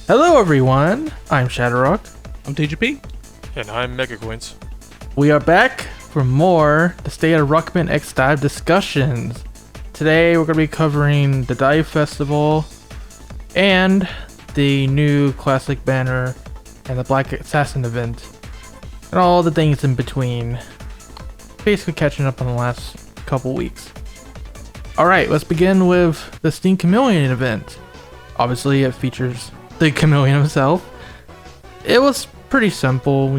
Hello everyone, I'm ShadowRock. I'm TGP. And I'm MegaQuint. We are back for more the State of Rockman X DiVE discussions. Today we're going to be covering the DiVE Festival and the new Classic Banner and the Black Assassin event and all the things in between. Basically catching up on the last couple weeks. Alright, let's begin with the Steam Chameleon event. Obviously it features the Chameleon himself. It was pretty simple.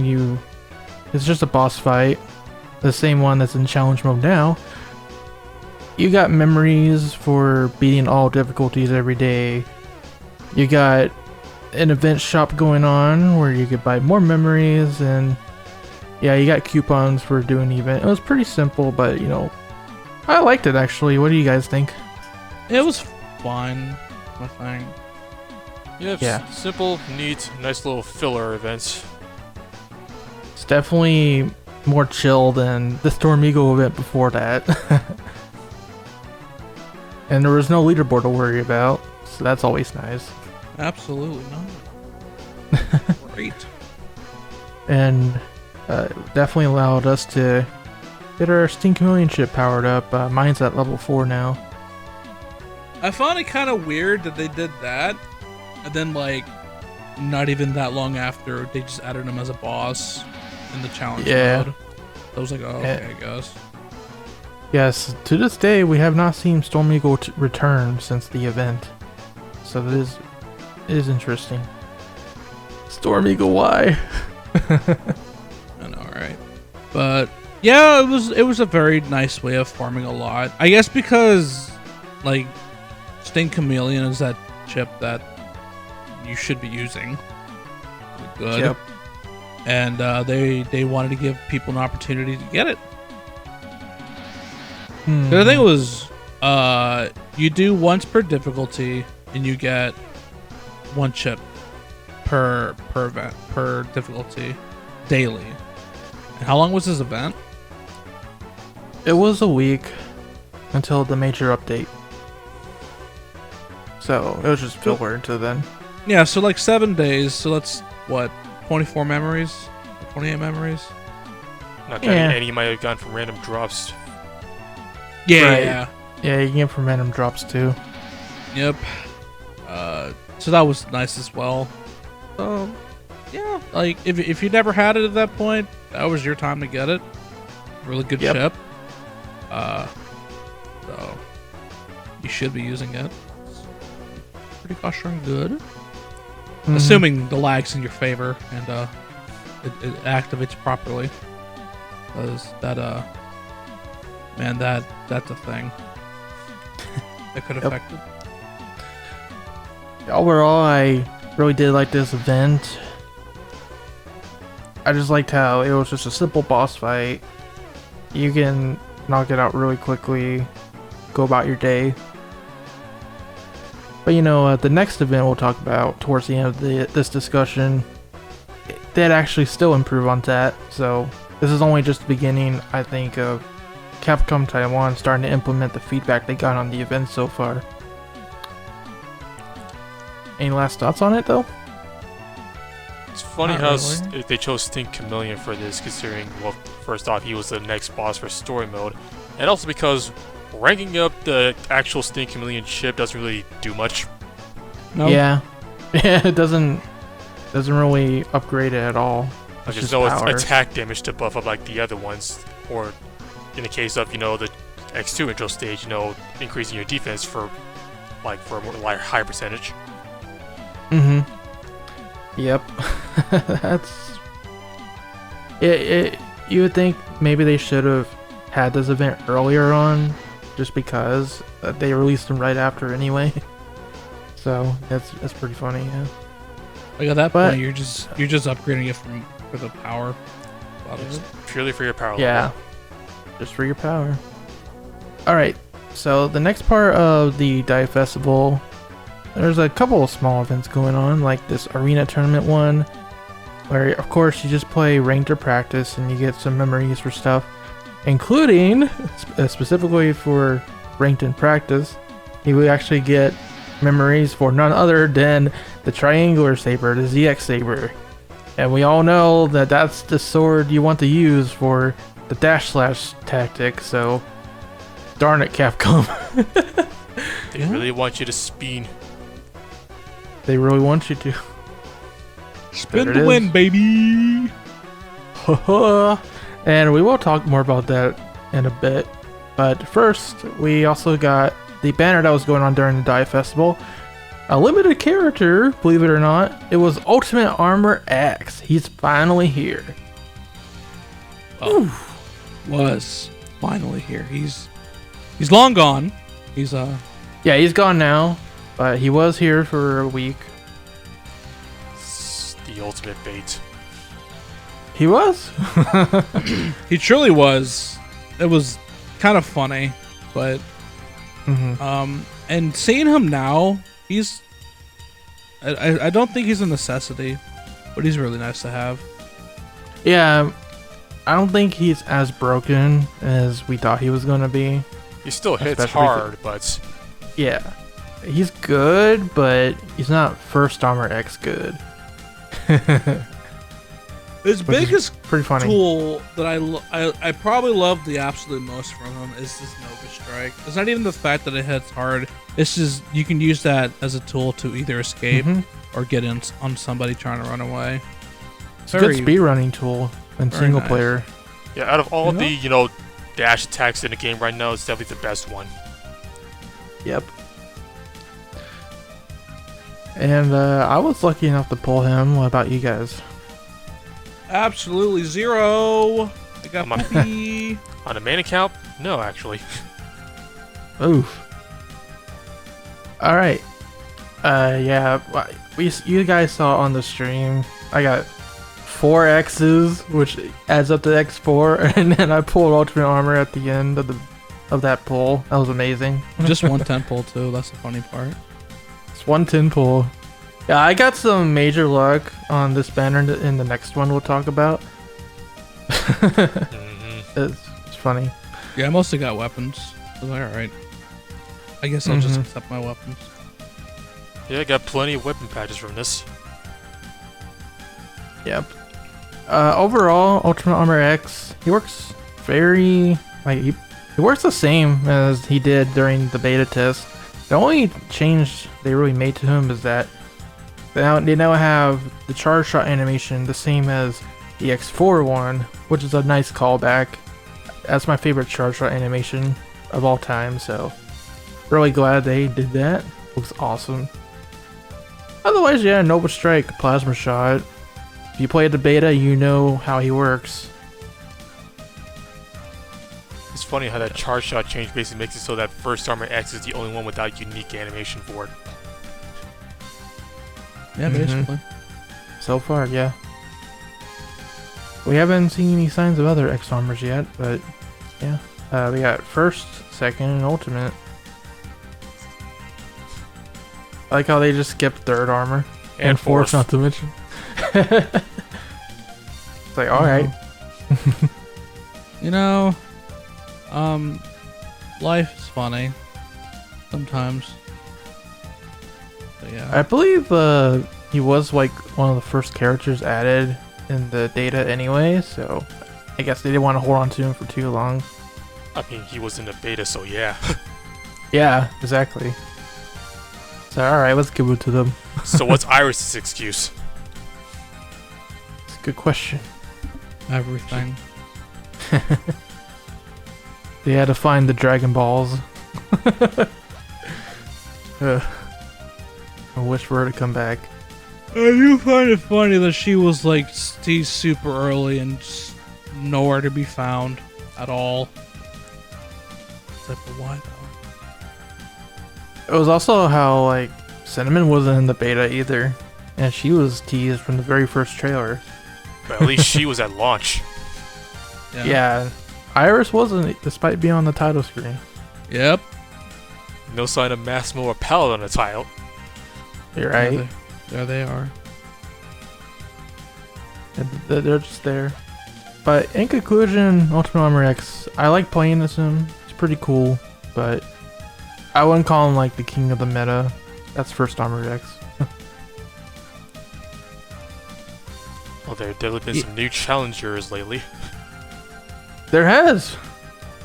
It's just a boss fight, the same one that's in challenge mode now. You got memories for beating all difficulties every day. You got an event shop going on where you could buy more memories, and yeah, you got coupons for doing the event. It was pretty simple, but I liked it actually. What do you guys think? It was fun, I think. Yeah. Simple, neat, nice little filler events. It's definitely more chill than the Storm Eagle event before that. And there was no leaderboard to worry about, so that's always nice. Absolutely not. Great. And definitely allowed us to get our Steam Chameleon ship powered up. Mine's at level 4 now. I found it kind of weird that they did that, and then not even that long after, they just added him as a boss in the challenge mode. I was like, oh, okay, I guess. Yes, to this day we have not seen Storm Eagle return since the event, so it is interesting. Storm Eagle, why? I know, right? But yeah, it was a very nice way of farming a lot. I guess because Steam Chameleon is that chip that you should be using. Good. Yep. And they wanted to give people an opportunity to get it. The thing was, you do once per difficulty, and you get one chip per event, per difficulty, daily. And how long was this event? It was a week until the major update. So it was just filler until then. Yeah, so 7 days. So that's what, 24 memories, 28 memories. Not counting any you might have gotten from random drops. Yeah, right. Yeah. You can get from random drops too. Yep. So that was nice as well. Yeah, if you never had it at that point, that was your time to get it. Really good chip. So you should be using it. It's pretty gosh darn good. Assuming the lag's in your favor and it activates properly. Because that man, that's a thing that could affect it. Overall, I really did like this event. I just liked how it was just a simple boss fight. You can knock it out really quickly, go about your day. But the next event we'll talk about towards the end of this discussion, they'd actually still improve on that. So this is only just the beginning, I think, of Capcom Taiwan starting to implement the feedback they got on the event so far. Any last thoughts on it though? It's funny how they chose Steam Chameleon for this, considering, well, first off, he was the next boss for story mode, and also because ranking up the actual Steam Chameleon chip doesn't really do much. No. Yeah, it doesn't really upgrade it at all. There's no attack damage to buff up like the other ones, or in the case of the X2 intro stage, increasing your defense for a more high percentage. Yep. That's it. You would think maybe they should have had this event earlier on, just because they released them right after anyway. So that's pretty funny. Yeah. At that point, you're just upgrading it for the power. Purely for your power. Yeah. Level. Just for your power. All right. So the next part of the DiVE Festival, there's a couple of small events going on, like this arena tournament one, where of course you just play ranked or practice and you get some memories for stuff, including specifically for ranked in practice, you will actually get memories for none other than the triangular saber, the ZX saber. And we all know that that's the sword you want to use for the dash slash tactic, so darn it, Capcom. They really want you to spin. They really want you to. Spin the win, baby. And we will talk more about that in a bit. But first, we also got the banner that was going on during the DiVE Festival. A limited character, believe it or not. It was Ultimate Armor X. He's finally here. Was finally here. He's long gone. Yeah, he's gone now, but he was here for a week. It's the ultimate bait. He was? He truly was. It was kind of funny, but and seeing him now, I don't think he's a necessity, but he's really nice to have. Yeah, I don't think he's as broken as we thought he was going to be. He still hits Especially hard, but yeah, he's good, but he's not first Armor X good. His biggest pretty funny tool that I probably love the absolute most from him is this Nova Strike. It's not even the fact that it hits hard. It's just you can use that as a tool to either escape or get in on somebody trying to run away. It's a good speed running tool in single nice. player. yeah, out of all the dash attacks in the game right now, it's definitely the best one. Yep. And I was lucky enough to pull him. What about you guys? Absolutely zero. I got Poopy. On a main account, no, actually. Oof. All right. Yeah. You guys saw on the stream. I got 4 X's, which adds up to X4, and then I pulled Ultimate Armor at the end of that pull. That was amazing. Just 110 pull too. That's the funny part. It's 110 pull. Yeah, I got some major luck on this banner in the next one we'll talk about. It's funny. Yeah, I mostly got weapons. I was like, alright. I guess I'll just accept my weapons. Yeah, I got plenty of weapon patches from this. Yep. Overall, Ultimate Armor X, he works very he works the same as he did during the beta test. The only change they really made to him is that they now have the charge shot animation the same as the X4 one, which is a nice callback. That's my favorite charge shot animation of all time, so really glad they did that. Looks awesome. Otherwise, yeah, Nova Strike, Plasma Shot. If you played the beta, you know how he works. It's funny how that charge shot change basically makes it so that First Armor X is the only one without unique animation for it. Yeah, basically. So far, yeah. We haven't seen any signs of other X armors yet, but yeah. We got first, second, and ultimate. I like how they just skipped third armor. And fourth, not to mention. It's like, alright. You know, life is funny sometimes. But yeah. I believe he was like one of the first characters added in the data anyway, so I guess they didn't want to hold on to him for too long. I mean, he was in the beta, so yeah. Yeah, exactly. So alright, let's give it to them. So what's Iris's excuse? It's a good question. Everything. They had to find the Dragon Balls. I wish for her to come back. I do find it funny that she was like teased super early and just nowhere to be found at all. It's like, but why though? It was also how like Cinnamon wasn't in the beta either, and she was teased from the very first trailer. But at least she was at launch. Yeah, Iris wasn't, despite being on the title screen. Yep. No sign of Massimo or Pallet on the title. You're right. There they are. And they're just there. But in conclusion, Ultimate Armor X, I like playing as him. It's pretty cool, but I wouldn't call him like the king of the meta. That's First Armor X. Well, there have definitely been some new challengers lately. There has.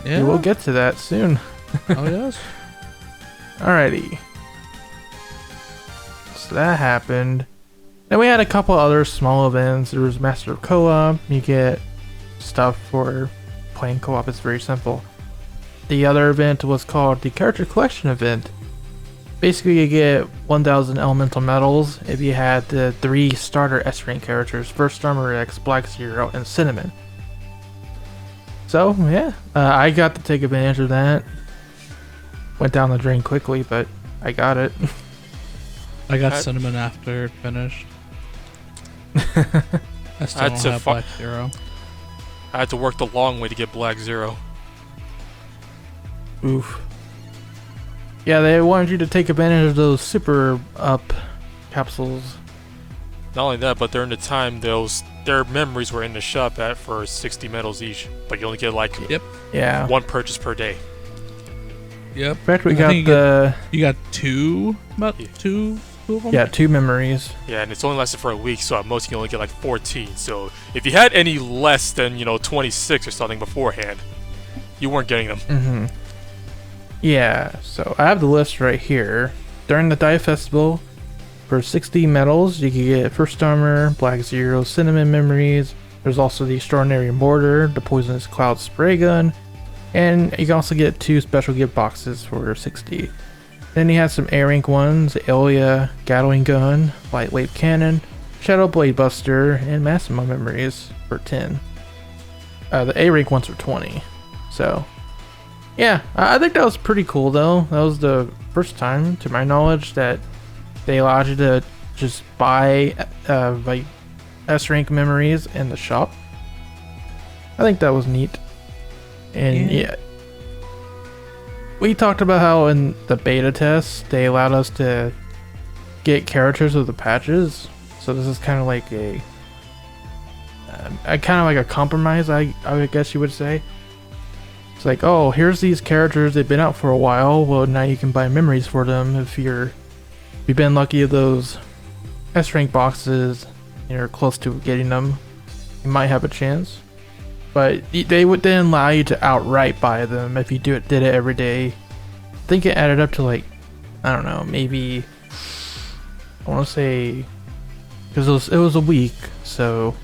Yeah. We'll get to that soon. Oh yes. Alrighty. So that happened. Then we had a couple other small events. There was Master of Co-op. You get stuff for playing co-op. It's very simple. The other event was called the Character Collection event. Basically, you get 1,000 elemental medals if you had the 3 starter S-rank characters: First Armor X, Black Zero, and Cinnamon. So, yeah, I got to take advantage of that. Went down the drain quickly, but I got it. I got Cinnamon after it finished. I still don't have Black Zero. I had to work the long way to get Black Zero. Oof. Yeah, they wanted you to take advantage of those super up capsules. Not only that, but during the time, their memories were in the shop for 60 medals each, but you only get like Yeah. 1 purchase per day. Yep. In fact, we got the... You got two of them? Yeah, 2 memories. Yeah, and it's only lasted for a week, so at most you can only get like 14. So if you had any less than, 26 or something beforehand, you weren't getting them. Mm-hmm. Yeah, so I have the list right here. During the Dive Festival, for 60 medals, you can get First Armor, Black Zero, Cinnamon Memories. There's also the Extraordinary Mortar, the Poisonous Cloud Spray Gun, and you can also get 2 special gift boxes for 60. Then you have some A-Rank ones: Elia, Gatling Gun, Lightweight Cannon, Shadow Blade Buster, and Massimo Memories for 10. The A-Rank ones are 20. So, yeah, I think that was pretty cool though. That was the first time, to my knowledge, that they allowed you to just buy like S-Rank memories in the shop. I think that was neat. And yeah. We talked about how in the beta test they allowed us to get characters with the patches. So this is kind of like a compromise, I guess you would say. It's like, oh, here's these characters, they've been out for a while. Well, now you can buy memories for them if you've been lucky of those S-Rank boxes. You're close to getting them. You might have a chance. But they would then allow you to outright buy them if you did it every day. I think it added up to like, I don't know, maybe, I want to say, because it was a week, so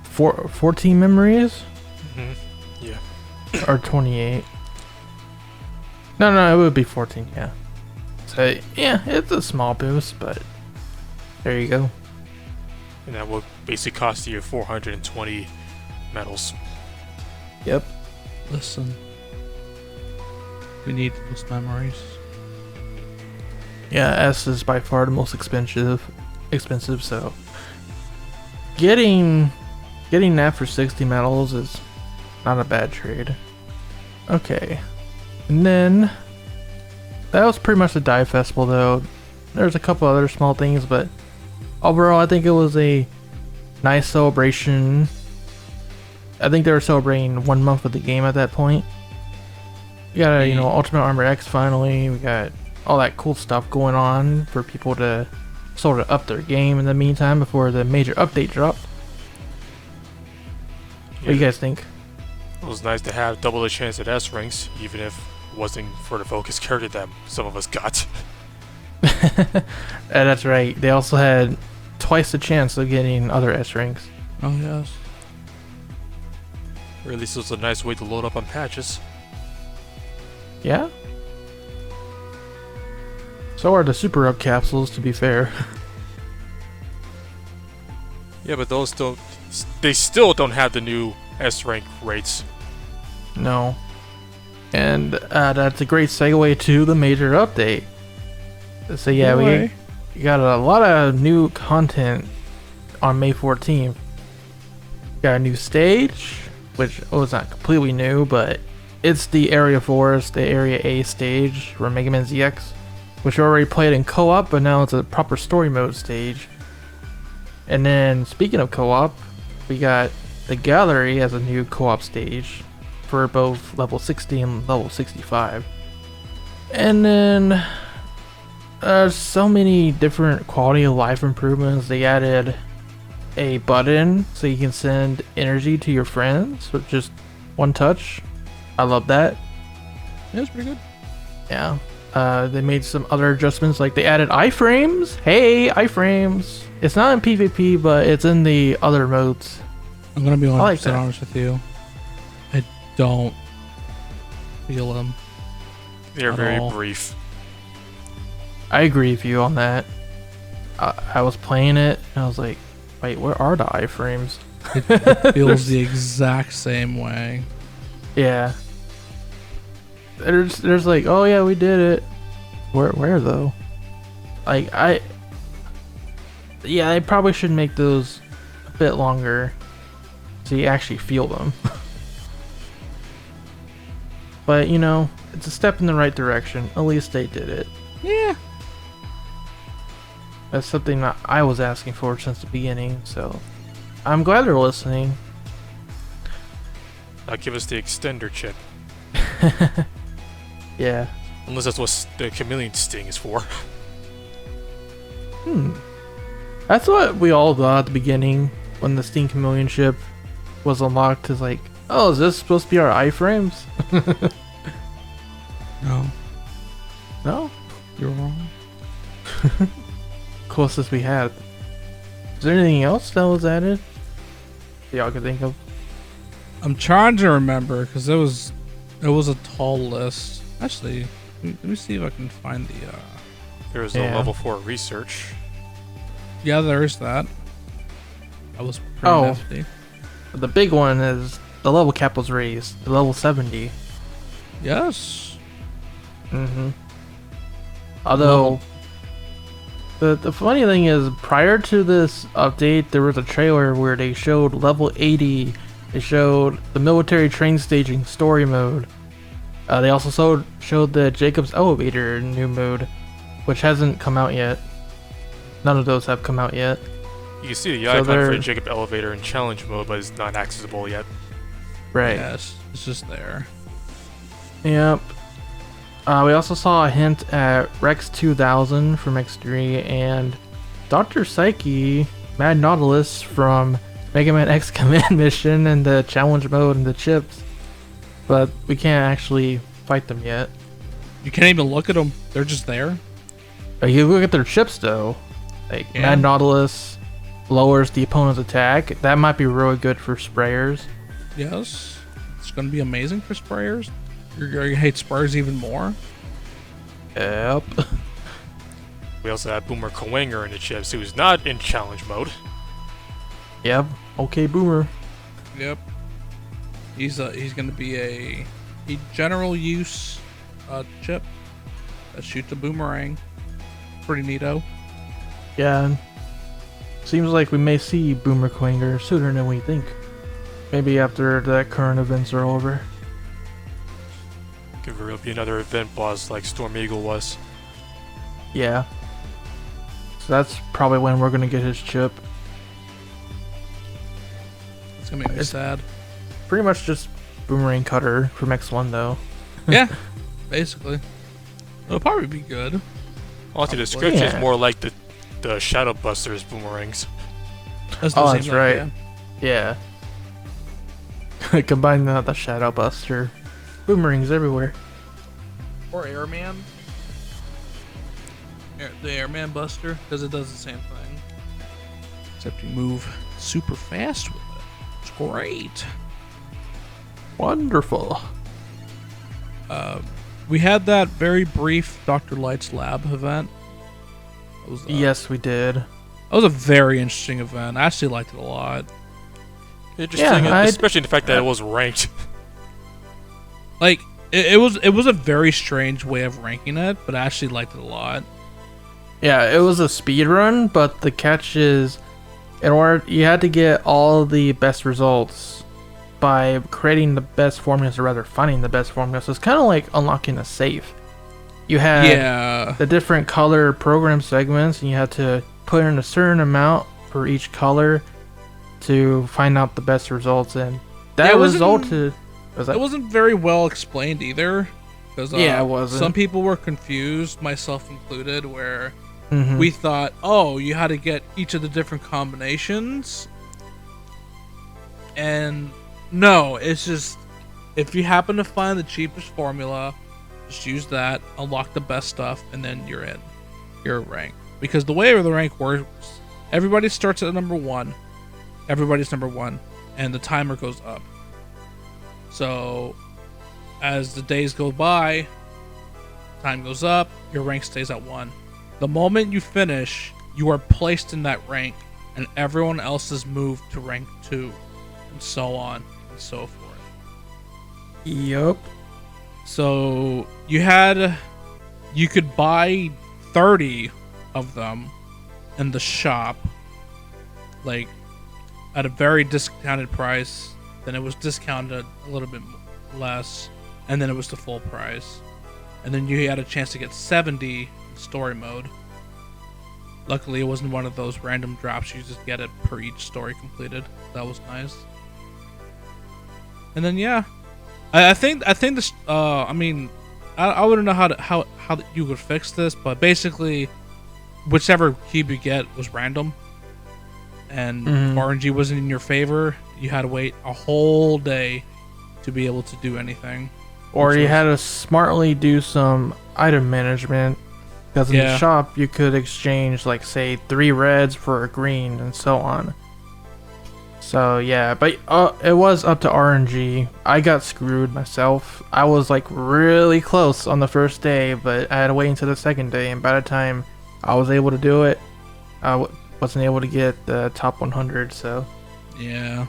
14 memories? Mm-hmm. Yeah. Or 28. No, it would be 14, yeah. So, yeah, it's a small boost, but there you go. And that will basically cost you 420 medals. Yep. Listen, we need those memories. Yeah, S is by far the most expensive, so getting that for 60 medals is not a bad trade. Okay. And then that was pretty much the Dive Festival though. There's a couple other small things, but overall I think it was a nice celebration. I think they were celebrating 1 month of the game at that point. We got Ultimate Armor X finally. We got all that cool stuff going on for people to sort of up their game in the meantime before the major update dropped. What do you guys think? It was nice to have double the chance at S ranks, even if it wasn't for the focus character that some of us got. That's right. They also had twice the chance of getting other S ranks. Oh yes. Or at least it was a nice way to load up on patches. Yeah. So are the super up capsules, to be fair. Yeah, but they still don't have the new S rank rates. No. And that's a great segue to the major update. So yeah, we got a lot of new content on May 14th. Got a new stage, which it's not completely new, but it's the Area Forest, the Area A stage for Mega Man ZX, which we already played in co-op, but now it's a proper story mode stage. And then, speaking of co-op, we got the Gallery as a new co-op stage for both level 60 and level 65. And then so many different quality of life improvements. They added a button so you can send energy to your friends with just one touch. I love that. Yeah, it's pretty good. Yeah. They made some other adjustments, like they added iframes. Hey, iframes. It's not in PvP, but it's in the other modes. I'm gonna be 100% like that. honest with you. I don't feel them. They're At very all. brief. I agree with you on that. I was playing it and I was like, wait, where are the iframes? It feels the exact same way. Yeah. There's like, oh yeah, we did it. Where though? Like yeah, I probably should make those a bit longer so you actually feel them. But you know, it's a step in the right direction. At least they did it. Yeah. That's something that I was asking for since the beginning, so I'm glad they're listening. Now give us the extender chip. Yeah. Unless that's what the chameleon sting is for. That's what we all thought at the beginning when the Steam Chameleon ship was unlocked. Is like, oh, is this supposed to be our iframes? No, No? you're wrong. Closest we had. Is there anything else that was added that y'all could think of? I'm trying to remember because it was a tall list. Actually, let me see if I can find the. There was Yeah. a level 4 research. Yeah, there is that. That was pretty Oh. nifty. The big one is the level cap was raised to level 70. Yes. Mm-hmm. Although, the funny thing is, prior to this update, there was a trailer where they showed level 80. They showed the military train staging story mode. They also showed the Jacob's Elevator new mode, which hasn't come out yet. None of those have come out yet. You can see the So icon for they're- the Jacob elevator in challenge mode, but it's not accessible yet. Right. Yes, it's just there. Yep. We also saw a hint at Rex 2000 from X3 and Dr. Psyche, Mad Nautilus from Mega Man X Command Mission and the challenge mode and the chips. But we can't actually fight them yet. You can't even look at them. They're just there. You look at their chips though. Like Yeah. Mad Nautilus lowers the opponent's attack. That might be really good for sprayers. Yes. It's going to be amazing for sprayers. You're going to hate sprayers even more. Yep. We also have Boomer Kawanger in the chips, who's not in challenge mode. Yep. Okay, Boomer. Yep. He's going to be a general use chip that shoots a boomerang. Pretty neato. Yeah. Seems like we may see Boomer Quanger sooner than we think. Maybe after the current events are over. Could really be another event boss like Storm Eagle was. Yeah. So that's probably when we're gonna get his chip. It's going to make me It's- sad. Pretty much just Boomerang Cutter from X1 though. Yeah, basically. It'll probably be good. Also, the Probably. description Yeah. is more like the Shadow Busters boomerangs. That's Oh, the that's same right. idea. Yeah. Combine that with the Shadow Buster. Boomerangs everywhere. Or Airman. The Airman Buster, because it does the same thing. Except you move super fast with it. It's great. Wonderful. We had that very brief Dr. Light's Lab event. It was, Yes, we did. That was a very interesting event. I actually liked it a lot. Interesting, Yeah, especially the fact that it was ranked. Like, it was a very strange way of ranking it, but I actually liked it a lot. Yeah, it was a speed run, but the catch is, in order you had to get all the best results by creating the best formulas, or rather finding the best formulas. So it's kind of like unlocking a safe. You had Yeah. the different color program segments, and you had to put in a certain amount for each color to find out the best results. And that Yeah, it wasn't- resulted. Was that? It wasn't very well explained either. Because Yeah, it wasn't. some people were confused, myself included, where we thought, oh, you had to get each of the different combinations. And no, it's just, if you happen to find the cheapest formula, just use that, unlock the best stuff, and then you're in. You're rank. Because the way the rank works, everybody starts at number 1. Everybody's number 1. And the timer goes up. So, as the days go by, time goes up, your rank stays at 1. The moment you finish, you are placed in that rank, and everyone else is moved to rank 2, and so on and so forth. Yup. So you could buy 30 of them in the shop, like at a very discounted price. Then it was discounted a little bit less, and then it was the full price. And then you had a chance to get 70 in story mode. Luckily, it wasn't one of those random drops. You just get it per each story completed. That was nice. And then yeah, I think this. I mean, I wouldn't know how you would fix this, but basically, whichever cube you get was random, and if RNG wasn't in your favor, you had to wait a whole day to be able to do anything. Or you had to smartly do some item management, because in the shop you could exchange, like, say 3 reds for a green and so on. So yeah, but it was up to RNG. I got screwed myself. I was like really close on the first day, but I had to wait until the second day, and by the time I was able to do it, I wasn't able to get the top 100. So yeah,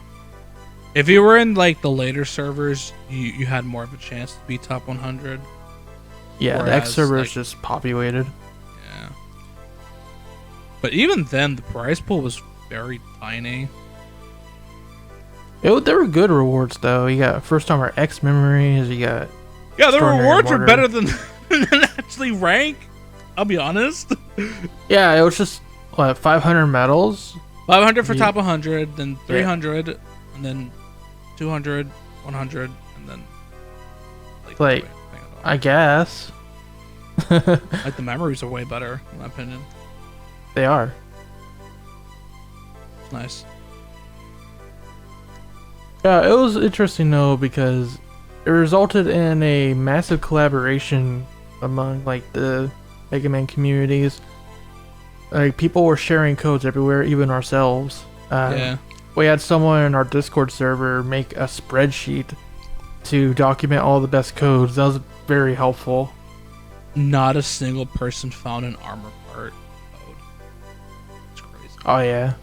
if you were in like the later servers, you had more of a chance to be top 100. Yeah, the X server is just populated. Yeah, but even then, the prize pool was very tiny. There were good rewards though. You got first timer X memories. You got the rewards were better than actually rank. I'll be honest. Yeah, it was just what, 500 medals. 500 for top 100, then 300, and then 200, 100, and then like I guess. Like the memories are way better in my opinion. They are. It's nice. Yeah, it was interesting though because it resulted in a massive collaboration among like the Mega Man communities. Like people were sharing codes everywhere, even ourselves. We had someone in our Discord server make a spreadsheet to document all the best codes. That was very helpful. Not a single person found an armor part code. It's crazy. Oh yeah,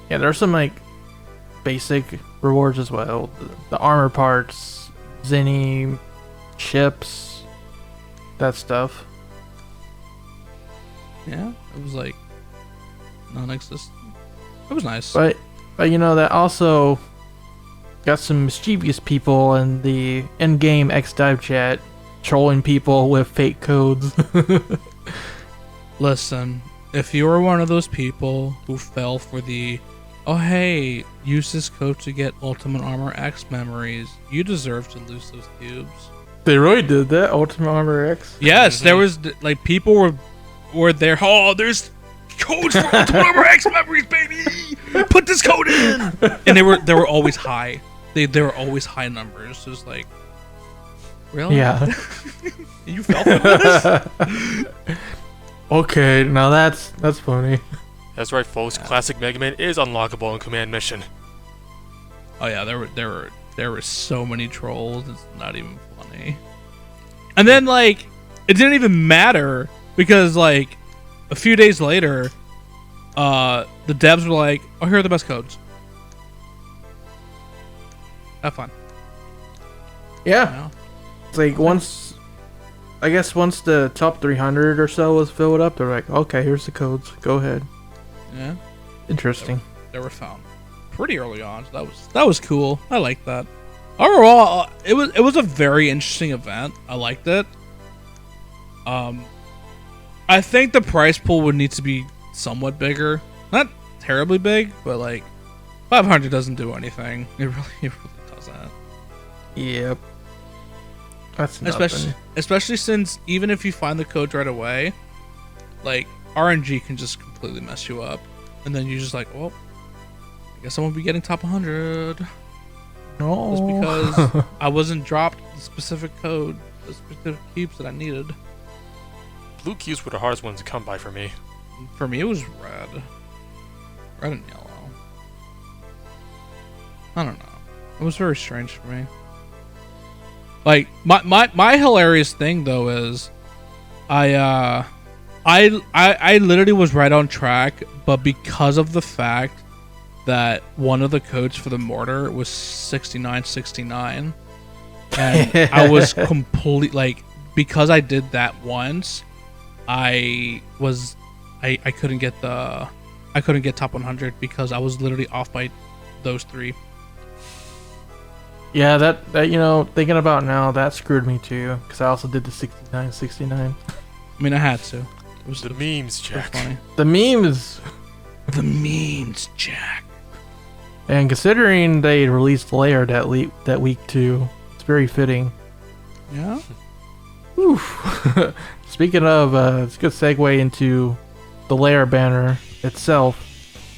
there's some like basic rewards as well. The armor parts, Zenny, chips, that stuff. Yeah, it was like non-existent. It was nice. But you know, that also got some mischievous people in the in-game X DiVE chat trolling people with fake codes. Listen, if you were one of those people who fell for the oh hey, use this code to get Ultimate Armor X memories, you deserve to lose those cubes. They really did that, Ultimate Armor X? Yes, there was like people were there. Oh, there's codes for Ultimate Armor X memories, baby. Put this code in, and they were always high. They were always high numbers. It was like, really? Yeah. You fell for this? Okay, now that's funny. That's right, folks. Classic Mega Man is unlockable in Command Mission. Oh yeah, there were so many trolls. It's not even funny. And then like, it didn't even matter because like, a few days later, the devs were like, "Oh, here are the best codes. Have fun." Yeah. You know? It's like once the top 300 or so was filled up, they're like, okay, here's the codes. Go ahead. Yeah. Interesting. They were found pretty early on. So that was cool. I liked that. Overall, it was a very interesting event. I liked it. I think the prize pool would need to be somewhat bigger. Not terribly big, but like 500 doesn't do anything. It really doesn't. Yep. That's nothing. Especially since even if you find the codes right away, like RNG can just completely mess you up, and then you're just like, well, I guess I won't be getting top 100. No. Just because I wasn't dropped the specific code, the specific cubes that I needed. Blue cubes were the hardest ones to come by for me. For me, it was red. Red and yellow. I don't know. It was very strange for me. Like, my hilarious thing, though, is I literally was right on track, but because of the fact that one of the codes for the mortar was 6969, and I was complete, like, because I did that once, I couldn't get top 100 because I was literally off by those 3. Yeah, that you know, thinking about now, that screwed me too, because I also did the 6969. I mean, I had to. It was The memes, Jack. funny. The memes. The memes, Jack. And considering they released Layer that week too, it's very fitting. Yeah. Oof. Speaking of, it's a good segue into the Layer banner itself.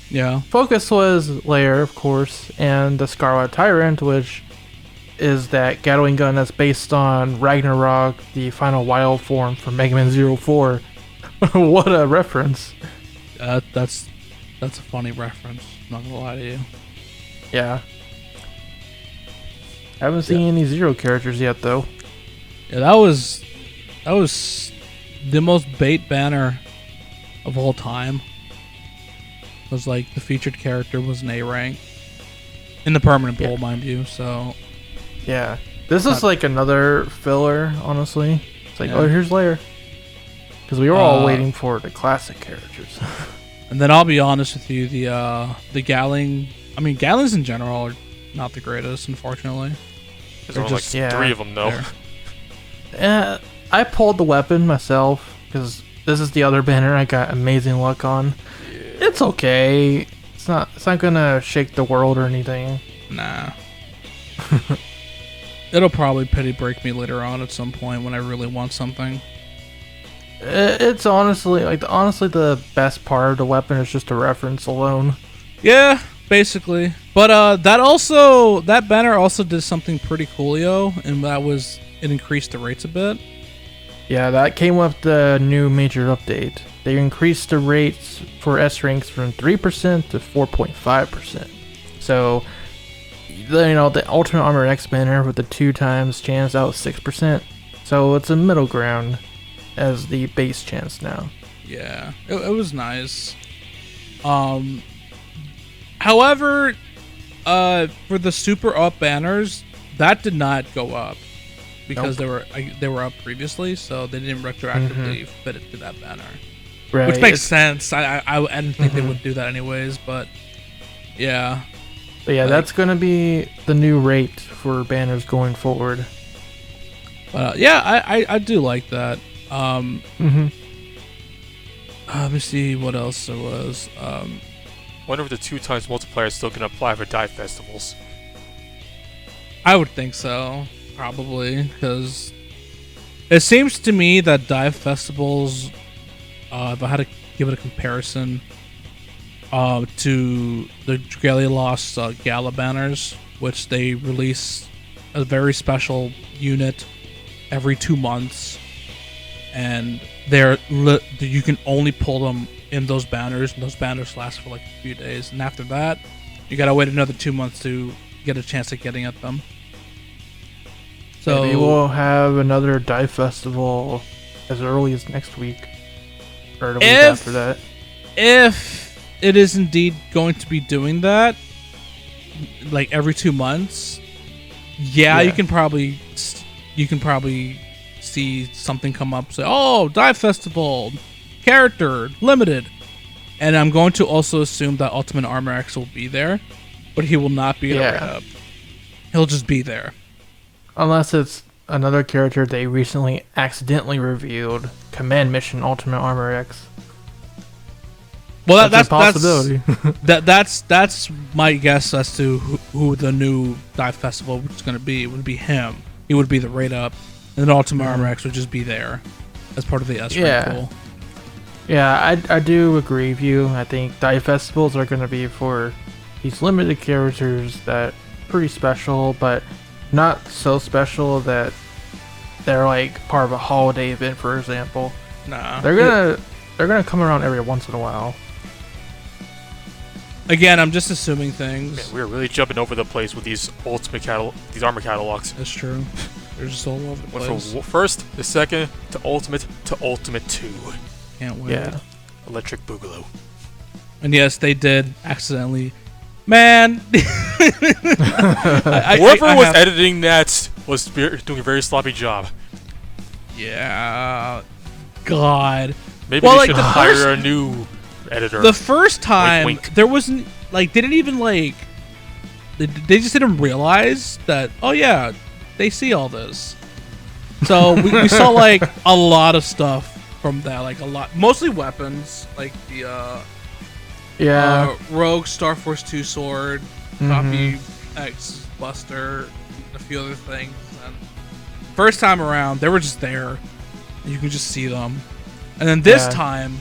Yeah. Focus was Layer, of course, and the Scarlet Tyrant, which is that Gatling gun that's based on Ragnarok, the final wild form from Mega Man 04. What a reference. That's a funny reference. Not gonna lie to you. Yeah. Haven't seen any Zero characters yet, though. Yeah, that was the most bait banner of all time. It was like the featured character was an A rank in the permanent pool, mind you. So yeah, this is like another filler, honestly. It's like, oh, here's Layer, because we were all waiting for the classic characters. And then I'll be honest with you, the Gatling. I mean, Gatlings in general are not the greatest, unfortunately. There's only like 3 of them, though. I pulled the weapon myself because this is the other banner I got amazing luck on. Yeah. It's okay. It's not gonna shake the world or anything. Nah. It'll probably pity break me later on at some point when I really want something. It's honestly the best part of the weapon is just a reference alone. Yeah, basically. But that banner also did something pretty coolio, and that was it increased the rates a bit. Yeah, that came with the new major update. They increased the rates for S ranks from 3% to 4.5%. So, the Ultimate Armor X banner with the 2 times chance out 6%. So it's a middle ground as the base chance now. Yeah, it was nice. However, for the super up banners, that did not go up because they were up previously, so they didn't retroactively fit it to that banner. Right, which makes sense. I didn't think they would do that anyways, but yeah. But yeah, that's gonna be the new rate for banners going forward. Yeah, I do like that. Let me see what else there was. Wonder if the 2 times multiplier is still gonna apply for DiVE festivals. I would think so, probably, because it seems to me that DiVE festivals, if I had to give it a comparison to the Galia Lost Gala banners, which they release a very special unit every 2 months, and you can only pull them in those banners, and those banners last for like a few days, and after that you gotta wait another 2 months to get a chance at getting at them. So maybe we'll have another DiVE festival as early as next week or the week after that. If it is indeed going to be doing that like every 2 months, yeah. you can probably see something come up, say, oh, DiVE festival character limited, and I'm going to also assume that Ultimate Armor X will be there, but he will not be up. He'll just be there, unless it's another character they recently accidentally revealed, Command Mission Ultimate Armor X. Well, that's a possibility. That's my guess as to who the new DiVE festival is going to be. It would be him. He would be the rate up, and then Ultimate Armor X would just be there as part of the S rank pool. Yeah, I do agree with you. I think dive festivals are going to be for these limited characters that are pretty special, but not so special that they're like part of a holiday event, for example. Nah. They're gonna come around every once in a while. Again, I'm just assuming things. Man, we're really jumping over the place with these these armor catalogs. That's true. They're just all over the place. Went from first to second to Ultimate 2. Can't wait. Yeah. Electric Boogaloo. And yes, they did accidentally. Man. Whoever was editing that was doing a very sloppy job. Yeah. God. Maybe they should hire a new editor. The first time, wink, wink. there wasn't, like, they didn't even, like, they just didn't realize that, oh yeah, they see all this. So we saw, like, a lot of stuff from that, like, a lot. Mostly weapons, like the, Rogue Star Force 2 sword, Copy X Buster, a few other things. And first time around, they were just there. You can just see them. And then this time,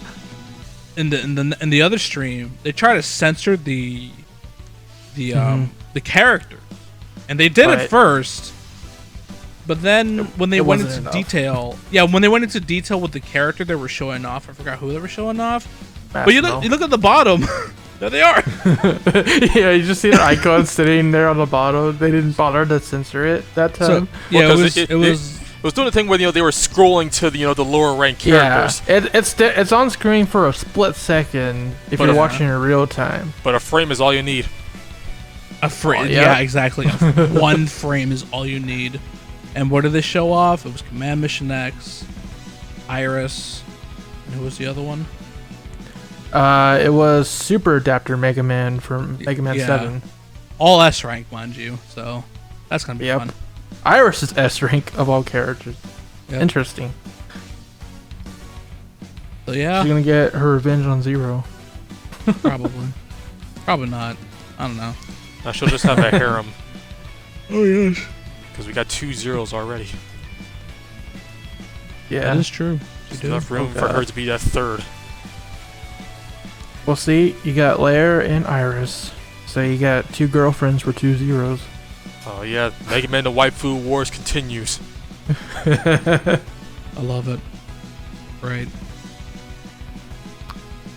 in the other stream, they try to censor the character, and they did it first. But then when they went into detail, when they went into detail with the character they were showing off, I forgot who they were showing off. But you look at the bottom, there they are. Yeah, you just see the icon sitting there on the bottom. They didn't bother to censor it that time. So, yeah, it was doing the thing where they were scrolling to the lower ranked characters. Yeah, it's on screen for a split second if you're watching in real time. But a frame is all you need. A frame, yeah, exactly. One frame is all you need. And what did they show off? It was Command Mission X, Iris, and who was the other one? It was Super Adapter Mega Man from Mega Man 7. All S rank, mind you. So that's gonna be fun. Iris is S rank of all characters. Yep. Interesting. So yeah, she's gonna get her revenge on Zero. Probably. Probably not. I don't know. Now she'll just have a harem. Oh yes. Because we got 2 zeros already. Yeah, that is true. There's enough room for her to be that third. Well, see, you got Lair and Iris, so you got 2 girlfriends for 2 zeros. Oh yeah, Mega Man the Waifu Wars continues. I love it. Right.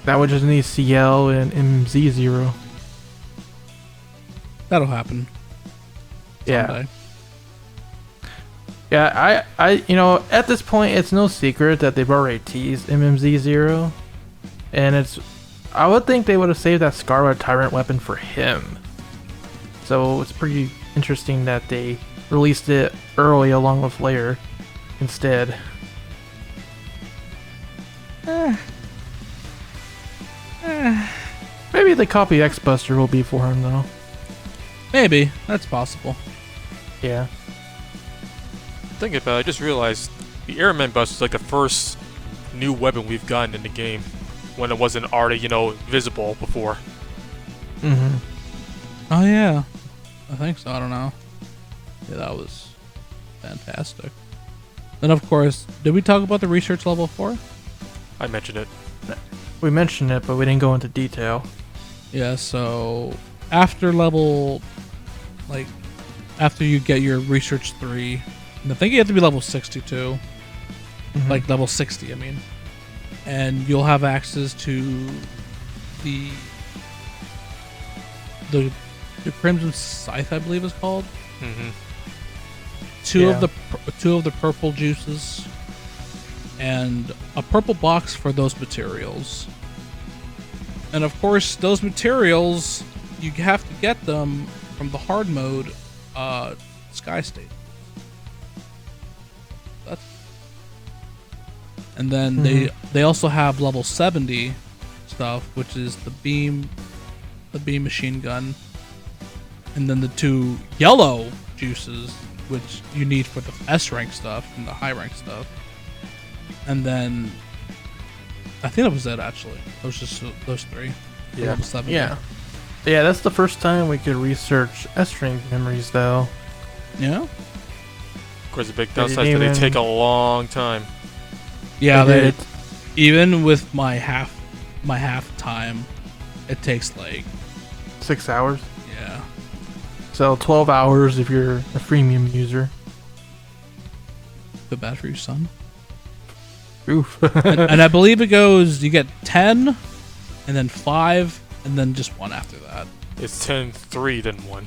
That would just need CL and MZ0. That'll happen. Yeah. Yeah, I at this point, it's no secret that they've already teased MMZ0, and I would think they would have saved that Scarlet Tyrant weapon for him. So it's pretty interesting that they released it early along with Lair instead. Maybe the Copy X Buster will be for him though. Maybe, that's possible. Yeah. Thinking about it, I just realized the Airman Buster is like the first new weapon we've gotten in the game when it wasn't already, visible before. Oh yeah, I think so. I don't know. Yeah, that was fantastic. Then of course, did we talk about the research level 4? I mentioned it. We mentioned it, but we didn't go into detail. Yeah, so after after you get your research 3, and I think you have to be level 62, like level 60, I mean, and you'll have access to the Crimson Scythe, I believe it's called. Two of the purple juices, and a purple box for those materials. And of course, those materials, you have to get them from the hard mode Sky State. And then they also have level 70 stuff, which is the beam machine gun, and then the 2 yellow juices, which you need for the S rank stuff and the high rank stuff. And then I think that was it actually. It was just those 3. Yeah. Level 70. Yeah, that's the first time we could research S rank memories though. Yeah. Of course, the big downside is that they take a long time. Yeah, Even with my half time, it takes like 6 hours. yeah. So 12 hours if you're a freemium user. Feel bad for your son. Oof. And I believe it goes. You get 10, and then 5, and then just 1 after that. It's 10, 3, then 1.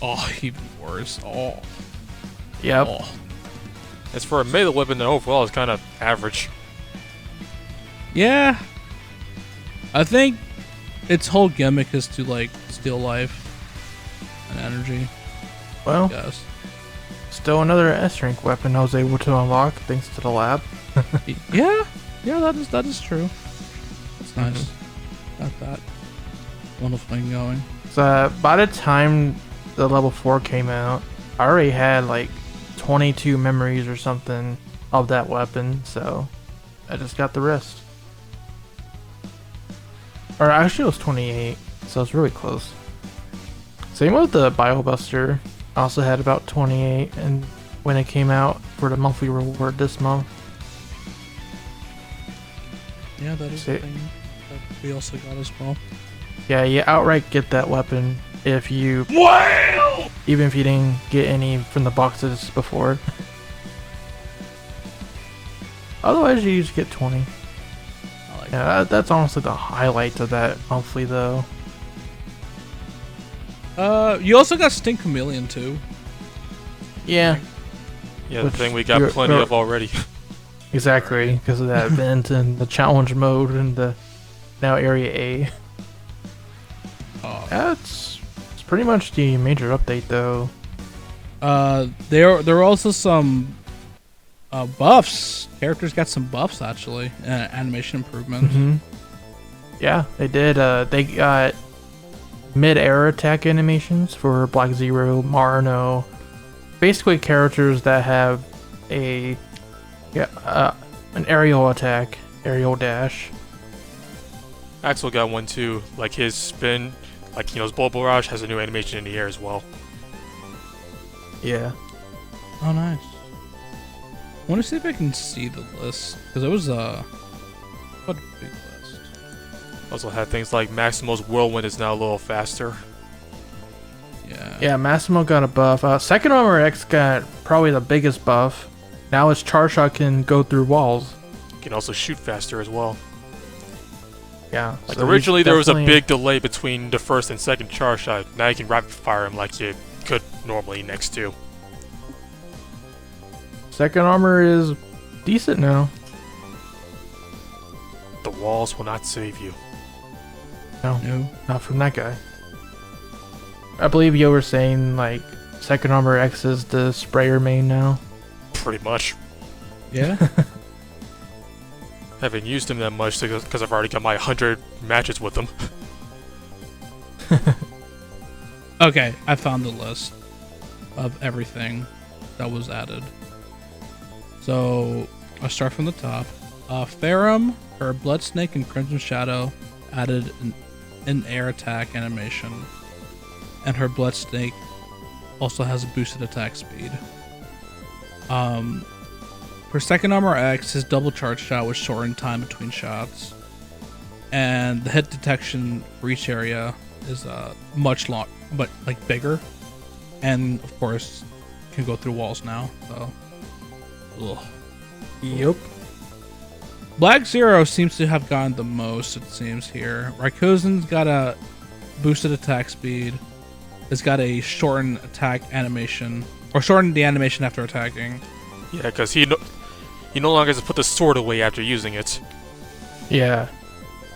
Oh, even worse. Oh. Yep. Oh. As for a melee weapon, then overall it's kind of average. Yeah. I think its whole gimmick is to like steal life and energy. Well, Yes. still another S rank weapon I was able to unlock thanks to the lab. Yeah. Yeah, that is true. That's nice. Got that wonderful thing going. So by the time the level 4 came out, I already had like 22 memories or something of that weapon, so I just got the rest. Or actually it was 28, so it's really close. Same with the BioBuster. I also had about 28 and when it came out for the monthly reward this month. Yeah, that is See- the thing that we also got as well. Yeah, you outright get that weapon if you... Even if you didn't get any from the boxes before. Otherwise, you just get 20. I like Yeah, that's honestly the highlight of that monthly, though. You also got Stink Chameleon too. Yeah, Yeah, Which the thing we got you're- plenty you're- of already. exactly, because of that event and the challenge mode and the now Area A. That's it's pretty much the major update, though. There are also some buffs. Characters got some buffs actually, animation improvements. Yeah, they did. They got mid-air attack animations for Black Zero, Marno. Basically, characters that have an aerial attack, aerial dash. Axel got one too. Like his spin, like his Bullet Barrage has a new animation in the air as well. Yeah. Oh, nice. I want to see if I can see the list because it was quite a big list. Also had things like Maximo's Whirlwind is now a little faster. Yeah. Yeah, Massimo got a buff. Second Armor X got probably the biggest buff. Now its Charge Shot can go through walls. Can also shoot faster as well. Yeah. Like so originally he's there was a definitely- big delay between the first and second charge shot. Now you can rapid fire him like you could normally next to. Second Armor is decent now. The walls will not save you. No. Not from that guy. I believe you were saying, like, Second Armor X is the sprayer main now. Pretty much. Yeah. Haven't used him that much because I've already got my 100 matches with him. Okay, I found the list of everything that was added. So I'll start from the top. Ferrum, her Blood Snake, and Crimson Shadow added an air attack animation, and her Blood Snake also has a boosted attack speed. For Second Armor X, his double charge shot was shortened time between shots, and the hit detection for each area is much long, but like bigger, and of course can go through walls now. So, ugh. Yep. Black Zero seems to have gotten the most, it seems here. Raikkosen's got a boosted attack speed. It's got a shortened attack animation, or shortened the animation after attacking. Yeah, because he no longer has to put the sword away after using it. Yeah.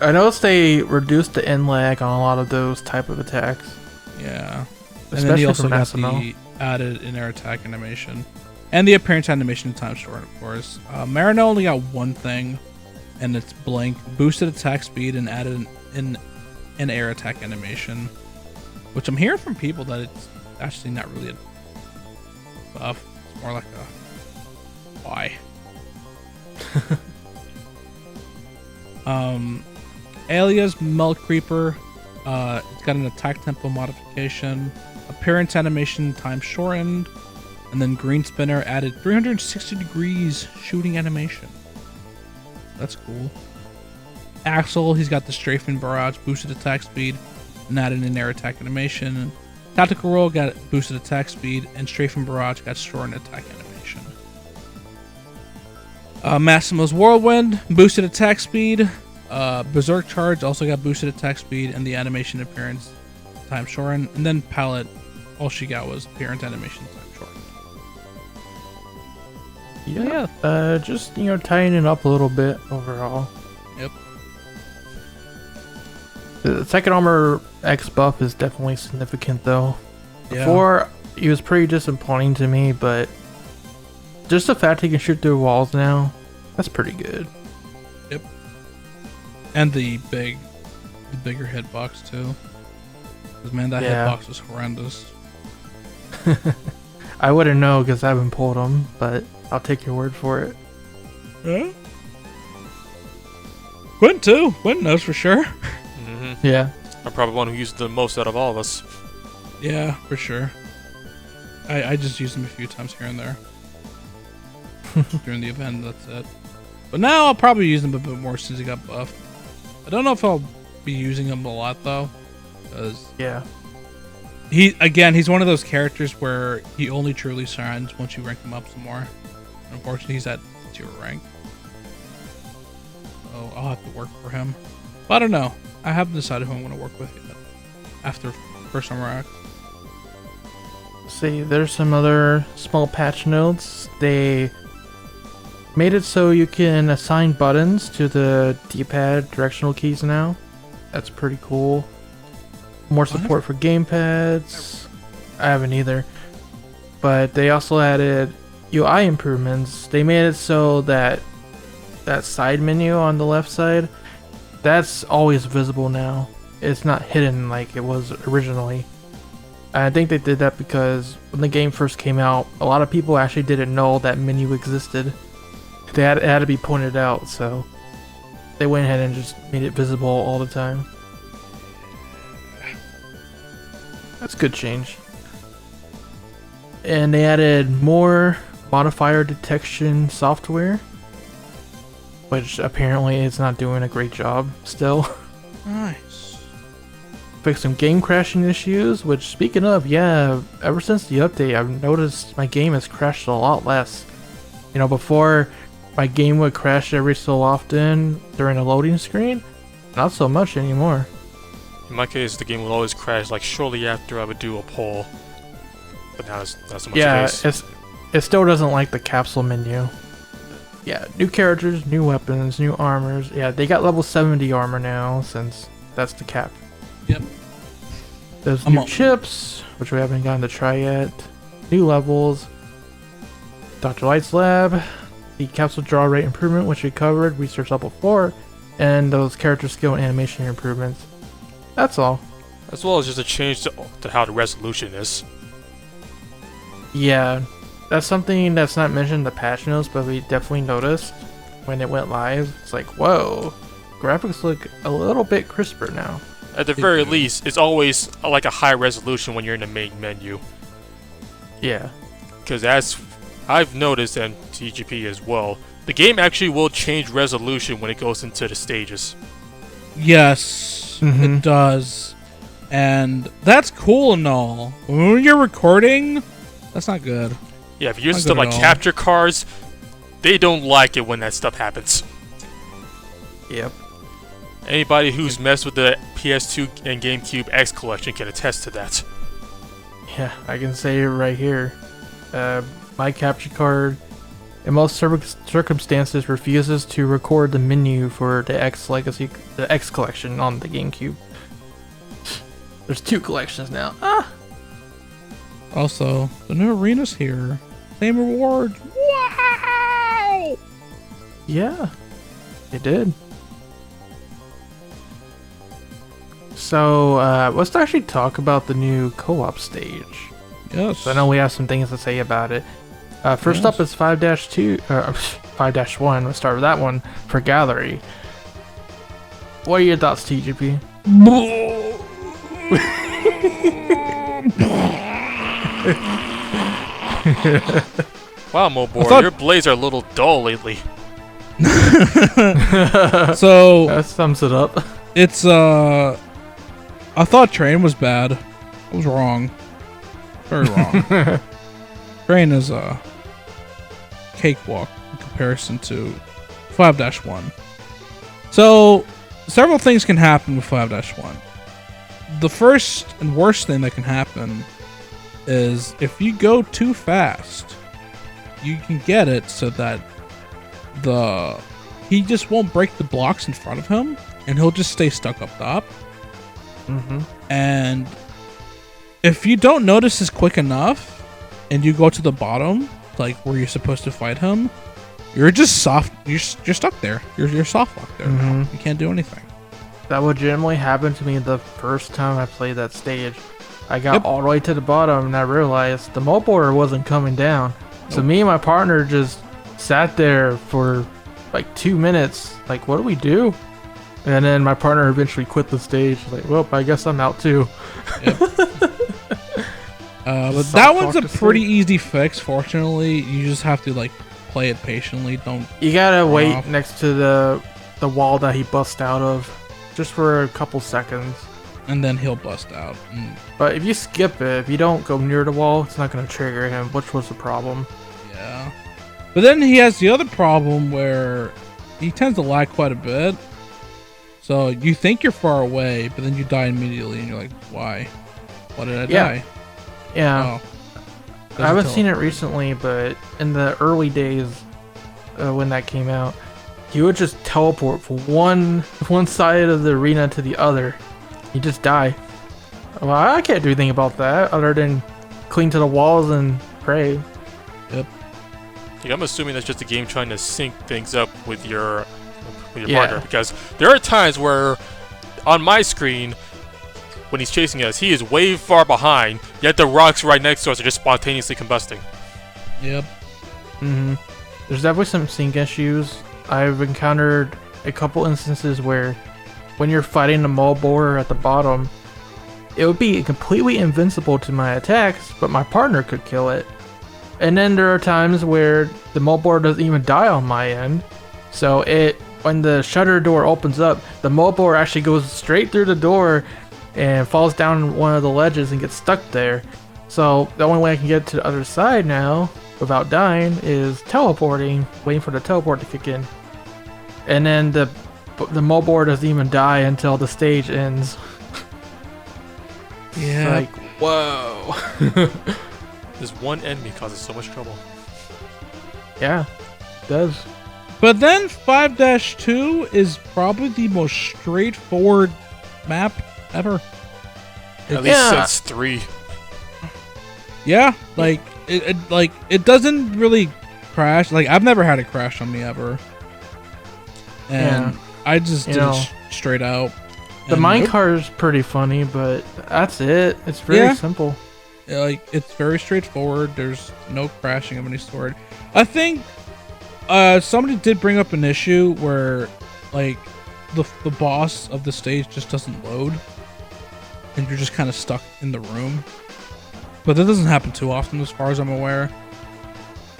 I noticed they reduced the end lag on a lot of those type of attacks. Yeah. And then Especially he also for got Massimo. the added in air attack animation. And the appearance animation time shortened, of course. Marino only got one thing, and it's Blink. Boosted attack speed and added an air attack animation. Which I'm hearing from people that it's actually not really a buff. It's more like a why. Alia's Melt Creeper. It's got an attack tempo modification, appearance animation time shortened, and then Green Spinner added 360 degrees shooting animation. That's cool. Axel, he's got the strafing barrage, boosted attack speed, and added an air attack animation. Tactical roll got boosted attack speed, and strafing barrage got shortened attack animation. Massimo's whirlwind, boosted attack speed. Berserk charge also got boosted attack speed, and the animation appearance time shortened. And then Palette, all she got was appearance animation time shortened. Yeah. Just tying it up a little bit overall. Yep. The second armor X buff is definitely significant though. Yeah. Before, he was pretty disappointing to me, but just the fact he can shoot through walls now, that's pretty good. Yep. And the bigger hitbox too. Because man, that hitbox was horrendous. I wouldn't know because I haven't pulled them, but I'll take your word for it. Yeah. Quint too. Quint knows for sure. Yeah. I'm probably one who used the most out of all of us. Yeah, for sure. I just used them a few times here and there. During the event, that's it. But now I'll probably use them a bit more since he got buffed. I don't know if I'll be using him a lot though. Because he's one of those characters where he only truly shines once you rank him up some more. Unfortunately, he's at 0 rank. So I'll have to work for him. But I don't know. I haven't decided who I'm going to work with yet. After first Armor Act. See, there's some other small patch notes. They made it so you can assign buttons to the D-pad directional keys now. That's pretty cool. More support for gamepads. I haven't either. But they also added UI improvements. They made it so that side menu on the left side, that's always visible now. It's not hidden like it was originally. I think they did that because when the game first came out, a lot of people actually didn't know that menu existed. It had to be pointed out, so they went ahead and just made it visible all the time. That's a good change. And they added more modifier detection software, which apparently is not doing a great job still. Nice. Fixed some game crashing issues, which, speaking of, yeah, ever since the update, I've noticed my game has crashed a lot less. Before, my game would crash every so often during a loading screen. Not so much anymore. In my case, the game would always crash like shortly after I would do a poll. But now it's not so much Yeah, the case. it still doesn't like the capsule menu. Yeah, new characters, new weapons, new armors. Yeah, they got level 70 armor now, since that's the cap. Yep. There's new chips, which we haven't gotten to try yet. New levels. Dr. Light's lab. The capsule draw rate improvement, which we covered, research level 4. And those character skill and animation improvements. That's all. As well as just a change to how the resolution is. Yeah, that's something that's not mentioned in the patch notes, but we definitely noticed when it went live. It's like, whoa, graphics look a little bit crisper now. At the very least, it's always like a high resolution when you're in the main menu. Yeah. Because as I've noticed, and TGP as well, the game actually will change resolution when it goes into the stages. Yes, it does. And that's cool and all. When you're recording, that's not good. Yeah, if you're using stuff like capture cards, they don't like it when that stuff happens. Yep. Anybody who's messed with the PS2 and GameCube X collection can attest to that. Yeah, I can say it right here. My capture card, in most circumstances, refuses to record the menu for the X collection on the GameCube. There's 2 collections now. Also, the new arena's here. Same rewards. Wow! Yeah, it did. So, let's actually talk about the new co-op stage. Yes. So I know we have some things to say about it. First up is 5-2, 5-1. Let's start with that one for Gallery. What are your thoughts, TGP? Wow, Mobor, your blades are a little dull lately. So that sums it up. it's I thought Train was bad. I was wrong. Very wrong. Train is a cakewalk in comparison to 5-1. So several things can happen with 5-1. The first and worst thing that can happen is if you go too fast, you can get it so that he just won't break the blocks in front of him, and he'll just stay stuck up top. And if you don't notice this quick enough, and you go to the bottom, like where you're supposed to fight him, you're just soft. You're stuck there. You're soft locked there now. You can't do anything. That legitimately happened to me the first time I played that stage. I got all the way to the bottom and I realized the mole boarder wasn't coming down. So me and my partner just sat there for like 2 minutes. Like, what do we do? And then my partner eventually quit the stage. Like, well, I guess I'm out too. But that one's a pretty easy fix. Fortunately, you just have to like play it patiently. You gotta wait next to the wall that he busts out of, just for a couple seconds, and then he'll bust out. But if you skip it, if you don't go near the wall, it's not gonna trigger him, which was the problem. Yeah. But then he has the other problem where he tends to lag quite a bit. So you think you're far away, but then you die immediately, and you're like, why? Why did I die? Yeah. I haven't seen it recently, but in the early days when that came out, he would just teleport from one side of the arena to the other. He'd just die. Well, I can't do anything about that other than cling to the walls and pray. Yep. Yeah, I'm assuming that's just the game trying to sync things up with your partner, because there are times where on my screen, when he's chasing us, he is way far behind, yet the rocks right next to us are just spontaneously combusting. Yep. There's definitely some sync issues. I've encountered a couple instances where when you're fighting the mole borer at the bottom, it would be completely invincible to my attacks, but my partner could kill it. And then there are times where the mole borer doesn't even die on my end. So when the shutter door opens up, the mole borer actually goes straight through the door and falls down one of the ledges and gets stuck there. So the only way I can get to the other side now without dying is teleporting, waiting for the teleport to kick in. And then the mole borer doesn't even die until the stage ends. Yeah. It's like, whoa. This one enemy causes so much trouble. Yeah, it does. But then 5-2 is probably the most straightforward map ever. At least since 3. Yeah, like it doesn't really crash. Like I've never had it crash on me ever, and I just did it straight out. The minecart is pretty funny, but that's it. It's very simple. Like it's very straightforward. There's no crashing of any sort. I think somebody did bring up an issue where like the boss of the stage just doesn't load, and you're just kind of stuck in the room. But that doesn't happen too often, as far as I'm aware.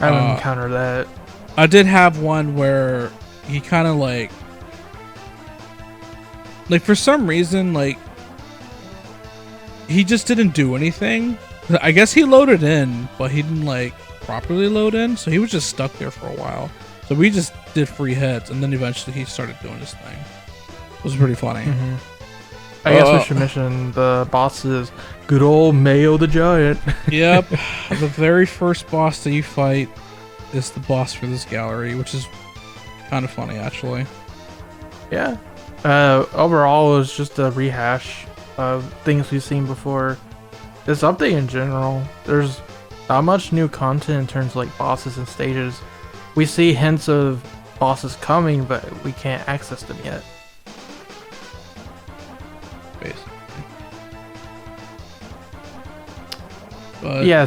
I haven't encountered that. I did have one where he kind of like for some reason, like he just didn't do anything. I guess he loaded in, but he didn't like properly load in, so he was just stuck there for a while. So we just did free hits, and then eventually he started doing his thing. It was pretty funny. I guess we should mention the bosses. Good old Mayo the Giant. Yep. The very first boss that you fight is the boss for this gallery, which is kind of funny, actually. Yeah. Overall, it was just a rehash of things we've seen before. This update in general, there's not much new content in terms of like bosses and stages. We see hints of bosses coming, but we can't access them yet. Basically. But Yeah,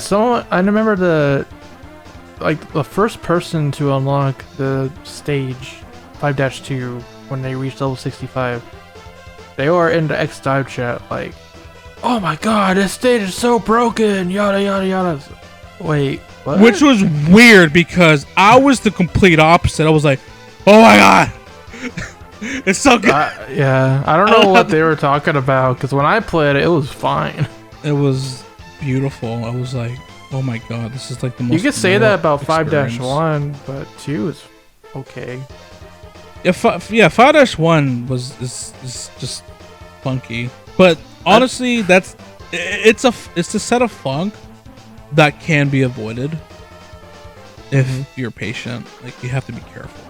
I remember the first person to unlock the stage 5-2 when they reached level 65. They were in the X DiVE chat like, "Oh my god, this stage is so broken, yada yada yada." Wait, what? Which was weird because I was the complete opposite. I was like, Oh my god! It's so good. Yeah, I don't know what they were talking about because when I played it, it was fine. It was beautiful. I was like, oh my god, this is like the most. You could say that about experience. 5-1, but 2 is okay. Yeah, 5-1 is just funky. But honestly, it's a set of funk that can be avoided if you're patient. Like you have to be careful.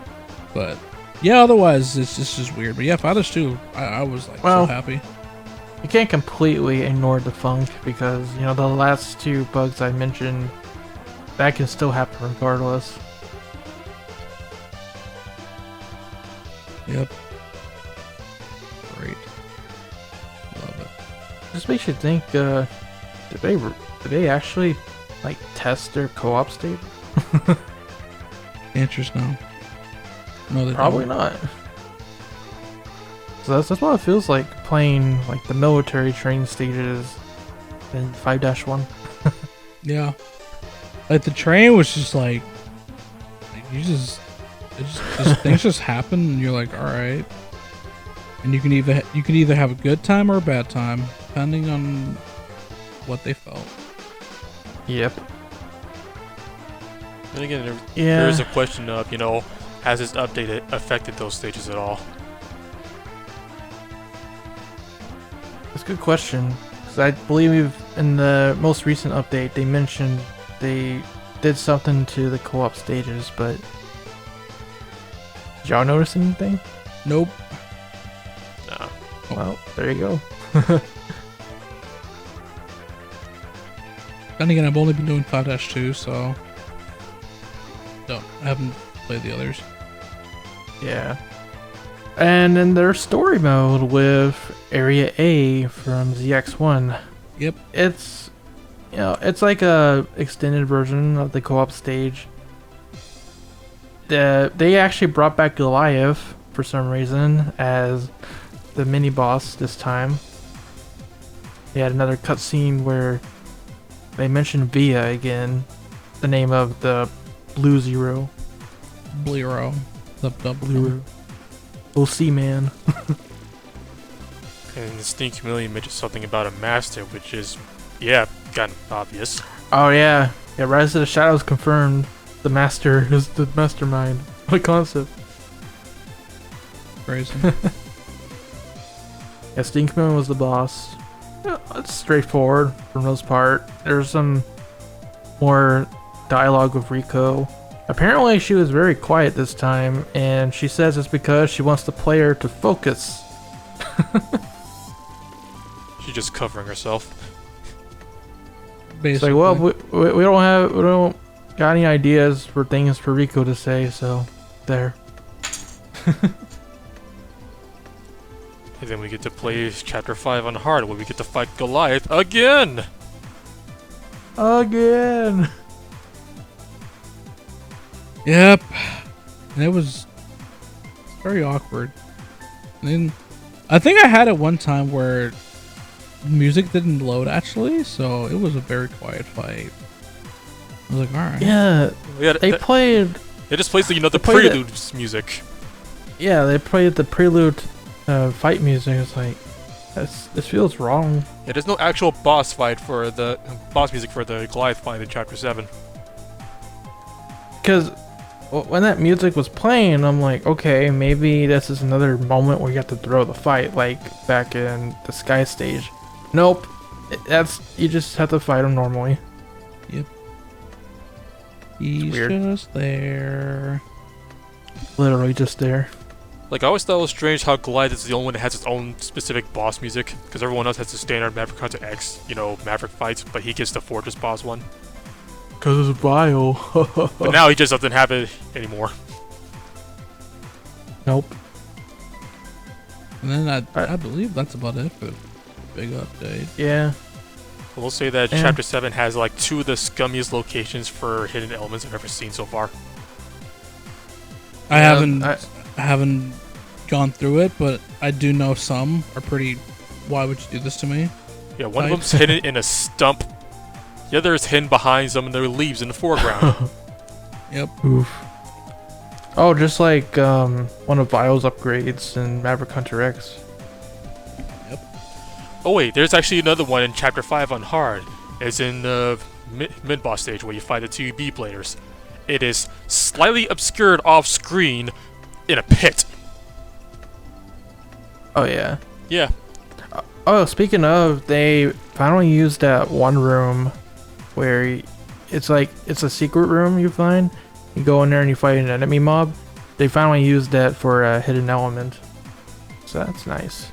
But yeah, otherwise it's just weird. But yeah, 5-2, I was like so happy. You can't completely ignore the funk because you know the last 2 bugs I mentioned that can still happen regardless. Yep. Great. Love it. This makes you think, did they actually like test their co-op state? Answers now. No, they Probably don't. not. So that's what it feels like playing like the military training stages in 5-1. Yeah. Like the train was just like things just happen and you're like, all right. And you can either have a good time or a bad time depending on what they felt. Yep. Then again, there's a question of, you know, has this update affected those stages at all? That's a good question. 'Cause I believe in the most recent update they mentioned they did something to the co-op stages, but did y'all notice anything? Nope. Nah. Well, there you go. Then again, I've only been doing 5-2, so no, I haven't played the others. Yeah. And then there's story mode with Area A from ZX1. Yep. It's, you know, it's like a extended version of the co-op stage. They actually brought back Goliath for some reason as the mini boss this time. They had another cutscene where they mentioned Via again, the name of the Blue Zero. Blero. The Blue. OC man. And the Steam Chameleon mentioned something about a master, which is, yeah, kind of obvious. Oh yeah. Yeah, Rise of the Shadows confirmed the master is the mastermind. What a concept. Crazy. Yeah, Steam Chameleon was the boss. Yeah, it's straightforward for the most part. There's some more dialogue with Rico. Apparently she was very quiet this time, and she says it's because she wants the player to focus. She's just covering herself. It's Basically. like, well, we don't got any ideas for things for Rico to say, so there. And then we get to play Chapter 5 on hard, where we get to fight Goliath again! Again! Yep. And it was very awkward. And then I think I had it one time where music didn't load actually, so it was a very quiet fight. I was like, alright. Yeah, they played... It just plays the, you know, the They played prelude music. Yeah, they played the prelude fight music. It's like, this feels wrong. Yeah, there's no actual boss fight for the boss music for the Goliath fight in Chapter 7. Because when that music was playing, I'm like, okay, maybe this is another moment where you have to throw the fight, like back in the Sky stage. Nope, you just have to fight him normally. Yep. He's weird. just there. Literally just there. Like, I always thought it was strange how Goliath is the only one that has its own specific boss music, because everyone else has the standard Maverick Hunter X, you know, Maverick fights, but he gets the Fortress boss one. Because it's vile. But now he just doesn't have it anymore. Nope. And then I believe that's about it for the big update. Yeah. We'll say that Yeah. Chapter 7 has like 2 of the scummiest locations for hidden elements I've ever seen so far. I Yeah, haven't gone through it, but I do know some are pretty. Why would you do this to me? Yeah, one of them's hidden in a stump. The other is hidden behind some of the leaves in the foreground. Yep. Oof. Oh, just like one of Vio's upgrades in Maverick Hunter X. Oh wait, there's actually another one in Chapter 5 on Hard. It's in the mid-boss stage where you fight the two B-bladers. It is slightly obscured off-screen in a pit. Oh yeah. Yeah. Oh, speaking of, they finally used that one room where it's a secret room you find. You go in there and you fight an enemy mob. They finally used that for a hidden element. So that's nice.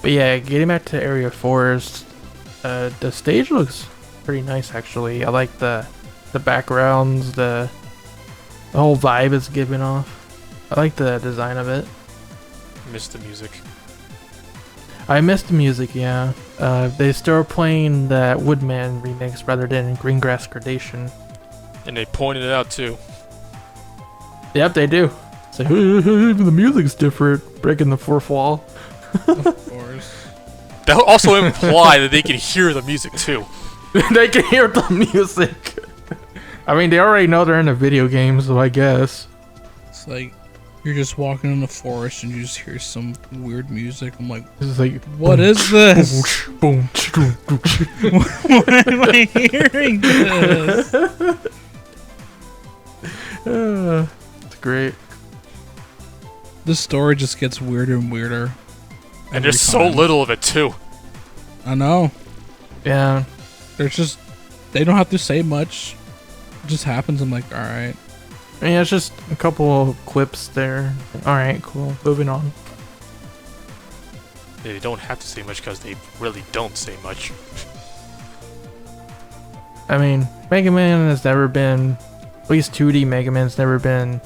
But yeah, getting back to Area Forest, the stage looks pretty nice actually. I like the backgrounds, the whole vibe it's giving off. I like the design of it. Missed the music. I missed the music, yeah. They still playing that Woodman remix rather than Greengrass Gradation. And they pointed it out too. Yep, they do. It's like, the music's different, breaking the fourth wall. Of course. That would also imply that they can hear the music too. They can hear the music. I mean, they already know they're in a video game, so I guess. It's like you're just walking in the forest and you just hear some weird music. I'm like, It's like, what is this? boom, Why am I hearing this? It's great. This story just gets weirder and weirder. And there's so little of it too. I know. Yeah. They don't have to say much. It just happens. I'm like, alright. I mean, it's just a couple of clips there. Alright, cool. Moving on. They don't have to say much because they really don't say much. I mean, Mega Man has never been, at least 2D Mega Man's never been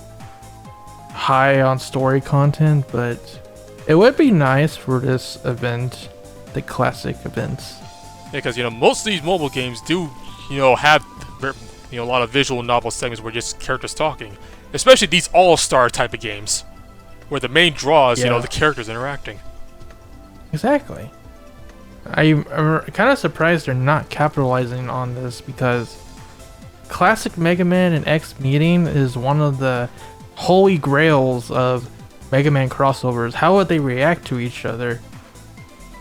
high on story content, but it would be nice for this event, the classic events. Yeah, because most of these mobile games do, have a lot of visual novel segments where just characters talking. Especially these all-star type of games, where the main draw is, the characters interacting. Exactly. I'm kind of surprised they're not capitalizing on this because classic Mega Man and X meeting is one of the holy grails of Mega Man crossovers. How would they react to each other?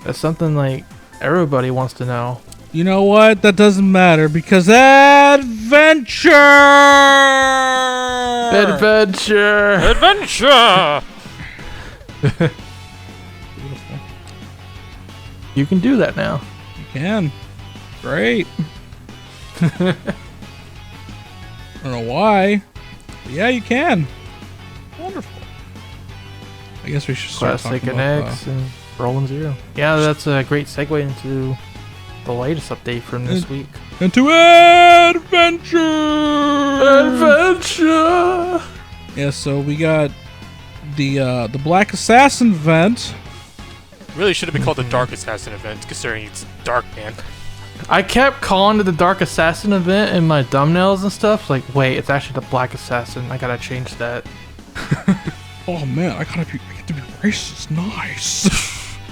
That's something like everybody wants to know. You know what? That doesn't matter because adventure! Adventure! Beautiful. You can do that now. You can. Great. I don't know why. But yeah, you can. Wonderful. I guess we should start Classic talking and about X and Roll and Zero. Yeah, that's a great segue into the latest update from this week. into adventure. Adventure! Yeah, so we got the Black Assassin event. Really should have been called the Dark Assassin event, considering it's Dark Man. I kept calling it the Dark Assassin event in my thumbnails and stuff. Like, wait, it's actually the Black Assassin. I gotta change that. Oh man, I get to be racist. Nice.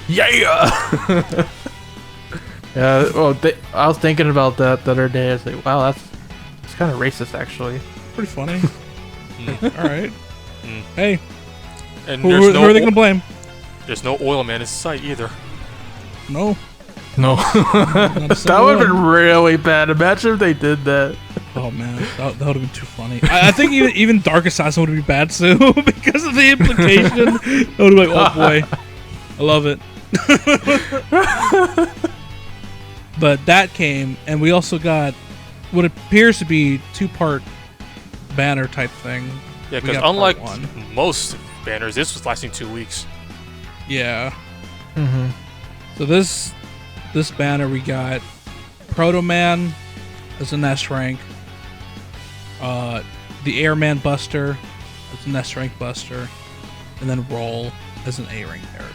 Yeah! Yeah, well, I was thinking about that the other day. I was like, wow, it's kind of racist, actually. Pretty funny. All right. Hey, And who there's are they gonna blame? There's no Oil Man in sight either. No. No. That would have been really bad. Imagine if they did that. Oh man, that would have been too funny. I think even Dark Assassin would be bad too because of the implication. I would be like, oh boy, I love it. But that came, and we also got what appears to be 2-part banner type thing. Yeah, We because got unlike part 1. most banners, this was lasting 2 weeks. Yeah. Mm-hmm. So this banner we got Proto Man as an S rank, the Airman Buster as an S rank Buster, and then Roll as an A rank character.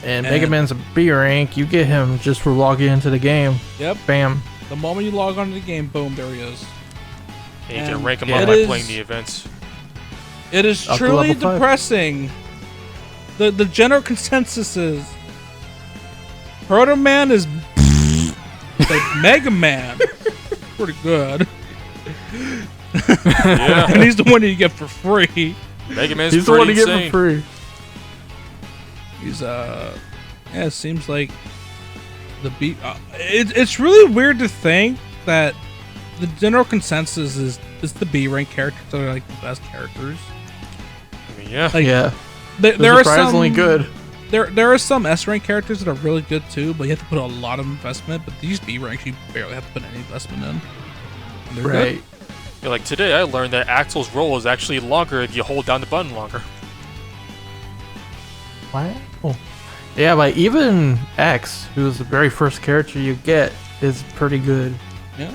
And Mega Man's a B rank. You get him just for logging into the game. Yep. Bam. The moment you log onto the game, boom, there he is. And you And can rank them it up by is- playing the events. It is Up to truly level 5. depressing. The general consensus is Proto Man is like Mega Man. Pretty good. Yeah. And he's the one that you get for free. Mega Man's He's the one to pretty get insane. for free. He's yeah, it seems like the B. It's really weird to think that the general consensus is the B rank characters are like the best characters. I mean, yeah. Like, Yeah. There are surprisingly some good. There are some S rank characters that are really good too, but you have to put a lot of investment. But these B ranks, you barely have to put any investment in. And they're Right. good. Yeah, like today, I learned that Axel's roll is actually longer if you hold down the button longer. Wow. Yeah, like even X, who's the very first character you get, is pretty good. Yeah.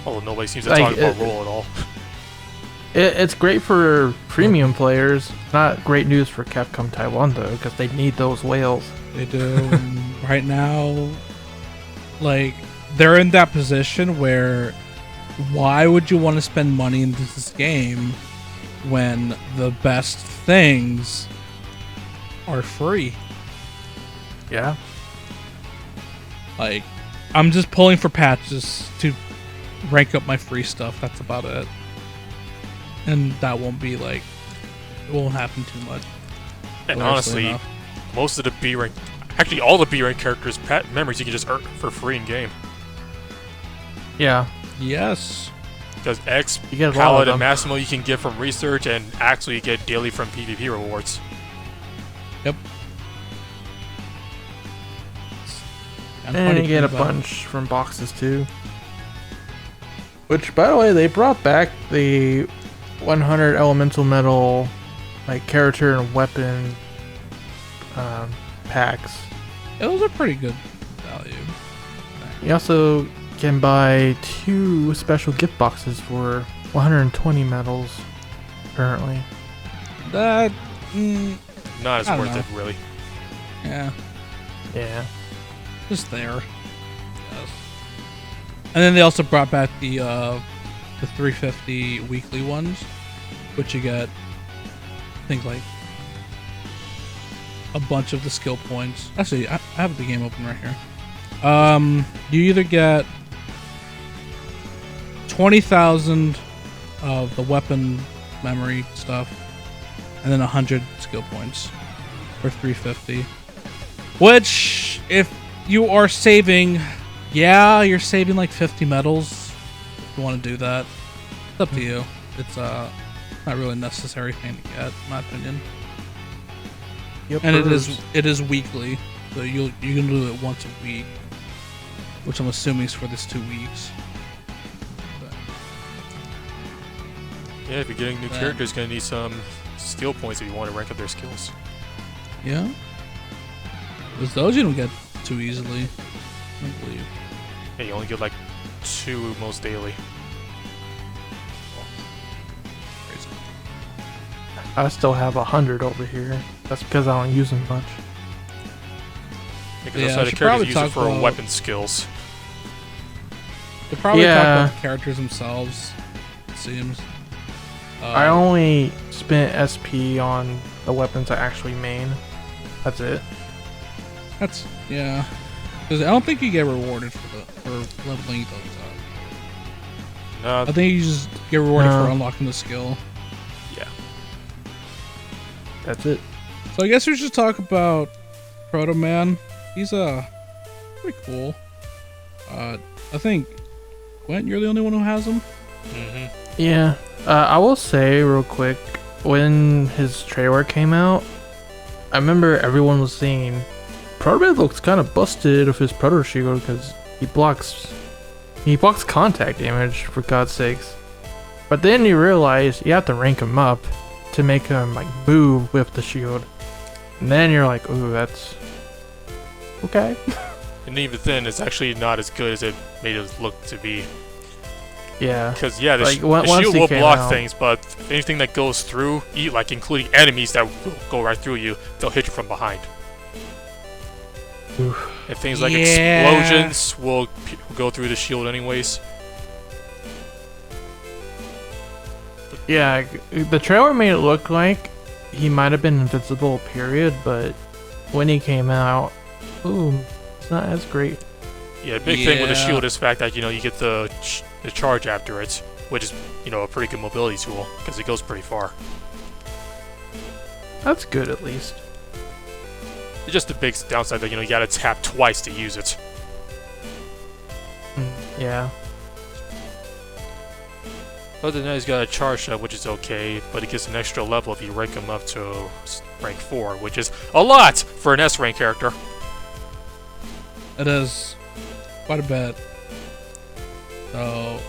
Although nobody seems to Like, talk about roll at all. It's great for premium players. Not great news for Capcom Taiwan though, because they need those whales. They do. And right now, like, they're in that position where why would you want to spend money into this game when the best things are free? Yeah. Like, I'm just pulling for patches to rank up my free stuff. That's about it. And that won't be like, it won't happen too much. And Honestly honestly, enough. most of the B rank, actually all the B rank characters' memories you can just earn for free in game. Yeah. Yes. Because X, You get a lot of Palette, and them. Massimo you can get from research, and Axel you get daily from PvP rewards. Yep. And you get a bunch from boxes too. Which, by the way, they brought back the 100 elemental metal, like character and weapon packs. Those are pretty good value. You also can buy 2 special gift boxes for 120 medals, apparently. That, Not as I don't worth know. it, really. yeah, Yeah. just there. Yes. And then they also brought back the 350 weekly ones, which you get things like a bunch of the skill points. Actually, I have the game open right here. You either get 20,000 of the weapon memory stuff, and then 100 skill points for 350. Which, if you are saving, yeah, you're saving like 50 medals. If you want to do that, it's up to you. It's not really a necessary thing to get, in my opinion. Yep. And it is weekly, so you can do it once a week, which I'm assuming is for this 2 weeks. But, Yeah, if you're getting new Yeah. characters, gonna need some skill points if you want to rank up their skills. yeah, because those you don't get too easily, I don't believe. Yeah, you only get like 2 most daily. Crazy. I still have 100 over here. That's because I don't use them much. Because Yeah, that's I how the should characters probably use it talk for about- weapon skills. They probably talk Yeah. about the characters themselves, it seems. I only spent SP on the weapons I actually main. That's it. That's, yeah. Because I don't think you get rewarded for leveling those up. No, I think you just get rewarded No. for unlocking the skill. yeah. That's it. So I guess we should talk about Proto Man. He's pretty cool. I think Gwent, you're the only one who has him. Mm-hmm. Yeah. I will say real quick, when his trailer came out, I remember everyone was saying, Proto Man looks kind of busted with his Proto Shield because he blocks contact damage, for God's sakes. But then you realize you have to rank him up to make him like move with the shield. And then you're like, ooh, that's okay. And even then, it's actually not as good as it made it look to be. Yeah. Because yeah, the, Like, the once shield he will came block out- things, but anything that goes through, like including enemies that will go right through you, they'll hit you from behind. Oof. And things like Yeah. explosions will go through the shield anyways. Yeah, the trailer made it look like he might have been invincible, period, but when he came out, ooh, it's not as great. Yeah, the big thing with the Yeah. shield is the fact that you get the charge after it, which is, a pretty good mobility tool because it goes pretty far. That's good at least. It's just the big downside that, you gotta tap twice to use it. Yeah. Other than that, he's got a charge shot, which is okay, but it gets an extra level if you rank him up to rank 4, which is a lot for an S-rank character. It is quite a bit. So,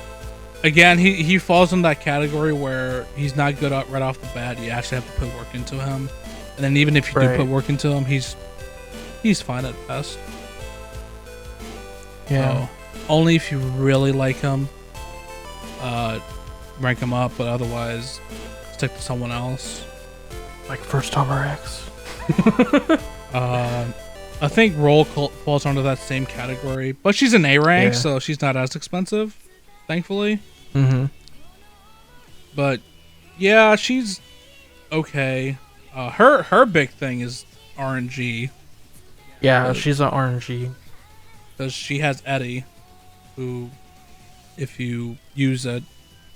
again, he falls in that category where he's not good right off the bat. You actually have to put work into him. And then even if you do put work into him, he's fine at best. Yeah. So, only if you really like him, rank him up, but otherwise stick to someone else. Like First Armor X. I think Roll falls under that same category, but she's an A rank, so she's not as expensive, thankfully. Mm-hmm. But yeah, she's okay. Her big thing is RNG. Yeah, she's an RNG. Because she has Eddie, who, if you use it,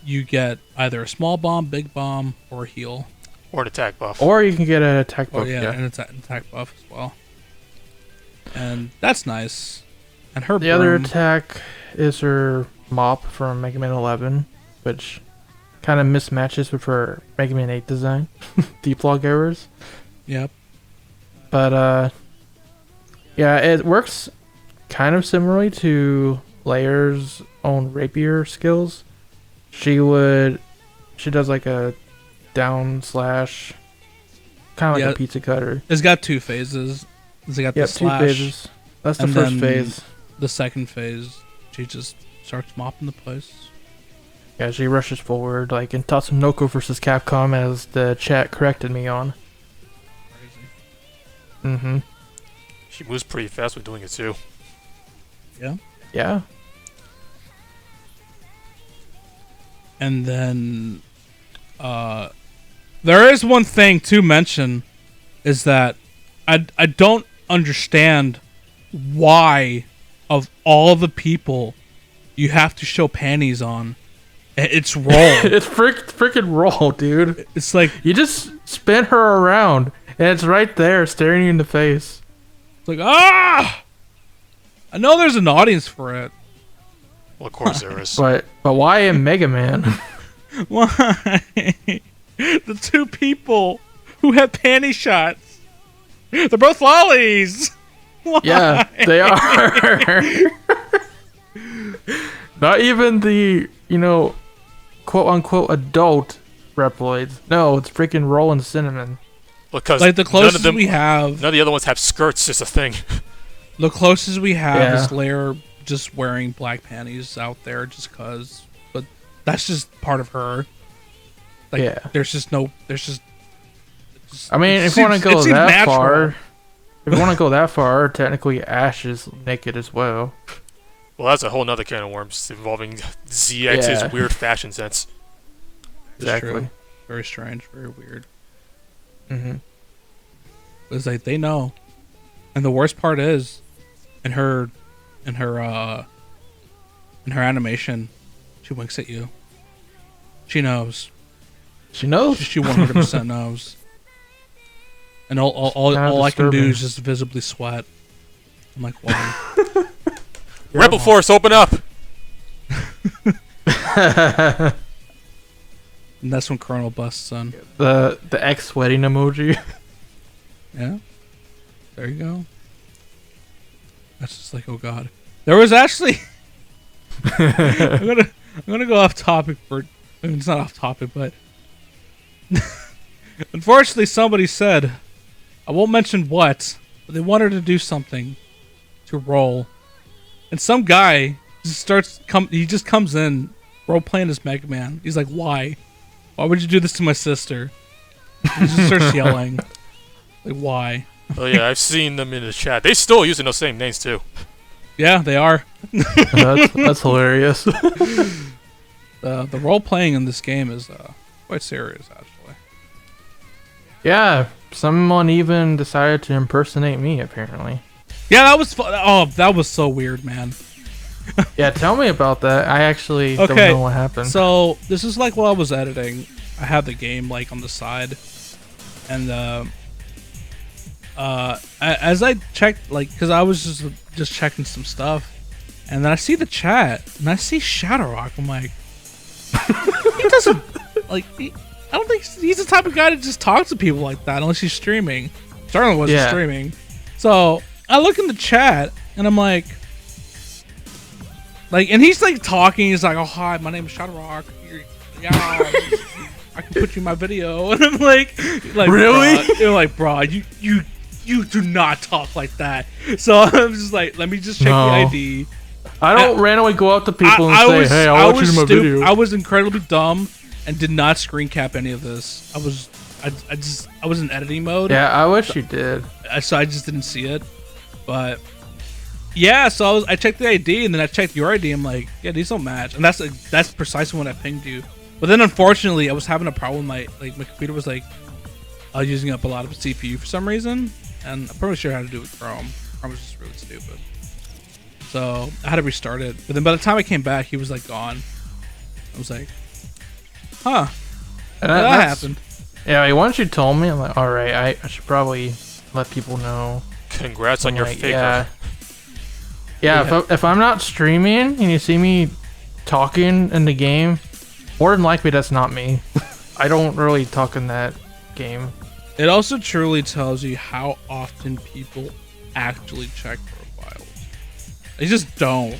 you get either a small bomb, big bomb, or a heal. Or an attack buff. Or you can get an attack buff. Oh yeah, and an attack buff as well. And that's nice. And her the other attack is her mop from Mega Man 11, which kind of mismatches with her Mega Man 8 design. Deep log errors. Yep. But yeah, it works kind of similarly to Layer's own rapier skills. She does like a down slash, kind of like a pizza cutter. It's got 2 phases. It's got the slash. 2 phases. That's the first phase. The second phase, she just starts mopping the place. Yeah, she rushes forward, like in Tatsunoko vs. Capcom, as the chat corrected me on. Crazy. Mm-hmm. She moves pretty fast with doing it too. Yeah. Yeah. And then, there is one thing to mention, is that I don't understand why, of all the people, you have to show panties on. It's Roll. It's freaking Roll, dude. It's like you just spin her around, and it's right there, staring you in the face. It's like, ah! I know there's an audience for it. Well, of course there is. But why in Mega Man? Why? The 2 people who have panty shots, they're both lollies. Why? Yeah, they are. Not even the, quote unquote adult Reploids. No, it's freaking Roll and Cinnamon. Because like the closest we have, none of the other ones have skirts. Is a thing. The closest we have is Lair just wearing black panties out there, just cause. But that's just part of her. Like, there's just. I mean, if you want to go that far, technically Ash is naked as well. Well, that's a whole nother can of worms involving ZX's weird fashion sense. Exactly. True. Very strange. Very weird. Mm-hmm. It's like they know, and the worst part is, in her animation, she winks at you. She knows. She knows. She 100% knows. And all I can do is just visibly sweat. I'm like, wow. Rebel Force, open up! And that's when Colonel busts in. The X sweating emoji. Yeah. There you go. That's just like, oh god. There was actually I'm gonna go off topic it's not off topic, but unfortunately somebody said, I won't mention what, but they wanted to do something to Roll. And some guy he just comes in, Roll playing as Mega Man. He's like, why? Why would you do this to my sister? He just starts yelling. Like, why? Oh yeah, I've seen them in the chat. They still using those same names too. Yeah, they are. That's hilarious. The role playing in this game is quite serious, actually. Yeah, someone even decided to impersonate me, apparently. Yeah, that was fun. Oh, that was so weird, man. Yeah, tell me about that. I actually don't Okay, know what happened. So this is like while I was editing, I had the game like on the side, and as I checked, like, because I was just checking some stuff, and then I see the chat, and I see ShadowRock. I'm like, he doesn't like. I don't think he's the type of guy to just talk to people like that unless he's streaming. Certainly wasn't streaming. So I look in the chat, and I'm like, and he's like talking. He's like, "Oh hi, my name is ShadowRock. Yeah, I can put you in my video." And I'm like really? Bruh. You're like, bro, you do not talk like that. So I'm just like, let me just check the ID. I don't randomly go up to people and say, "Hey, I'll watch you in my video." I was incredibly dumb and did not screen cap any of this. I was in editing mode. Yeah, I wish you did. So I just didn't see it. But yeah, so I checked the ID and then I checked your ID. I'm like, yeah, these don't match, and that's precisely when I pinged you. But then unfortunately, I was having a problem. My computer was like, using up a lot of CPU for some reason, and I'm probably sure how to do it with Chrome. Chrome was just really stupid. So I had to restart it. But then by the time I came back, he was like gone. I was like, huh. And that happened. Yeah, once you told me, I'm like, all right, I should probably let people know. Congrats on your faker. Yeah. If I'm not streaming and you see me talking in the game, more than likely that's not me. I don't really talk in that game. It also truly tells you how often people actually check profiles. They just don't.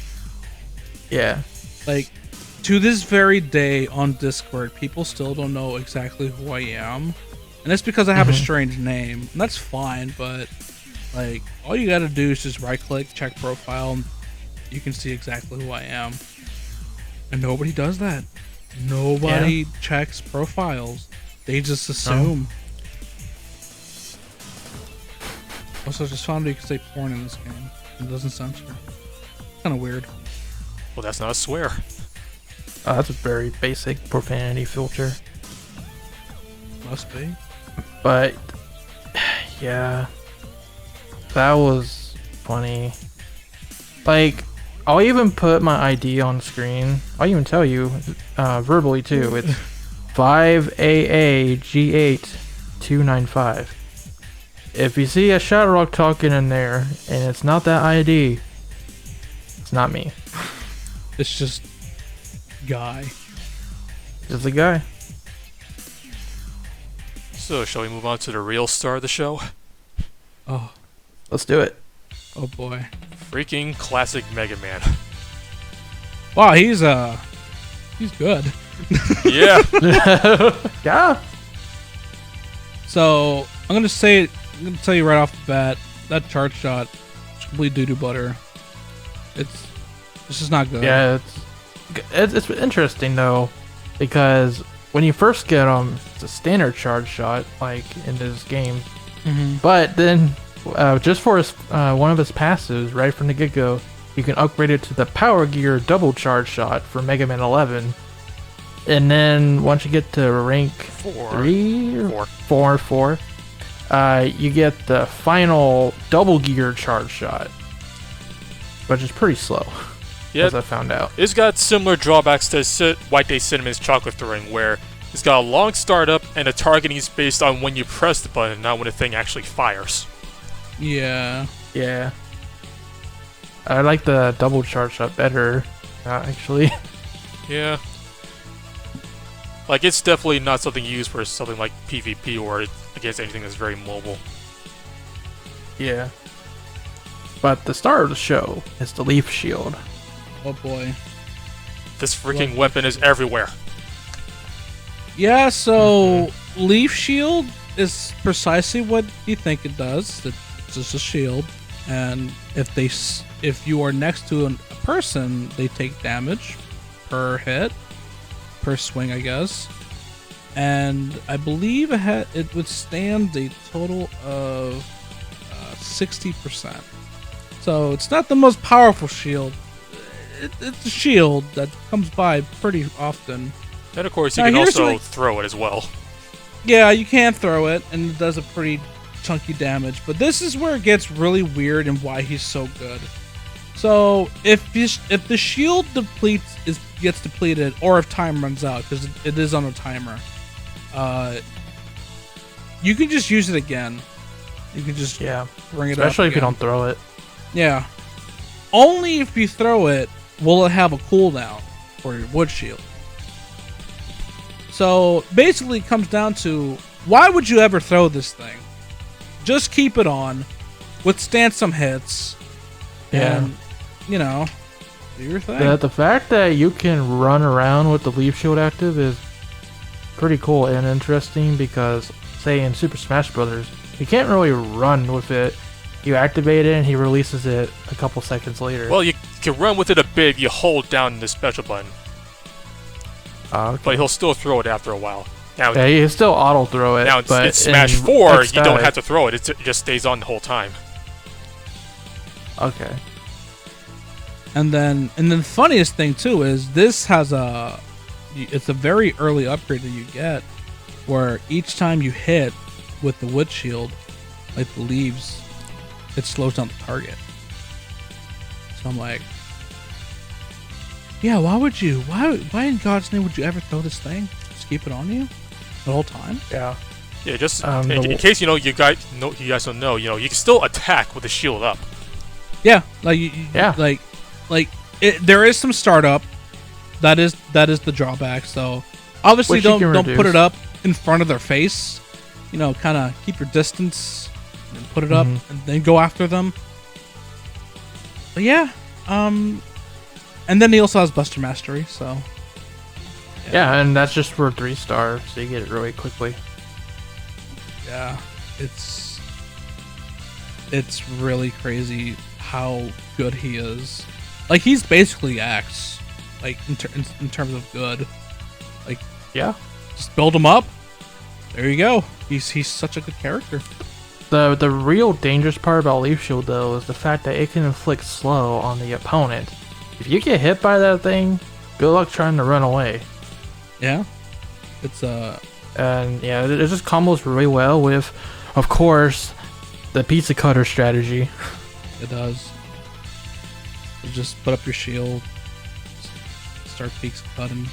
Yeah. Like, to this very day on Discord, people still don't know exactly who I am. And that's because I have a strange name. And that's fine, but, like, all you gotta do is just right-click, check profile, and you can see exactly who I am. And nobody does that. Nobody checks profiles. They just assume. Also, I just found out you can say porn in this game. It doesn't censor. Kind of weird. Well, that's not a swear. Oh, that's a very basic profanity filter. Must be. But yeah, that was funny. Like, I'll even put my ID on screen. I'll even tell you verbally too. It's 5AAG8295. If you see a ShadowRock talking in there and it's not that ID, it's not me. It's just guy. Just a guy. So, shall we move on to the real star of the show? Oh. Let's do it. Oh boy. Freaking classic Mega Man. Wow, he's good. Yeah. Yeah. So I'm gonna tell you right off the bat, that charge shot is complete doo-doo butter. It's just not good. Yeah, it's interesting though, because when you first get him, it's a standard charge shot like in this game. But then just for his one of his passes right from the get-go, you can upgrade it to the Power Gear double charge shot for Mega Man 11. And then once you get to rank 4, you get the final double gear charge shot, which is pretty slow. Yeah, as I found out. It's got similar drawbacks to White Day Cinema's chocolate throwing, where it's got a long startup and the targeting is based on when you press the button, not when the thing actually fires. Yeah. Yeah. I like the double charge shot better, actually. Yeah. Like, it's definitely not something used for something like PvP or against anything that's very mobile. Yeah. But the star of the show is the Leaf Shield. Oh boy. This freaking weapon is everywhere. Yeah, so Leaf Shield is precisely what you think it does. It's just a shield, and if you are next to a person, they take damage per hit, per swing, I guess. And I believe it withstands a total of 60%. So it's not the most powerful shield. It's a shield that comes by pretty often. And of course, you can also throw it as well. Yeah, you can throw it, and it does a pretty chunky damage. But this is where it gets really weird and why he's so good. So if the shield gets depleted, or if time runs out, because it is on a timer, you can just use it again. You can just bring it up. Especially if you don't throw it. Yeah. Only if you throw it will it have a cooldown for your wood shield. So basically, it comes down to, why would you ever throw this thing? Just keep it on, withstand some hits, and do your thing. The fact that you can run around with the leaf shield active is pretty cool and interesting, because, say, in Super Smash Brothers, you can't really run with it. You activate it and he releases it a couple seconds later. Well, you can run with it a bit if you hold down the special button. Okay. But he'll still throw it after a while. Now, yeah, you still auto throw it. Now, but in Smash 4, you don't have to throw it. It just stays on the whole time. Okay. And then the funniest thing too is this has it's a very early upgrade that you get, where each time you hit with the wood shield, like the leaves, it slows down the target. So I'm like, yeah, why in God's name would you ever throw this thing? Just keep it on you the whole time? Yeah. Yeah, just in case you guys don't know, you can still attack with the shield up. Yeah, there is some startup. That is the drawback. So obviously don't put it up in front of their face. Kind of keep your distance and put it up and then go after them. But yeah, and then he also has Buster Mastery. So yeah, and that's just for 3 stars, so you get it really quickly. Yeah, it's really crazy how good he is. Like, he's basically X, like in terms of good. Like, yeah, just build him up. There you go. He's such a good character. The real dangerous part about Leaf Shield, though, is the fact that it can inflict slow on the opponent. If you get hit by that thing, good luck trying to run away. Yeah, it's and yeah, it just combos really well with, of course, the pizza cutter strategy. It does. You just put up your shield, start pizza cutting.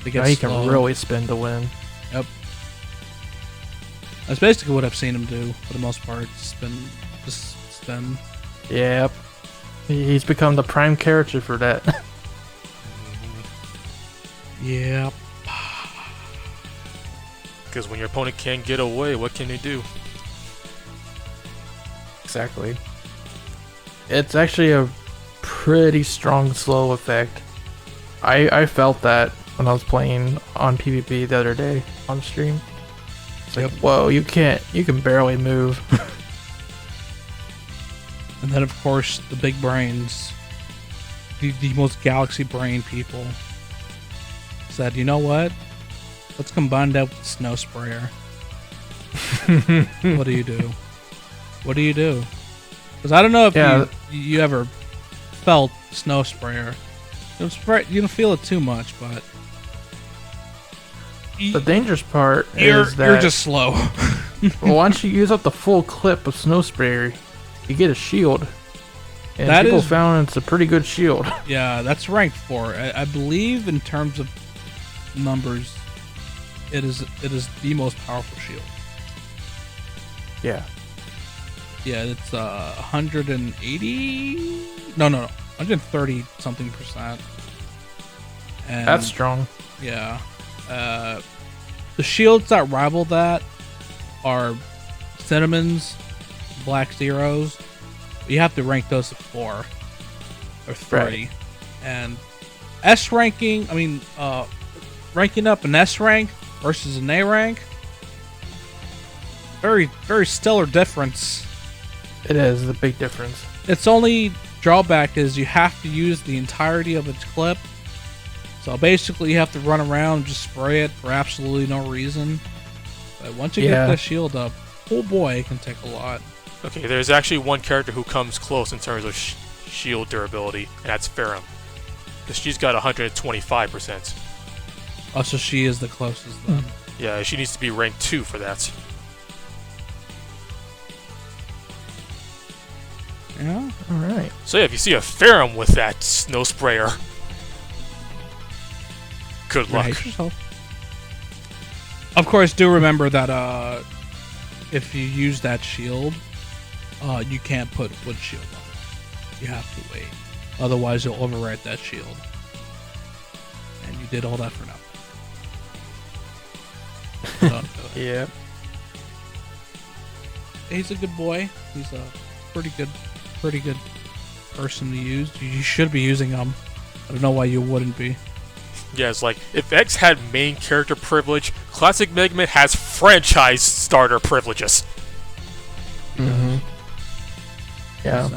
Now you can really spin to win. Yep. That's basically what I've seen him do for the most part. Just spin. Yep. He's become the prime character for that. Yep. Because when your opponent can't get away, what can they do? Exactly. It's actually a pretty strong slow effect. I felt that when I was playing on PvP the other day on stream. It's like, whoa, you can barely move. And then, of course, the big brains, the most galaxy brain people, said, you know what? Let's combine that with the snow sprayer. What do you do? What do you do? Because I don't know if you ever felt snow sprayer. You don't feel it too much, but the dangerous part is that you're just slow. Once you use up the full clip of snow sprayer, you get a shield. And people found it's a pretty good shield. Yeah, that's ranked 4. I believe in terms of numbers, it is the most powerful shield. Yeah. Yeah, it's 180. No, 130 something %. And that's strong. Yeah. The shields that rival that are Cinnamon's, Black Zeros. You have to rank those at 4 or 3. Right. And S ranking, ranking up an S rank versus an A rank, very, very stellar difference. It is a big difference. Its only drawback is you have to use the entirety of its clip. So basically you have to run around and just spray it for absolutely no reason. But once you get the shield up, oh boy, it can take a lot. Okay, there's actually one character who comes close in terms of shield durability, and that's Ferrum. Because she's got 125%. Oh, so she is the closest then. Yeah, she needs to be ranked 2 for that. Yeah. All right. So yeah, if you see a Ferrum with that snow sprayer, good luck. Brace yourself. Of course, do remember that if you use that shield, you can't put wood shield on it. You have to wait. Otherwise, you'll overwrite that shield. And you did all that for nothing. Don't do it. Yeah. He's a good boy. He's a pretty good person to use. You should be using him. I don't know why you wouldn't be. Yeah, it's like, if X had main character privilege, Classic Mega Man has franchise starter privileges. Mm-hmm. Yeah.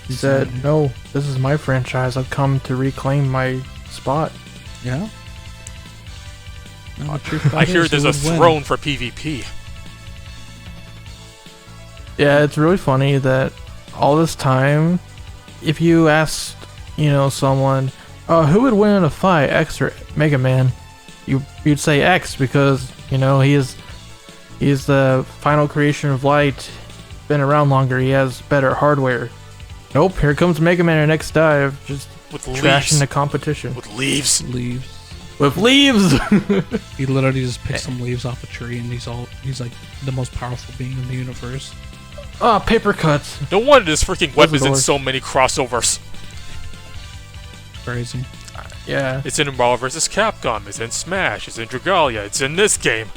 He said, no, this is my franchise. I've come to reclaim my spot. Yeah. No, I hear there's a throne for PvP. Yeah, it's really funny that all this time, if you asked, someone, who would win in a fight, X or Mega Man, you'd say X because, he's the final creation of light, been around longer, he has better hardware. Nope, here comes Mega Man and X DiVE, just with trashing leaves. the competition. With leaves. With leaves! He literally just picks some leaves off a tree and he's like the most powerful being in the universe. Oh, paper cuts. No wonder this freaking weapon's in so many crossovers. Crazy. Yeah. It's in Marvel vs. Capcom, it's in Smash, it's in Dragalia, it's in this game.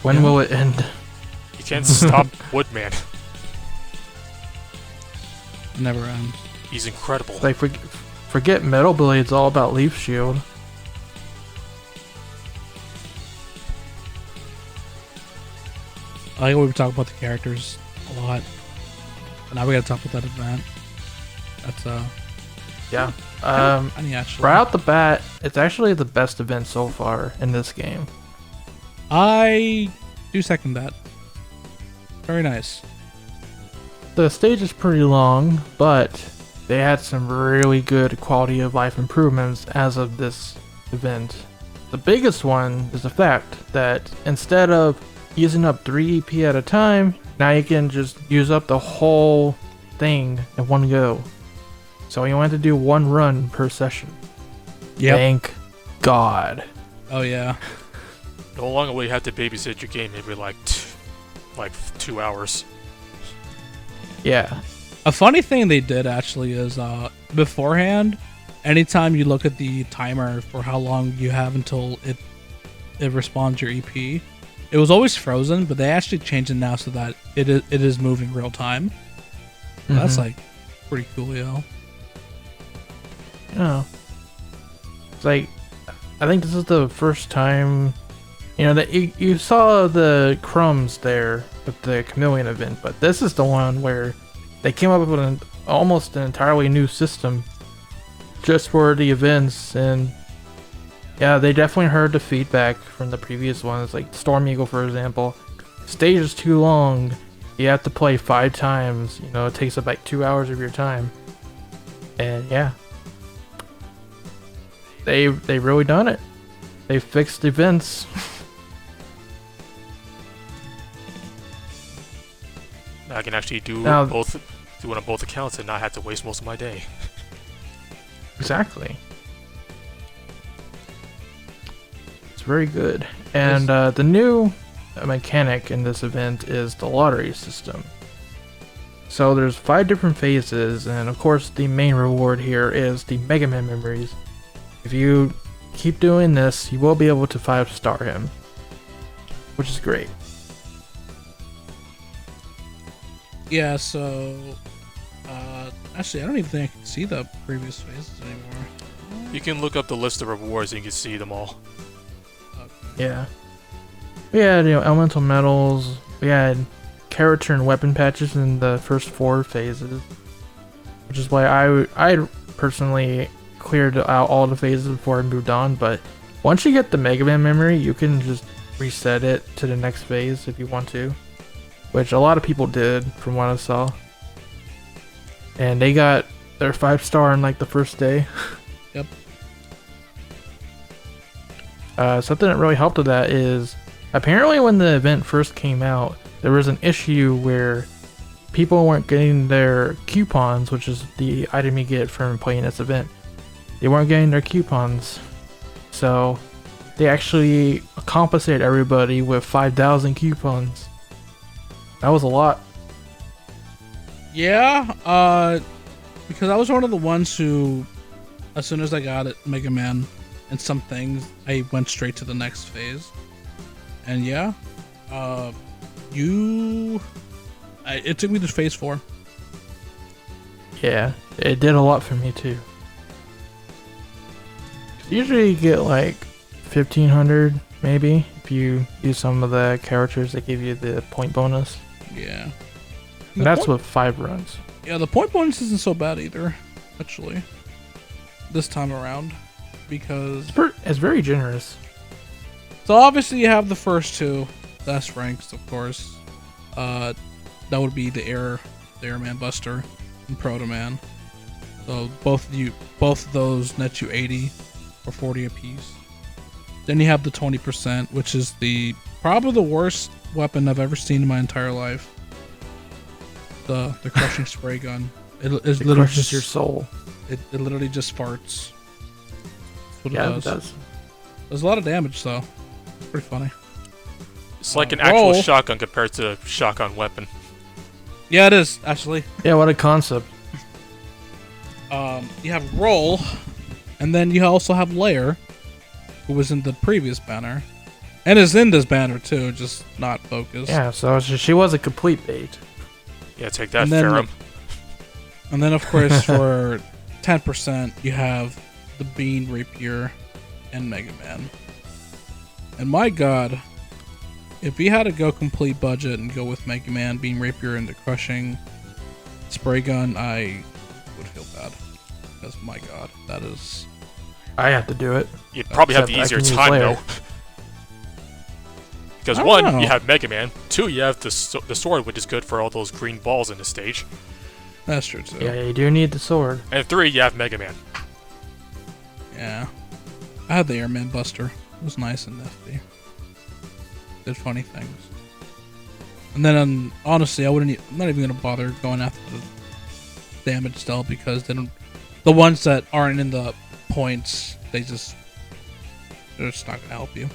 When will it end? You can't stop Woodman. Never ends. He's incredible. Like, forget Metal Blade, it's all about Leaf Shield. I think we've talked about the characters a lot. But now we gotta talk about that event. That's Yeah. funny actually. Right out the bat, it's actually the best event so far in this game. I do second that. Very nice. The stage is pretty long, but they had some really good quality of life improvements as of this event. The biggest one is the fact that instead of using up 3 EP at a time, now you can just use up the whole thing in one go. So you want to do one run per session. Yep. Thank God. Oh yeah. No longer will you have to babysit your game maybe like 2 hours. Yeah. A funny thing they did actually is beforehand, anytime you look at the timer for how long you have until it responds your EP, it was always frozen, but they actually changed it now so that it is moving real time. So that's like pretty cool, yo. Yeah. It's like, I think this is the first time, that you saw the crumbs there with the Chameleon event, but this is the one where they came up with almost an entirely new system just for the events, and yeah, they definitely heard the feedback from the previous ones, like Storm Eagle, for example. Stage is too long. You have to play 5 times. It takes up like 2 hours of your time. And yeah, they really done it. They fixed events. I can actually do Now, it on both accounts and not have to waste most of my day. Exactly. It's very good. And the new mechanic in this event is the lottery system. So there's 5 different phases, and of course the main reward here is the Mega Man memories. If you keep doing this, you will be able to 5-star him, which is great. Yeah, so actually I don't even think I can see the previous phases anymore. You can look up the list of rewards and you can see them all. Okay. Yeah. We had, elemental metals, we had character and weapon patches in the first 4 phases, which is why I personally cleared out all the phases before I moved on. But once you get the Mega Man memory, you can just reset it to the next phase if you want to, which a lot of people did from what I saw, and they got their 5-star in like the first day. Yep. Something that really helped with that is apparently when the event first came out, there was an issue where people weren't getting their coupons, which is the item you get from playing this event. They weren't getting their coupons, so they actually compensated everybody with 5,000 coupons. That was a lot. Yeah, because I was one of the ones who, as soon as I got it, Mega Man, and some things, I went straight to the next phase. And yeah, it took me to phase 4. Yeah, it did a lot for me too. Usually you get like 1,500 maybe if you use some of the characters that give you the point bonus. Yeah. And that's with 5 runs. Yeah, the point bonus isn't so bad either, actually, this time around, because It's very generous. so obviously you have the first 2 best ranks, of course. That would be the Airman Buster and Proto Man. So both of those net you 80 or 40 apiece. Then you have the 20%, which is probably the worst weapon I've ever seen in my entire life. The crushing spray gun. It literally crushes your soul. It literally just farts. That's what Yeah, it it does. Does a lot of damage though. It's pretty funny. It's like an actual roll. shotgun compared to a shotgun weapon. Yeah, it is actually. Yeah, what a concept. You have Roll, and then you also have Lair, who was in the previous banner, and is in this banner too, just not focused. Yeah, so she was a complete bait. Yeah, take that, And then- Ferrum. And then of course for 10% you have the Bean Rapier and Mega Man. And my god, if you had to go complete budget and go with Mega Man, Bean Rapier, and the crushing spray gun, I would feel bad. Because my god, that is... I have to do it. You'd probably have the Except I easier can use time, Lair. though. Because I don't 1, know. you have Mega Man. 2, you have the sword, which is good for all those green balls in the stage. That's true too. Yeah, you do need the sword. And 3, you have Mega Man. Yeah. I had the Airman Buster. It was nice and nifty. Did funny things. And then, honestly, I'm not even gonna bother going after the damage still, because then the ones that aren't in the points, they're just not gonna help you.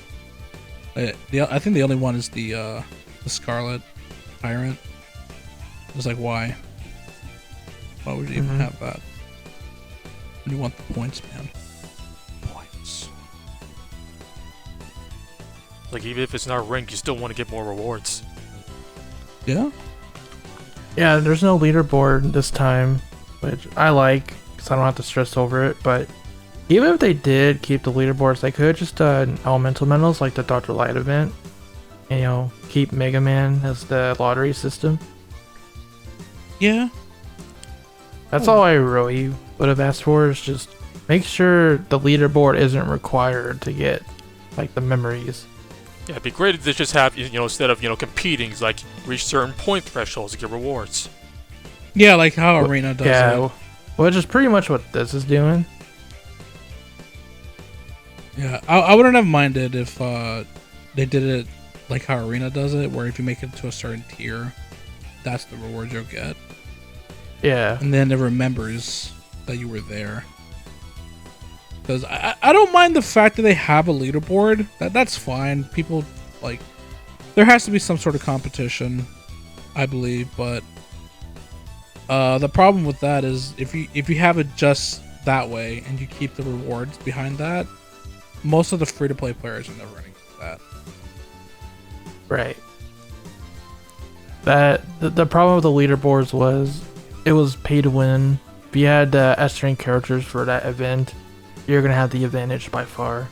I think the only one is the Scarlet Tyrant. It's like, why? Why would you even have that? You want the points, man. Points. Like, even if it's not ranked, you still want to get more rewards. Yeah? Yeah, there's no leaderboard this time, which I like, because I don't have to stress over it, but even if they did keep the leaderboards, they could just elemental medals like the Dr. Light event, and, keep Mega Man as the lottery system. Yeah. That's all I really would have asked for, is just make sure the leaderboard isn't required to get, like, the memories. Yeah, it'd be great if they just have, instead of, competing, it's like, reach certain point thresholds to get rewards. Yeah, like how Arena does it. Which is pretty much what this is doing. Yeah, I wouldn't have minded if they did it like how Arena does it, where if you make it to a certain tier, that's the reward you'll get. Yeah. And then it remembers that you were there. Because I don't mind the fact that they have a leaderboard. That's fine. People, like... There has to be some sort of competition, I believe, but... the problem with that is, if you have it just that way, and you keep the rewards behind that, most of the free-to-play players are never running that. Right. The problem with the leaderboards was it was pay to win. If you had S-rank characters for that event, you're gonna have the advantage by far.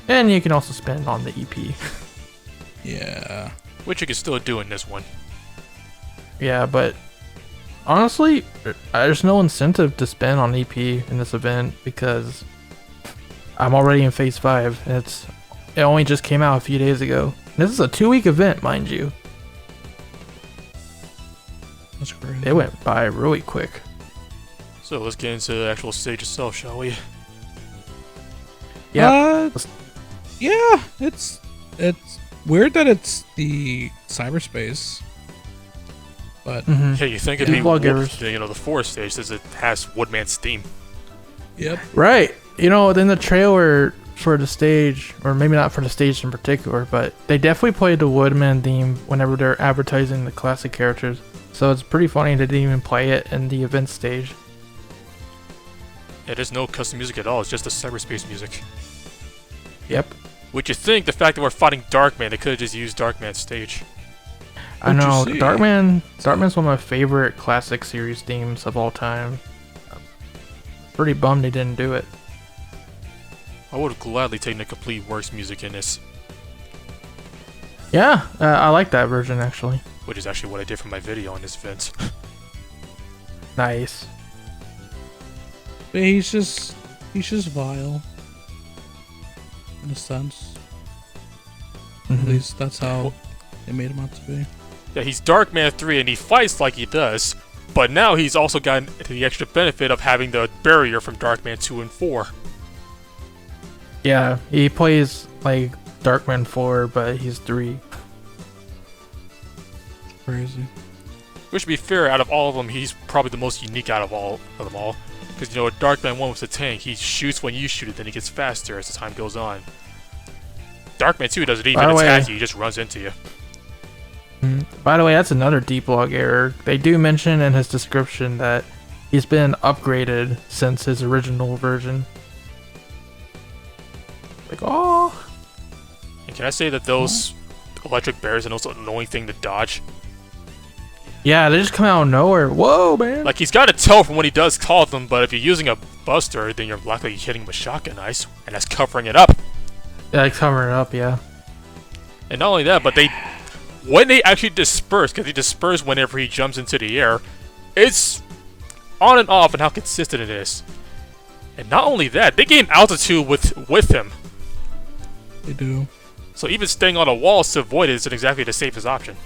And you can also spend on the EP. Yeah. Which you can still do in this one. Yeah, but honestly, there's no incentive to spend on EP in this event because I'm already in phase 5. And it only just came out a few days ago. This is a 2-week event, mind you. That's crazy. It went by really quick. So let's get into the actual stage itself, shall we? Yeah. Yeah, it's weird that it's the cyberspace. But Yeah, you think it'd be Vloggers. the forest stage since it has Woodman's theme. yep. Right. You know, then the trailer for the stage, or maybe not for the stage in particular, but they definitely played the Woodman theme whenever they're advertising the classic characters. So it's pretty funny they didn't even play it in the event stage. Yeah, there's no custom music at all. It's just the cyberspace music. Yep. Would you think the fact that we're fighting Darkman, they could have just used Darkman's stage? I know. What'd you see? Darkman's one of my favorite classic series themes of all time. Pretty bummed they didn't do it. I would have gladly taken the complete works music in this, Yeah, I like that version actually. which is actually what I did for my video on this event. Nice. But he's just vile. In a sense. At Mhm. least that's how they made him out to be. Yeah, he's Darkman 3 and he fights like he does, but now he's also gotten the extra benefit of having the barrier from Darkman 2 and 4. Yeah, he plays like Darkman 4, but he's 3. Crazy. Which, to be fair, out of all of them, he's probably the most unique out of them all. Because, Darkman 1 was the tank. He shoots when you shoot it, then he gets faster as the time goes on. Darkman 2 doesn't even By the attack way- you, he just runs into you. By the way, that's another D-Blog error. They do mention in his description that he's been upgraded since his original version. Like, oh, And can I say that those electric bears are the most annoying thing to dodge? yeah, they just come out of nowhere. Whoa, man! Like, he's got to tell from when he does call them, but if you're using a buster, then you're likely hitting him with shotgun ice, and that's covering it up. Yeah, like covering it up, yeah. And not only that, but when they actually disperse, because he disperses whenever he jumps into the air, it's on and off and how consistent it is. And not only that, they gain altitude with him. They do. So even staying on a wall to avoid it isn't exactly the safest option.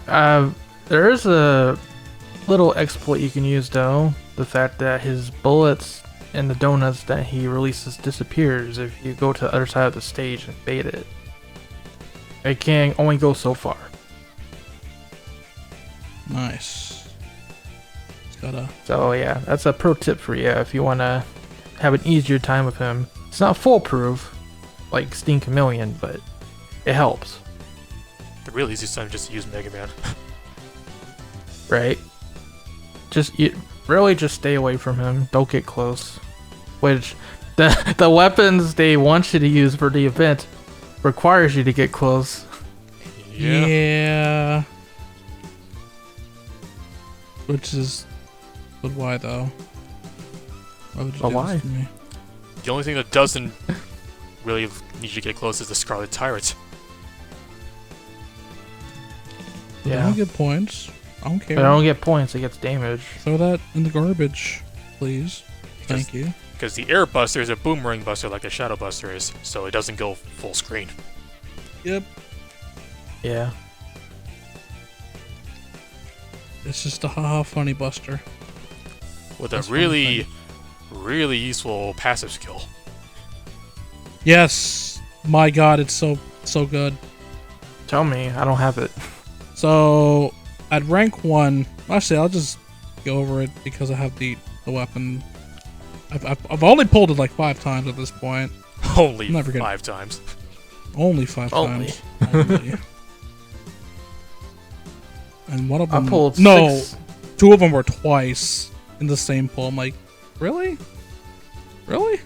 There is a little exploit you can use though. The fact that his bullets and the donuts that he releases disappears if you go to the other side of the stage and bait it. It can only go so far. Nice. It's gotta. So yeah, that's a pro tip for you if you want to have an easier time with him. It's not foolproof like Steam Chameleon, but it helps, The real easiest time is just to use Mega Man. right? Really just stay away from him. Don't get close. Which the weapons they want you to use for the event requires you to get close. Yeah. But why though? Why would you But do why? this to me? The only thing that doesn't really need you to get close is the Scarlet Tyrant. But I Yeah. don't get points. I don't care. But I don't get points, it gets damage. Throw that in the garbage, please. Thank you. Because the Air Buster is a boomerang buster like a Shadow Buster is, so it doesn't go full screen. Yep. Yeah. It's just a haha funny buster. With That's a one really, thing. really useful passive skill. Yes. My God, it's so good. Tell me, I don't have it. So at rank 1, actually I'll just go over it because I have the weapon. I've only pulled it like 5 times at this point. Only Never get- 5 times. Only 5 Only. times. Only. And one of I them. pulled no, 6. 2 of them were twice in the same pull. I'm like, really? Really?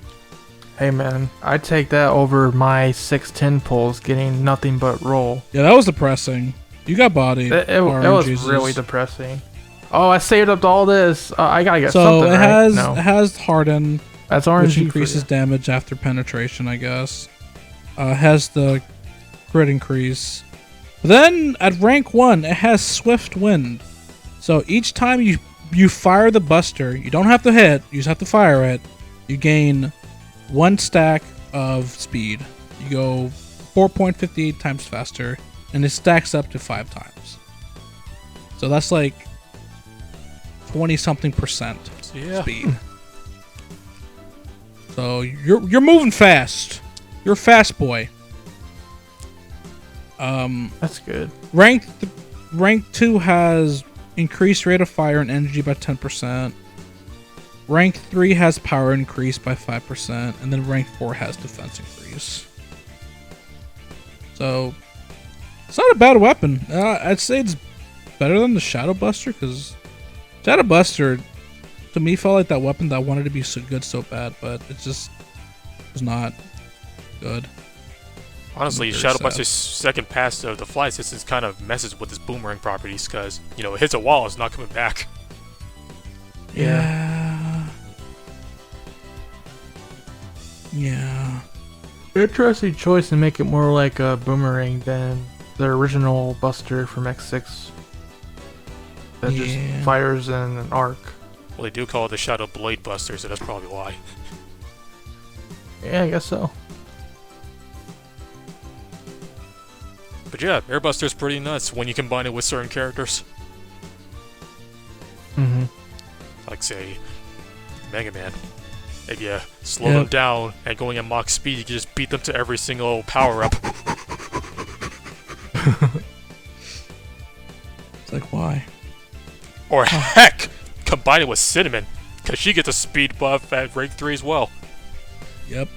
Hey man, I take that over my 610 pulls getting nothing but roll. Yeah, that was depressing. You got bodied. It was RNGesus. really depressing. Oh, I saved up all this. I gotta get So something it right. has No, it has harden, that's which RNG increases for damage after penetration, I guess. Has the crit increase. But then at rank 1, it has swift wind. So each time you fire the buster, you don't have to hit, you just have to fire it. You gain 1 stack of speed. You go 4.58 times faster, and it stacks up to 5 times. So that's like 20-something% Yeah. speed. So you're moving fast. You're a fast boy. you. That's good. Rank 2 has increased rate of fire and energy by 10%. Rank 3 has power increase by 5%, and then rank 4 has defense increase. So, it's not a bad weapon. I'd say it's better than the Shadow Buster, because Shadow Buster, to me, felt like that weapon that wanted to be so good so bad, but it just was not good. Honestly, Shadow Buster's second pass of the fly assistance kind of messes with his boomerang properties, because, you know, it hits a wall, it's not coming back. Yeah. Interesting choice to make it more like a boomerang than the original Buster from X6 that just fires in an arc. Well, they do call it the Shadow Blade Buster, so that's probably why. Yeah, I guess so. But yeah, Air Buster's pretty nuts when you combine it with certain characters. Mm-hmm. Like, say, Mega Man. If you slow them down and going at Mach speed, you can just beat them to every single power-up. It's like, why? Or heck, combine it with Cinnamon, because she gets a speed buff at rank 3 as well. Yep.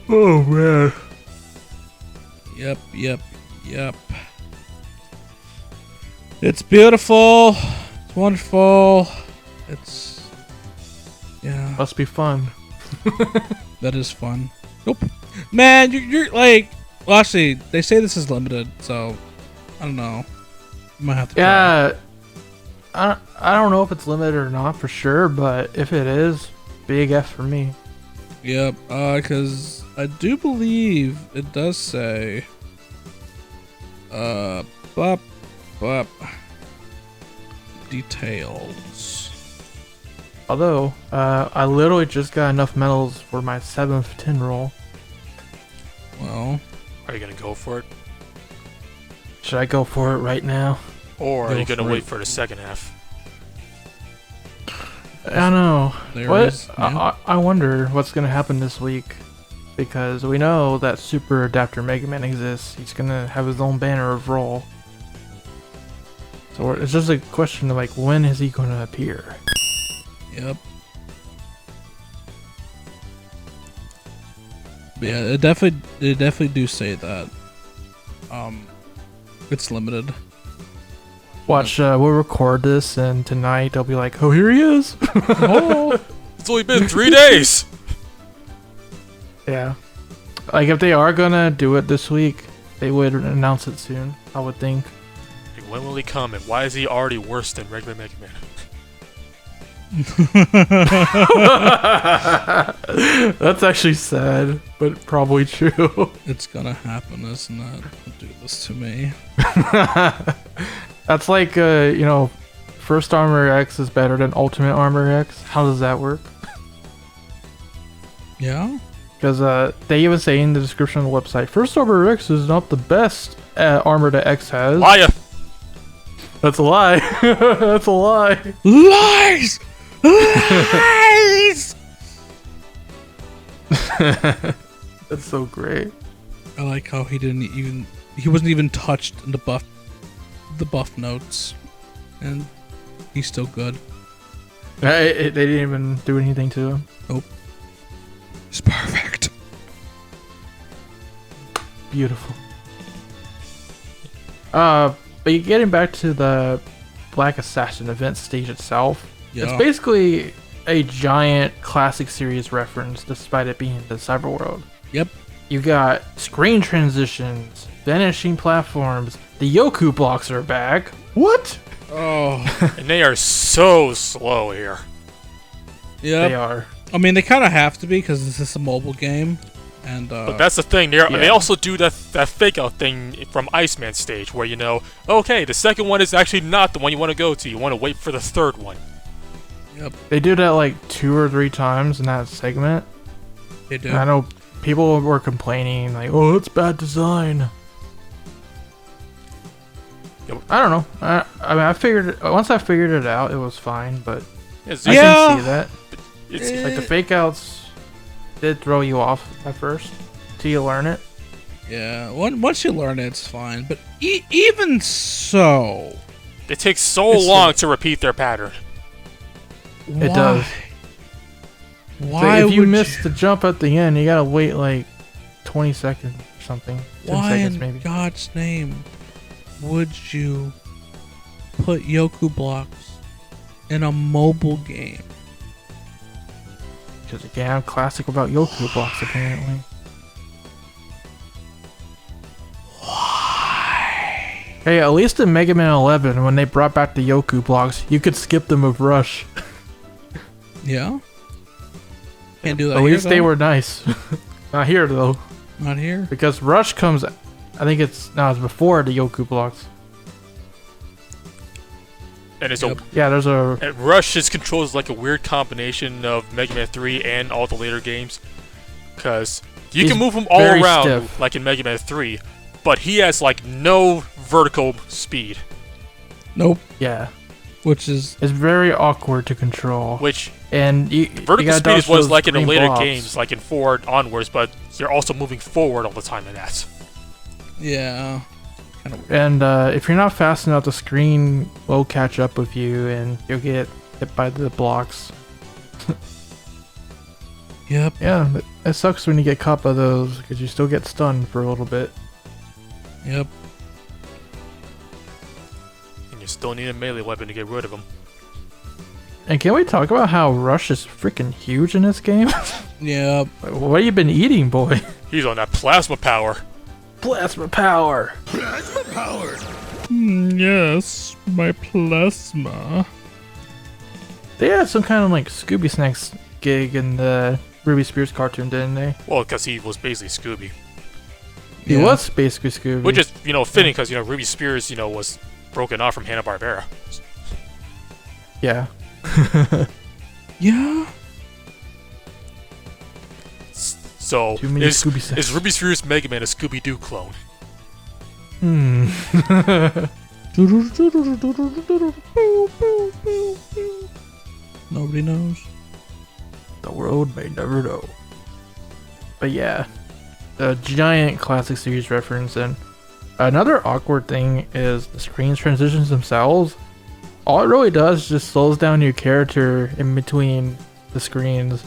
Oh, man. Yep. It's beautiful. It's wonderful. It's... yeah. Must be fun. That is fun. Nope. Man, you're like... well, actually, they say this is limited, so... I don't know. You might have to try. Yeah. I don't know if it's limited or not for sure, but if it is, big F for me. Yep, because I do believe it does say... Bop. Details. Although, I literally just got enough medals for my 7th 10 roll. Well... are you gonna go for it? Should I go for it right now? Or are you gonna wait for the second half? I don't know. Yeah. I wonder what's gonna happen this week. Because we know that Super Adapter Mega Man exists. He's gonna have his own banner of roll. So it's just a question of like, when is he gonna appear? Yep. But yeah, it definitely do say that. It's limited. Watch, we'll record this, and tonight they'll be like, "Oh, here he is!" Oh, it's only been 3 days. Yeah, like if they are gonna do it this week, they would announce it soon. I would think. Like, when will he come, and why is he already worse than regular Mega Man? That's actually sad, but probably true. It's gonna happen, isn't it? Don't do this to me. That's like, you know, First Armor X is better than Ultimate Armor X. How does that work? Yeah? Because they even say in the description of the website, First Armor X is not the best armor that X has. Liar! That's a lie. That's a lie. Lies! Lies! That's so great. I like how he wasn't even touched in the buff notes, and he's still good. They didn't even do anything to him. Nope. It's perfect. Beautiful. But getting back to the Black Assassin event stage itself, it's basically a giant classic series reference, despite it being the Cyber World. Yep. You got screen transitions, vanishing platforms, the Yoku blocks are back. What? Oh. And they are so slow here. Yeah. They are. I mean, they kind of have to be because this is a mobile game, and but that's the thing. They also do that fake out thing from Iceman stage, where you know, okay, the second one is actually not the one you want to go to. You want to wait for the third one. Yep. They do that like 2 or 3 times in that segment. They do. And I know people were complaining like, "Oh, it's bad design." Yep. I don't know. I mean, once I figured it out, it was fine. But Yeah, I can see that. It's Like the fake outs did throw you off at first till you learn it. Yeah. Once you learn it, it's fine. But even so, It takes so long to repeat their pattern. It does. Why so if you would miss the jump at the end, you gotta wait like 20 seconds or something. 10 Why seconds in maybe. God's name would you put Yoku blocks in a mobile game? Because again, I'm classic about Yoku blocks apparently. Why? Hey, at least in Mega Man 11, when they brought back the Yoku blocks, you could skip them with Rush. Yeah? Can't do that. At here, least they though? were nice. Not here though. Not here. Because Rush comes, I think it's before the Yoku blocks. And it's Yep. Yeah, there's a... and Rush's controls like a weird combination of Mega Man 3 and all the later games. Because you He's can move him all very around stiff. like in Mega Man 3, but he has like no vertical speed. Nope. Yeah. Which is It's very awkward to control. Which And you vertical gotta speed dodge is what it's those like in the green later blobs. games, like in 4 onwards, but you're also moving forward all the time in that. yeah. Kind of. And if you're not fast enough, the screen will catch up with you and you'll get hit by the blocks. Yep. Yeah, it sucks when you get caught by those because you still get stunned for a little bit. Yep. And you still need a melee weapon to get rid of him. And can we talk about how Rush is freaking huge in this game? Yep. What have you been eating, boy? He's on that plasma power. Plasma power! Yes, my plasma. They had some kind of like Scooby Snacks gig in the Ruby Spears cartoon, didn't they? Well, because he was basically Scooby. He was basically Scooby. Which is, fitting because, Ruby Spears, was broken off from Hanna-Barbera. Yeah. Yeah. So, Too many is, Scooby Snacks. is Ruby Spears Mega Man a Scooby-Doo clone? Nobody knows. The world may never know. But yeah, a giant classic series reference. And another awkward thing is the screen transitions themselves. All it really does is just slows down your character in between the screens,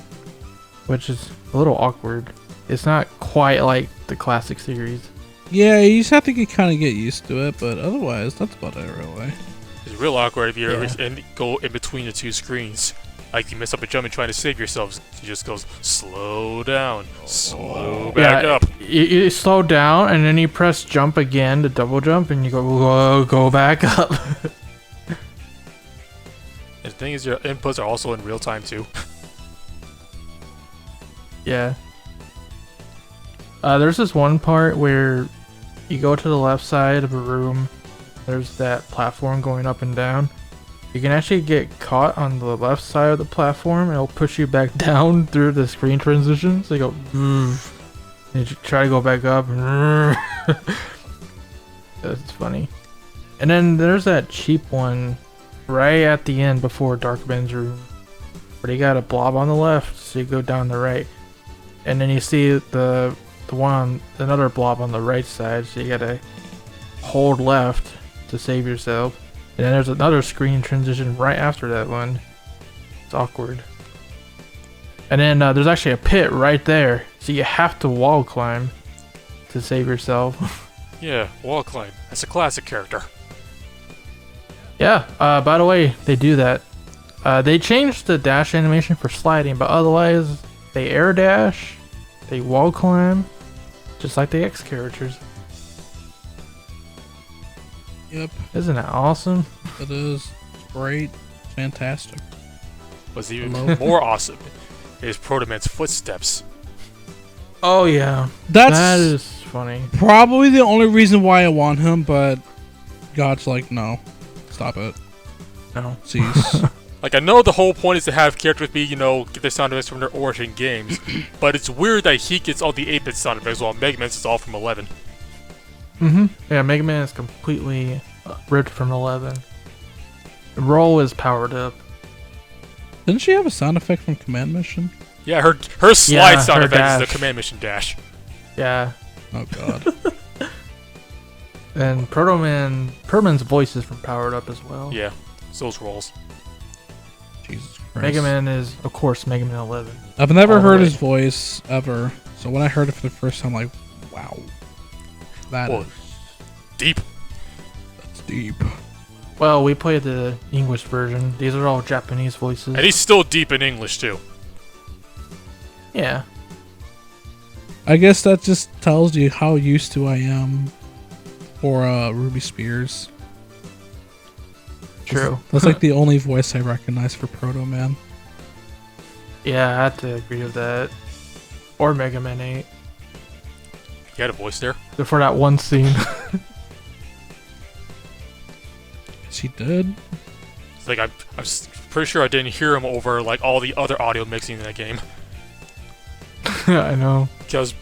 which is a little awkward. It's not quite like the classic series. Yeah, you just have to kind of get used to it, but otherwise, that's about it, really. It's real awkward if you Yeah. go in between the two screens. Like you mess up a jump and trying to save yourself, it just goes slow down, slow back up. You slow down and then you press jump again to double jump and you go, whoa, go back up. And the thing is, your inputs are also in real time too. Yeah. There's this one part where you go to the left side of a room. There's that platform going up and down. You can actually get caught on the left side of the platform and it'll push you back down through the screen transition. So you go, and you try to go back up. That's funny. And then there's that cheap one right at the end before Darkman's room. But you got a blob on the left, so you go down the right. And then you see the one, another blob on the right side, so you gotta hold left to save yourself. And then there's another screen transition right after that one. It's awkward. And then there's actually a pit right there, so you have to wall climb to save yourself. Yeah, wall climb. That's a classic character. Yeah, by the way, they do that. They changed the dash animation for sliding, but otherwise, they air dash, they wall climb, just like the X characters. Yep, Isn't that awesome? it is. It's great. It's fantastic. What's even more awesome is Proto Man's footsteps. Oh yeah, That's that is funny. probably the only reason why I want him, but God's like, no. Stop it. No. Cease. Like, I know the whole point is to have characters be, get their sound effects from their origin games, but it's weird that he gets all the 8-bit sound effects while Mega Man's is all from 11. Yeah, Mega Man is completely ripped from 11. Roll is powered up. Didn't she have a sound effect from Command Mission? Yeah, her slide Yeah, sound her effect is dash. the command mission dash. Yeah. Oh, God. And Proto Man's voice is from Powered Up as well. Yeah, so's rolls. Jesus Christ. Mega Man is, of course, Mega Man 11. I've never all the heard way. his voice ever. So when I heard it for the first time, I'm like, wow. That Whoa. is Deep. that's deep. Well, we played the English version. These are all Japanese voices. And he's still deep in English, too. Yeah. I guess that just tells you how used to I am for Ruby Spears. True. That's like the only voice I recognize for Proto Man. Yeah, I have to agree with that. Or Mega Man 8. He had a voice there. For that one scene. Yes, he did. It's like I'm pretty sure I didn't hear him over like all the other audio mixing in that game. I know. Because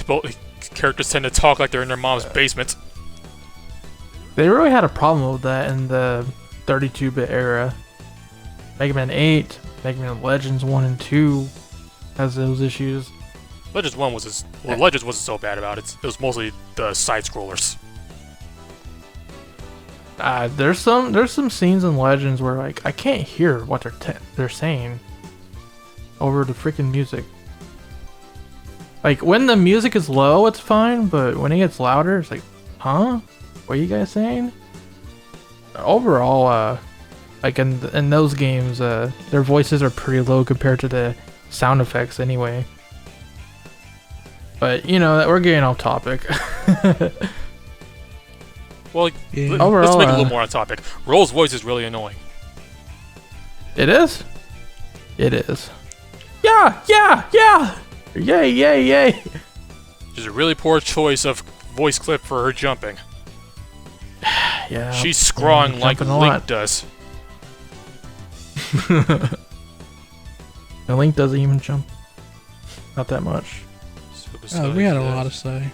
both characters tend to talk like they're in their mom's basement. They really had a problem with that in the 32-bit era. Mega Man 8, Mega Man Legends 1 and 2 has those issues. Legends 1 was Legends wasn't so bad about it. It was mostly the side scrollers. There's some scenes in Legends where like I can't hear what they're saying over the freaking music. Like when the music is low, it's fine, but when it gets louder, it's like, huh? What are you guys saying? Overall, like in those games, their voices are pretty low compared to the sound effects anyway. But you know, we're getting off topic. Well, Yeah. Overall, let's make it a little more on topic. Roll's voice is really annoying. It is? It is. Yeah! Yay, yay, yay! There's a really poor choice of voice clip for her jumping. Yeah. She's scrawling like jumping a Link lot. does. And Link doesn't even jump. Not that much. We had a lot to say.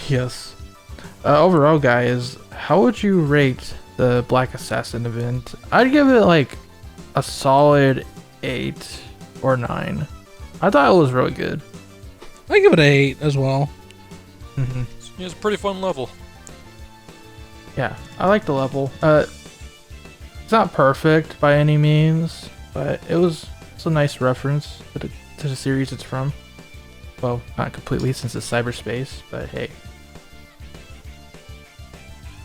Yes. Overall, guys, how would you rate the Black Assassin event? I'd give it like a solid 8 or 9. I thought it was really good. I give it an 8 as well. Mm-hmm. Yeah, it's a pretty fun level. Yeah, I like the level. It's not perfect by any means, but it's a nice reference to the series it's from. Well, not completely since it's cyberspace, but hey.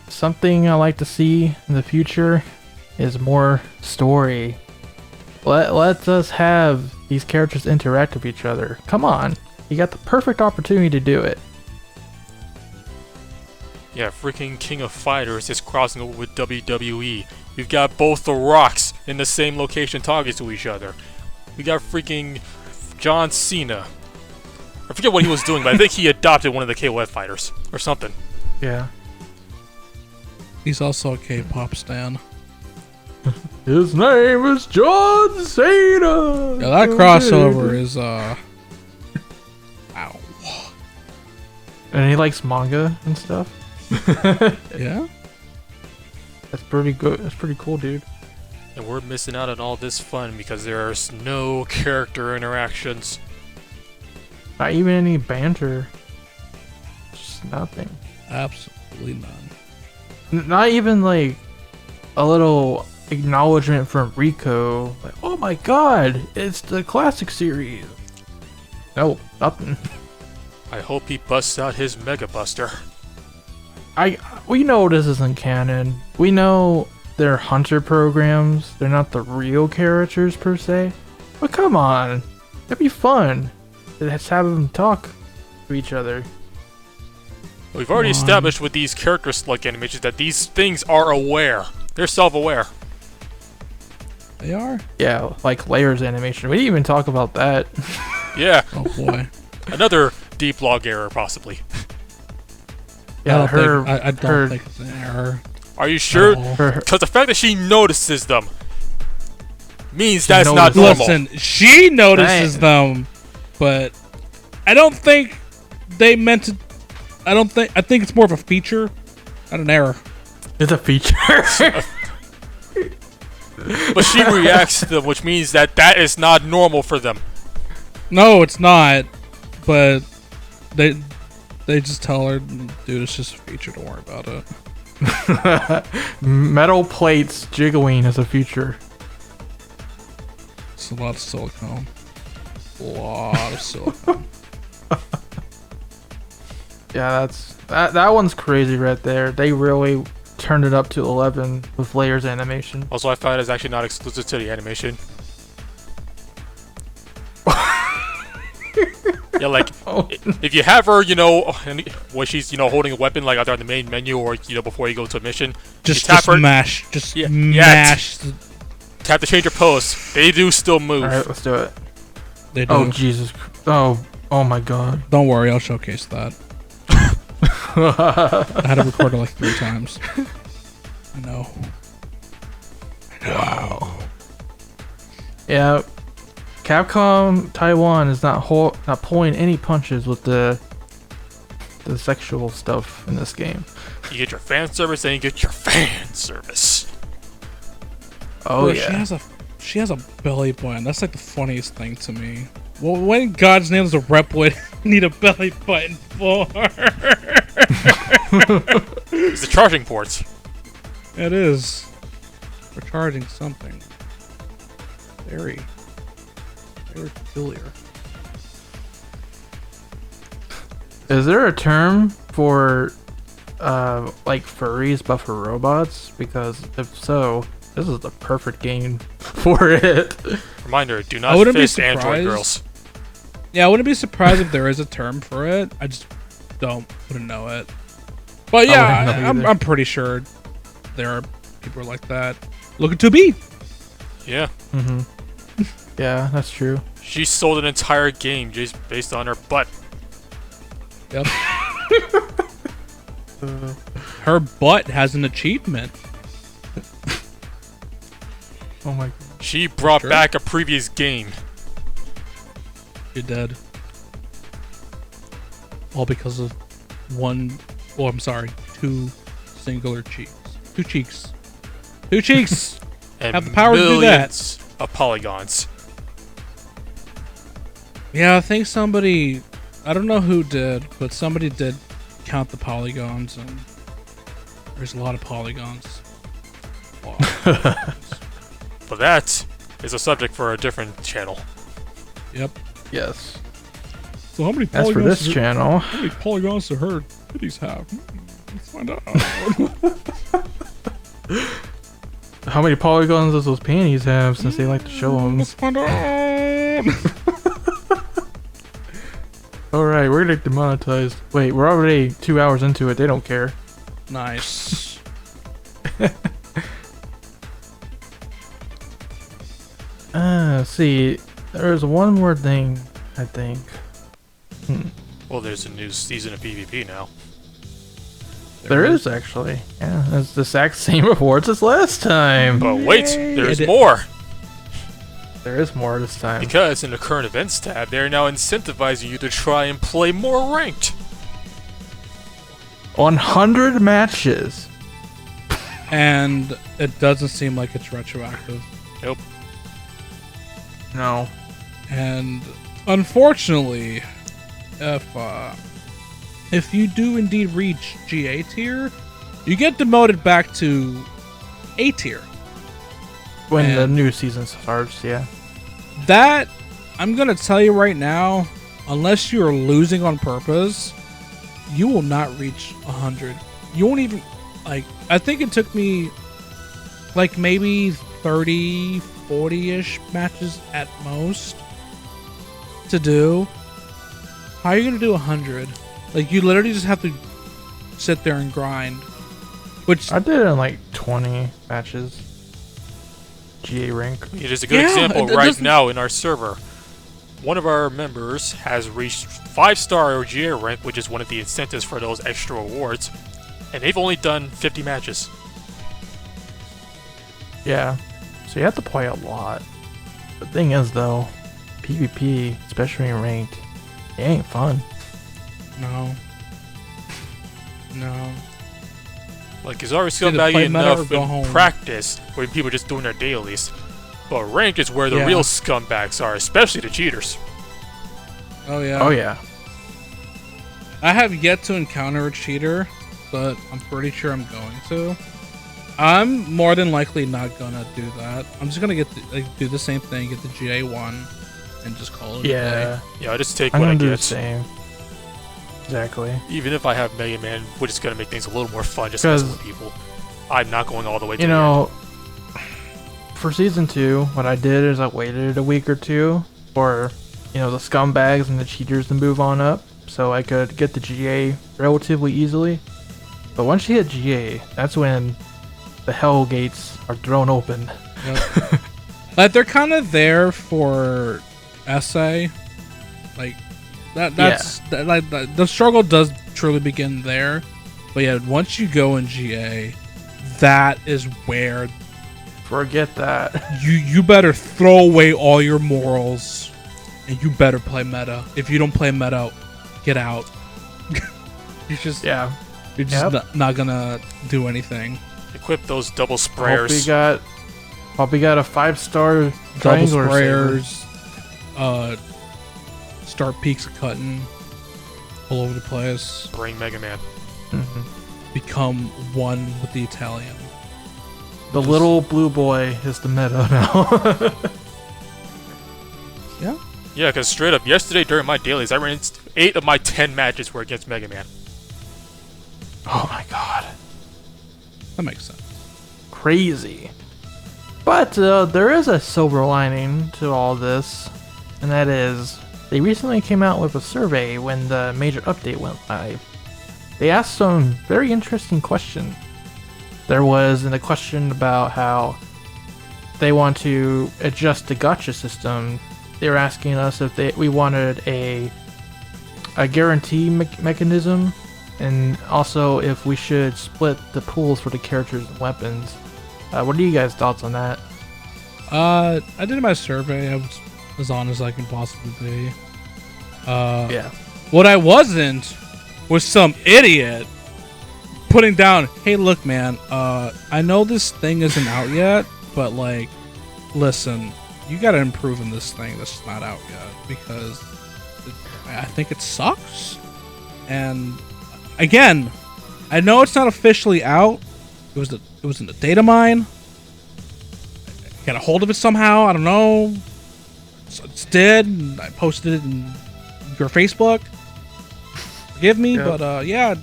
Something I like to see in the future is more story. Let us have these characters interact with each other. Come on, you got the perfect opportunity to do it. Yeah, freaking King of Fighters is crossing over with WWE. We've got both the Rocks in the same location talking to each other. We got freaking John Cena. I forget what he was doing, but I think he adopted one of the KOF fighters or something. Yeah. He's also a K-pop stan. His name is John Cena. Yeah, that crossover is Ow. And he likes manga and stuff. Yeah? That's pretty good. That's pretty cool, dude. And we're missing out on all this fun because there's no character interactions. Not even any banter. Just nothing. Absolutely none. Not even like a little acknowledgement from Rico. Like, oh my god, it's the classic series. No, nothing. I hope he busts out his Mega Buster. We know this isn't canon. We know they're hunter programs. They're not the real characters per se. But come on, it'd be fun. Let's have them talk to each other. We've already established with these character select animations that these things are aware. They're self-aware. They are? Yeah, like layers animation. We didn't even talk about that. Yeah, Oh boy. another deep log error possibly. Yeah, I don't think it's an error. Are you sure? No. Because the fact that she notices them means that's not notices- normal. Listen, she notices them, but I don't think they meant to. I think it's more of a feature, not an error. It's a feature. But she reacts to them, which means that is not normal for them. No, it's not. But they They just tell her, dude, it's just a feature. Don't worry about it. Metal plates jiggling is a feature. It's a lot of silicone. A lot of silicone. Yeah, that one's crazy right there. They really turned it up to 11 with layers animation. Also, I found it's actually not exclusive to the animation. Yeah, like, if you have her, when she's, holding a weapon, like either on the main menu or, before you go to a mission, just tap her. Mash. Mash. Tap to change her pose. They do still move. Alright, let's do it. They do. Oh, Jesus. Oh my God. Don't worry, I'll showcase that. I had to record it like 3 times. I know. Wow. Yeah. Capcom Taiwan is not pulling any punches with the sexual stuff in this game. You get your fan service, and you get your fan service. Oh, bro, yeah. She has a belly button. That's like the funniest thing to me. Well, when in God's name does a rep would need a belly button for? It's the charging ports. It is. We're charging something. Very peculiar. Is there a term for like furries but for robots? Because if so, this is the perfect game for it. Reminder, do not fist Android girls. Yeah, I wouldn't be surprised if there is a term for it. I just wouldn't know it. But yeah, I'm pretty sure there are people like that. Looking to be. Yeah. Mm-hmm. Yeah, that's true. She sold an entire game just based on her butt. Yep. Her butt has an achievement. Oh my God. She brought back a previous game. You're dead. All because of two singular cheeks. Two cheeks. Two cheeks! And have the power to do that. Of polygons. Yeah, I think somebody, I don't know who did, but somebody did count the polygons, and there's a lot of polygons. Wow. But that is a subject for a different channel. Yep. Yes. So how many As polygons for this channel, how many polygons do her titties have? Let's find out. how many polygons does those panties have since they like to show them? Let's find out. Alright, we're gonna get demonetized. Wait, we're already 2 hours into it. They don't care. Nice. See, there's one more thing, I think. Well, there's a new season of PvP now. There is actually. Yeah, it's the exact same rewards as last time. But wait, there's more! There is more this time. Because in the current events tab, they're now incentivizing you to try and play more ranked. 100 matches. And it doesn't seem like it's retroactive. Nope. No. And unfortunately, if you do indeed reach GA tier, you get demoted back to A tier. When the new season starts, yeah. That, I'm gonna tell you right now, unless you're losing on purpose, you will not reach 100. You won't even, I think it took me, maybe 30, 40-ish matches at most to do. How are you gonna do 100? You literally just have to sit there and grind. Which I did it in 20 matches. GA rank. It is a good example right now in our server. One of our members has reached 5-star GA rank, which is one of the incentives for those extra awards, and they've only done 50 matches. Yeah. So you have to play a lot. The thing is, though, PvP, especially in ranked, it ain't fun. No. It's already skill value enough in practice when people are just doing their dailies. But rank is where the real scumbags are, especially the cheaters. Oh yeah. Oh yeah. I have yet to encounter a cheater, but I'm pretty sure I'm going to. I'm more than likely not gonna do that. I'm just gonna do the same thing, get the GA1, and just call it a day. Yeah, I just take I'm what I gonna do the get. same. Exactly. Even if I have Mega Man, we're just gonna make things a little more fun just messing with people. I'm not going all the way to You the know, for Season 2, what I did is I waited a week or two for, you know, the scumbags and the cheaters to move on up so I could get the GA relatively easily. But once you hit GA, that's when the hell gates are thrown open. Yep. Like, they're kind of there for essay. Like, the struggle does truly begin there. But yeah, once you go in GA, that is where Forget that. you better throw away all your morals and you better play meta. If you don't play meta, get out. You're just not gonna do anything. Equip those double sprayers. Hope we got a 5-star Double triangular sprayers, start peaks of cutting all over the place. Bring Mega Man. Become one with the Italian. The little blue boy is the meta now. Yeah? Yeah, because straight up, yesterday during my dailies, I ran 8 of my 10 matches were against Mega Man. Oh my god. That makes sense. Crazy. But there is a silver lining to all this, and that is they recently came out with a survey when the major update went live. They asked some very interesting questions. There was a question about how they want to adjust the gacha system. They were asking us if we wanted a guarantee mechanism, and also if we should split the pools for the characters and weapons. What are you guys' thoughts on that? I did my survey. I was as honest as I can possibly be. Yeah. What I wasn't was some idiot putting down, hey, look, man, I know this thing isn't out yet, but, like, listen, you gotta improve in this thing that's not out yet, because I think it sucks. And, again, I know it's not officially out. It was in the data mine. I got a hold of it somehow, I don't know. It's dead, and I posted it in your Facebook. Forgive me, but, yeah,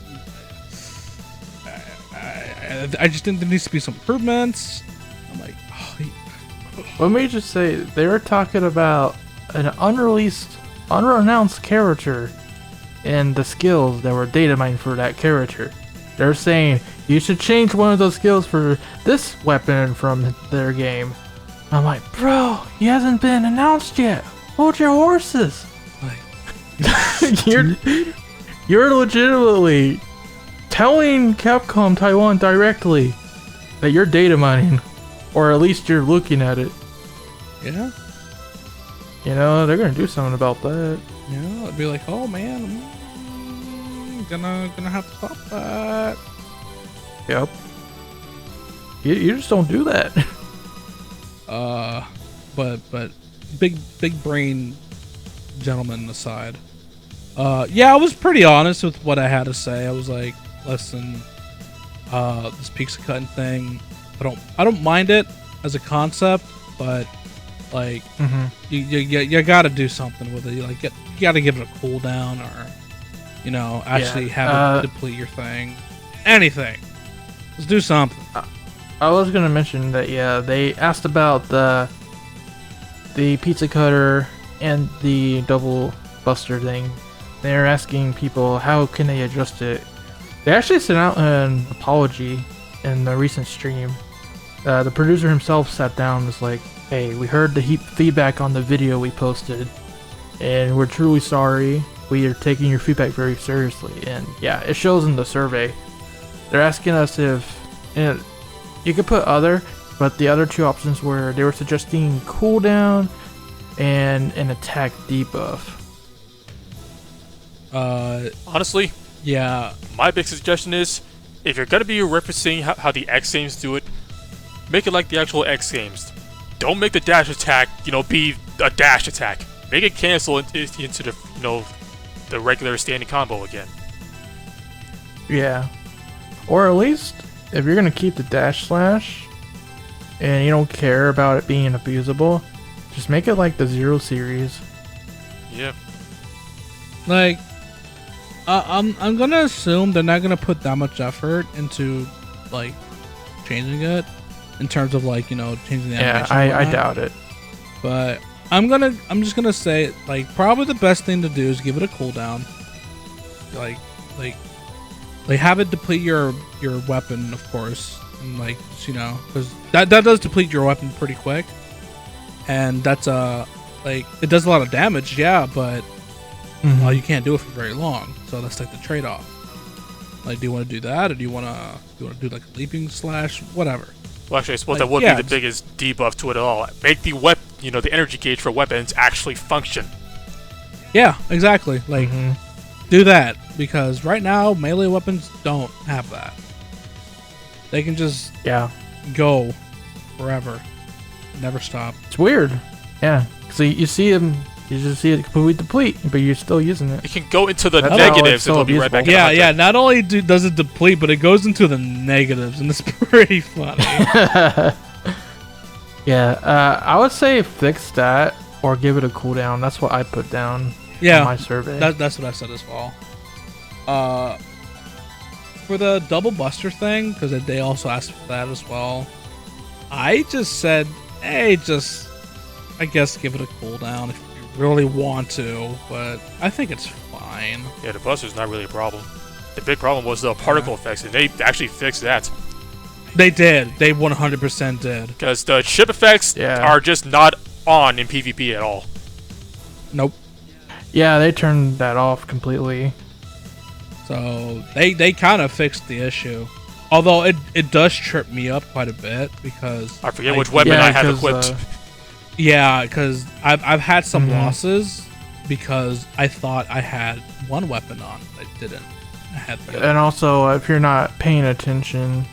I just think there needs to be some improvements. I'm like, Let me just say, they were talking about an unannounced character and the skills that were data mined for that character. They're saying you should change one of those skills for this weapon from their game. I'm like, bro, he hasn't been announced yet. Hold your horses. like You're legitimately telling Capcom Taiwan directly that you're data mining, or at least you're looking at it. yeah, You know, they're gonna do something about that. yeah. I'd be like, oh man, gonna have to stop that. Yep. You just don't do that. But big brain gentleman aside, yeah, I was pretty honest with what I had to say. I was like, listen, this peaks of cutting thing, I don't mind it as a concept, but like, you gotta do something with it. You gotta give it a cooldown, or you know, actually have it deplete your thing. Anything. Let's do something. I was gonna mention that, yeah, they asked about the pizza cutter and the double buster thing. They're asking people how can they adjust it. They actually sent out an apology in the recent stream. The producer himself sat down and was like, hey, we heard the feedback on the video we posted, and we're truly sorry. We are taking your feedback very seriously. And yeah, it shows in the survey. They're asking us if, and you could put other, but the other two options were they were suggesting cooldown and an attack debuff. Honestly, Yeah, my big suggestion is, if you're gonna be referencing how the X games do it, make it like the actual X games. Don't make the dash attack, be a dash attack. Make it cancel into the, the regular standing combo again. Yeah. Or at least, if you're gonna keep the dash slash, and you don't care about it being abusable, just make it like the Zero series. Yeah. Like, I'm gonna assume they're not gonna put that much effort into like changing it in terms of like, you know, changing the animation. Yeah, I doubt it. But I'm just gonna say, like, probably the best thing to do is give it a cooldown. Like have it deplete your weapon, of course, and like, you know, because that does deplete your weapon pretty quick, and that's like, it does a lot of damage, yeah, but well, you can't do it for very long, so that's like the trade-off. Like, do you want to do that, or do you want to do like a leaping slash, whatever? Well, actually, I suppose Like, that would yeah, be the biggest debuff to it all. Make the the energy gauge for weapons actually function. Yeah, exactly. Like, do that, because right now melee weapons don't have that. They can just go forever, never stop. It's weird. Yeah. So you see them, you just see it completely deplete, but you're still using it. It can go into the That's how negatives it's and so it'll be right back. Yeah, in yeah. Not only does it deplete, but it goes into the negatives, and it's pretty funny. Yeah, I would say fix that or give it a cooldown. That's what I put down Yeah, on my survey. that's what I said as well. For the double buster thing, because they also asked for that as well, I just said, hey, I guess give it a cooldown if you really want to, but I think it's fine. Yeah, the buster's not really a problem. The big problem was the particle effects, and they actually fixed that. They did. They 100% did. Because the chip effects are just not on in PvP at all. Nope. Yeah, they turned that off completely. So they kind of fixed the issue. Although it does trip me up quite a bit, because I forget which weapon I have equipped. Yeah, because I've had some losses because I thought I had one weapon on, but I didn't. I had the other. And also, if you're not paying attention,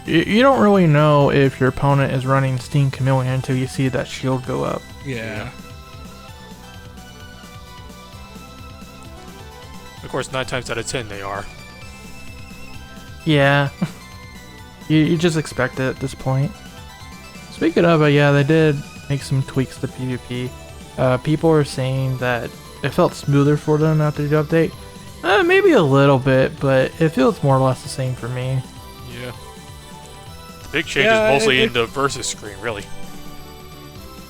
you don't really know if your opponent is running Steam Chameleon until you see that shield go up. Yeah. Of course, 9 times out of 10 they are. Yeah. you just expect it at this point. Speaking of it, yeah, they did make some tweaks to PvP. People are saying that it felt smoother for them after the update. Maybe a little bit, but it feels more or less the same for me. Yeah. The big change is mostly in the versus screen, really.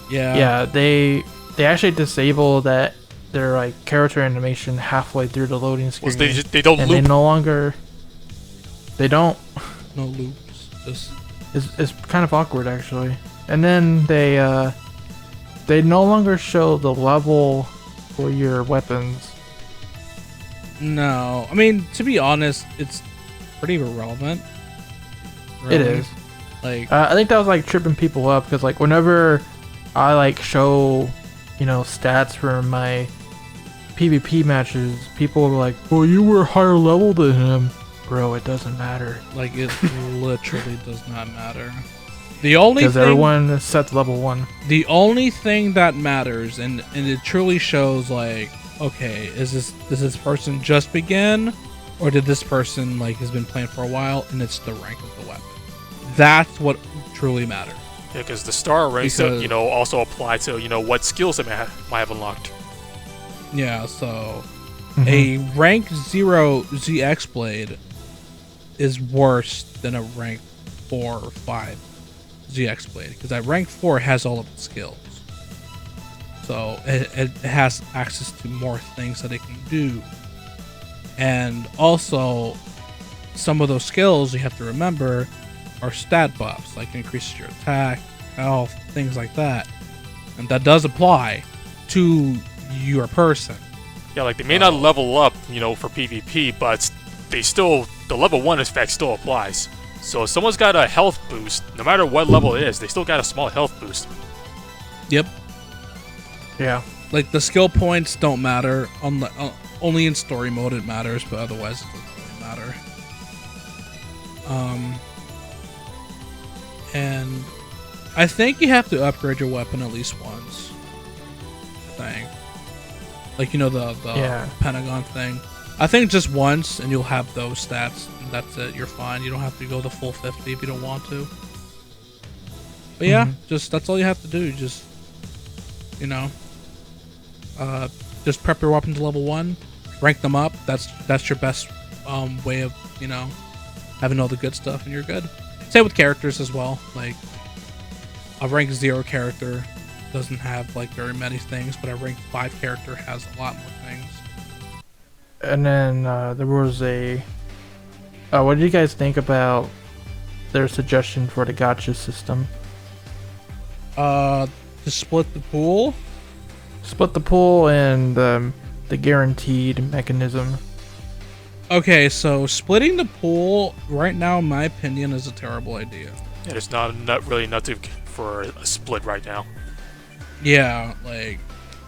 Yeah. Yeah, they actually disable that their like character animation halfway through the loading screen. Well, they don't and loop. They no longer. They don't. No loops. Just It's kind of awkward actually. And then they no longer show the level for your weapons. no. I mean, to be honest, it's pretty irrelevant. It is. Like, I think that was like tripping people up because like whenever I like show, stats for my PvP matches, people were like, "Well, you were higher level than him." Bro, it doesn't matter. Like, it literally does not matter. The only Because thing, everyone is set to level 1. the only thing that matters, and it truly shows, like, okay, does this person just begin, or did this person like has been playing for a while, and it's the rank of the weapon. That's what truly matters. Yeah, because the star ranks, also apply to, what skills they might have unlocked. Yeah, so a rank 0 ZX blade is worse than a rank 4 or 5 ZX blade, because that rank 4 has all of the skills. So it has access to more things that it can do. And also, some of those skills, you have to remember, are stat buffs, like increases your attack, health, things like that. And that does apply to your person. Yeah, like they may not level up, for PvP, but the level 1 effect still applies. So if someone's got a health boost, no matter what level it is, they still got a small health boost. Yep. Yeah. Like, the skill points don't matter. Only in story mode it matters, but otherwise it doesn't really matter. And I think you have to upgrade your weapon at least once. I think. Like, the Yeah. Pentagon thing. I think just once, and you'll have those stats. And that's it. You're fine. You don't have to go the full 50 if you don't want to. But yeah, just that's all you have to do. Just, you know, just prep your weapon to level 1, rank them up. That's your best way of, you know, having all the good stuff, and you're good. Same with characters as well. Like a rank 0 character doesn't have like very many things, but a rank 5 character has a lot more things. And then there was a. What did you guys think about their suggestion for the gacha system? To split the pool. Split the pool and the guaranteed mechanism. Okay, so splitting the pool right now, in my opinion, is a terrible idea. Yeah, there's not really nothing for a split right now. Yeah, like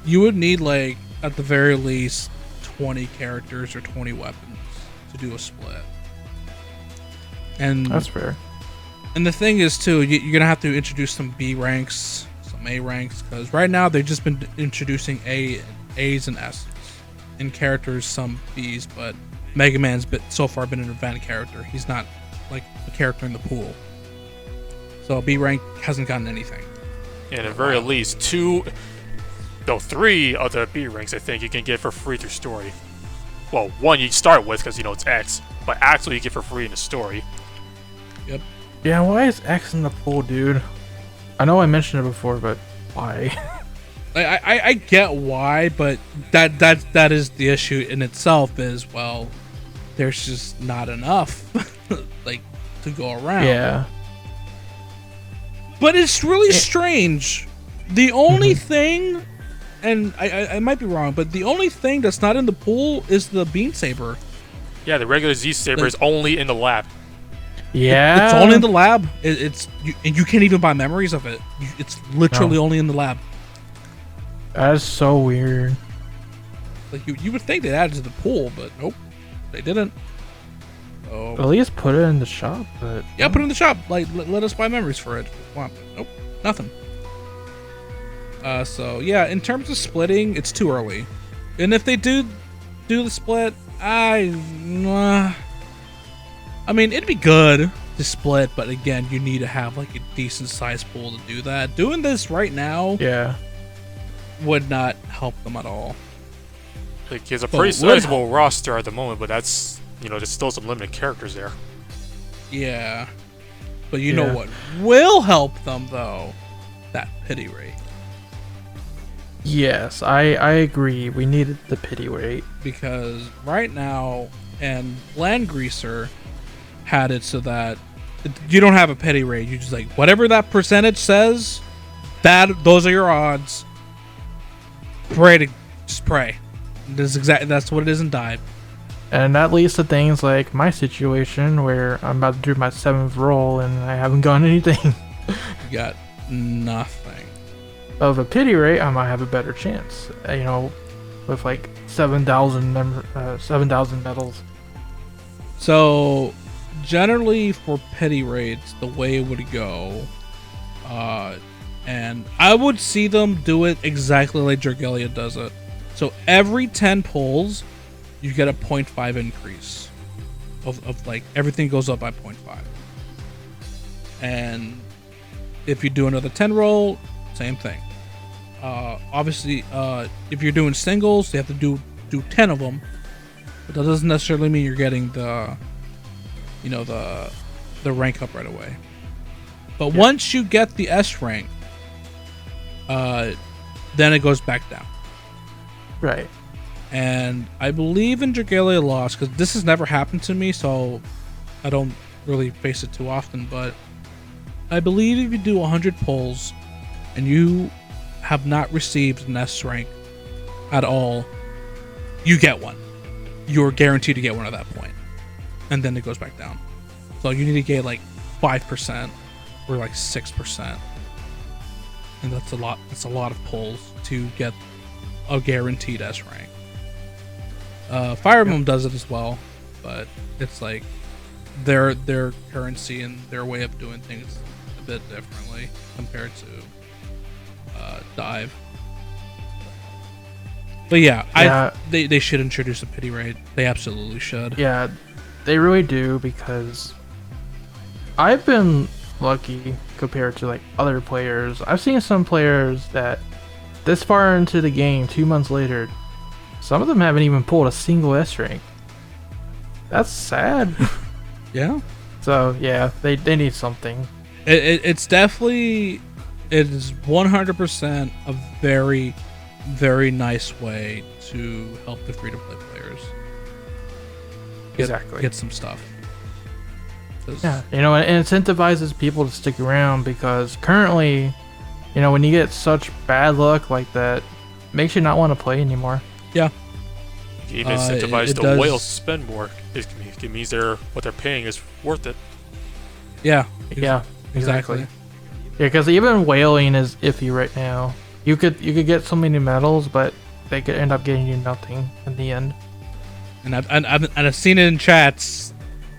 you would need like at the very least 20 characters or 20 weapons to do a split. And that's fair. And the thing is too, you're gonna have to introduce some B ranks, some A ranks, because right now they've just been introducing A's and S's in characters, some B's, but Mega Man's so far been an event character. He's not like a character in the pool. So B rank hasn't gotten anything. And at very least 3 of the B ranks I think you can get for free through story. Well, 1 you start with because you know it's X, but actually you get for free in the story. Yep. Yeah, why is X in the pool, dude? I know I mentioned it before, but why? I get why, but that is the issue in itself. Is well, there's just not enough, like, to go around. Yeah. But it's really strange. The only thing, and I might be wrong, but the only thing that's not in the pool is the Beam Saber. Yeah, the regular Z Saber is only in the lab. Yeah. It's only in the lab. You can't even buy memories of it. It's literally only in the lab. That's so weird. Like you would think they added to the pool, but nope, they didn't. So, At least put it in the shop, but yeah, put it in the shop. Like let us buy memories for it. Nope, nothing. So yeah, in terms of splitting, it's too early. And if they do the split, I mean, it'd be good to split, but again, you need to have like a decent sized pool to do that. Doing this right now, yeah, would not help them at all. Like, he has a pretty sizable roster at the moment, but that's, you know, there's still some limited characters there. Yeah, but you know what will help them though? That pity rate. Yes, I agree. We needed the pity rate. Because right now, and Land Greaser had it so that you don't have a pity rate. You just like whatever that percentage says, those are your odds. Just pray. That's what it is in Dive. And that leads to things like my situation where I'm about to do my 7th roll and I haven't gotten anything. You got nothing. Of a pity rate, I might have a better chance. You know, with like 7,000 medals. So, generally for pity rates, the way it would go, and I would see them do it exactly like Dragalia does it. So every 10 pulls, you get a 0.5 increase of like everything goes up by 0.5. And if you do another 10 roll, same thing. Obviously, if you're doing singles, you have to do 10 of them, but that doesn't necessarily mean you're getting the rank up right away. But once you get the S rank, then it goes back down. Right. And I believe in Dragalia Lost, because this has never happened to me, so I don't really face it too often, but I believe if you do 100 pulls and you have not received an S rank at all, you get one. You're guaranteed to get one at that point. And then it goes back down. So you need to get like 5% or like 6%. And that's a lot. That's a lot of pulls to get a guaranteed S rank. Fire Emblem does it as well, but it's like their currency and their way of doing things a bit differently compared to Dive. But yeah, they should introduce a pity rate. They absolutely should. Yeah, they really do, because I've been lucky compared to like other players. I've seen some players that this far into the game, 2 months later, some of them haven't even pulled a single S rank. That's sad. Yeah. So yeah, they need something. It's definitely, it is 100% a very, very nice way to help the free-to-play players get some stuff. Yeah, you know, it incentivizes people to stick around, because currently, you know, when you get such bad luck like that, it makes you not want to play anymore. Yeah. You even incentivize the whales to spend more. It means what they're paying is worth it. Yeah. Yeah. Exactly. Yeah, because even whaling is iffy right now. You could get so many medals, but they could end up getting you nothing in the end. And I've seen it in chats.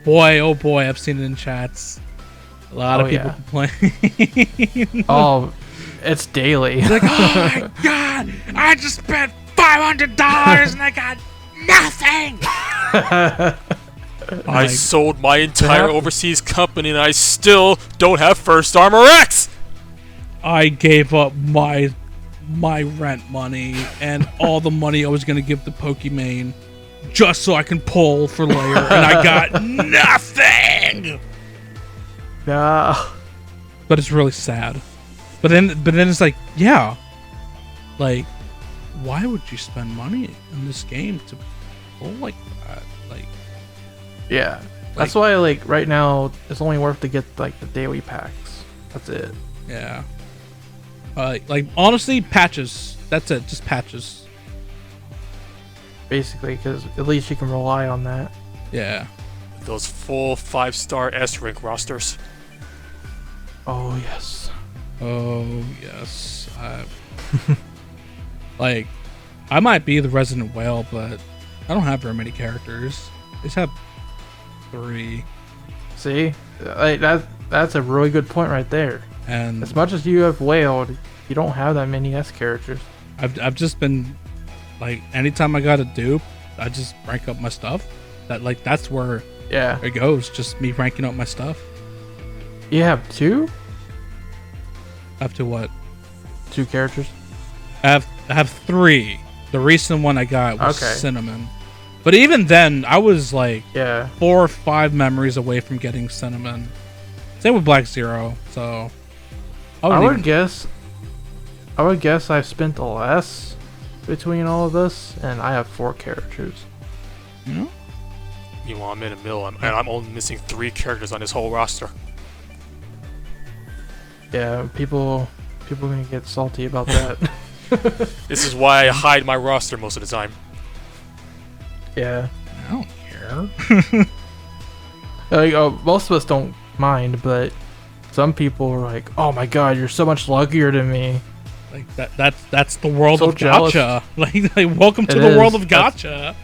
Boy, oh boy, I've seen it in chats. A lot of people complain. Oh, it's daily. It's like, oh my god, I just spent $500 and I got nothing. I sold my entire overseas company and I still don't have First Armor X! I gave up my rent money and all the money I was going to give to Pokimane just so I can pull for layer, and I got nothing! Yeah. But it's really sad. But then it's like, yeah. Like, why would you spend money in this game to pull like that? Like, yeah. That's why, like, right now, it's only worth to get, like, the daily packs. That's it. Yeah. Like, honestly, patches. That's it. Just patches. Basically, because at least you can rely on that. Yeah. Those full 5-star S-rank rosters. Oh, yes. Oh, yes. Like, I might be the resident whale, but I don't have very many characters. I just have 3. See? Like, that's a really good point right there. And as much as you have whaled, you don't have that many S characters. I've just been, like, anytime I got a dupe, I just rank up my stuff. That's where it goes. Just me ranking up my stuff. You have 2? Up to what? 2 characters? I have 3. The recent one I got was Cinnamon. But even then, I was like 4 or 5 memories away from getting Cinnamon. Same with Black Zero. So I would guess I've spent the less between all of this, and I have 4 characters. You know? Meanwhile, I'm in a mill, and I'm only missing 3 characters on this whole roster. Yeah, people are gonna get salty about that. This is why I hide my roster most of the time. Yeah. I don't care. Like, most of us don't mind, but some people are like, "Oh my god, you're so much luckier than me." Like that's the world So of jealous. gacha. Like welcome to the world of gacha.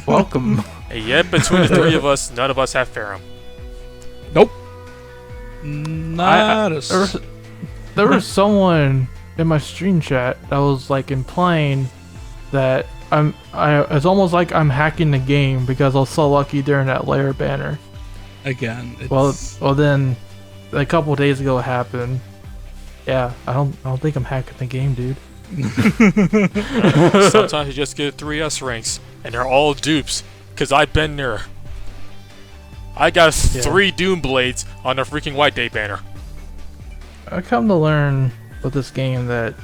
Welcome. And yet, between the 3 of us, none of us have Ferrum. Nope. Not a... There was someone in my stream chat that was like implying that it's almost like I'm hacking the game because I was so lucky during that layer banner. Again, it's... well then a couple of days ago it happened. Yeah, I don't think I'm hacking the game, dude. Sometimes you just get 3 S ranks, and they're all dupes, because I've been there. I got 3 Doom Blades on the freaking White Day banner. I come to learn with this game that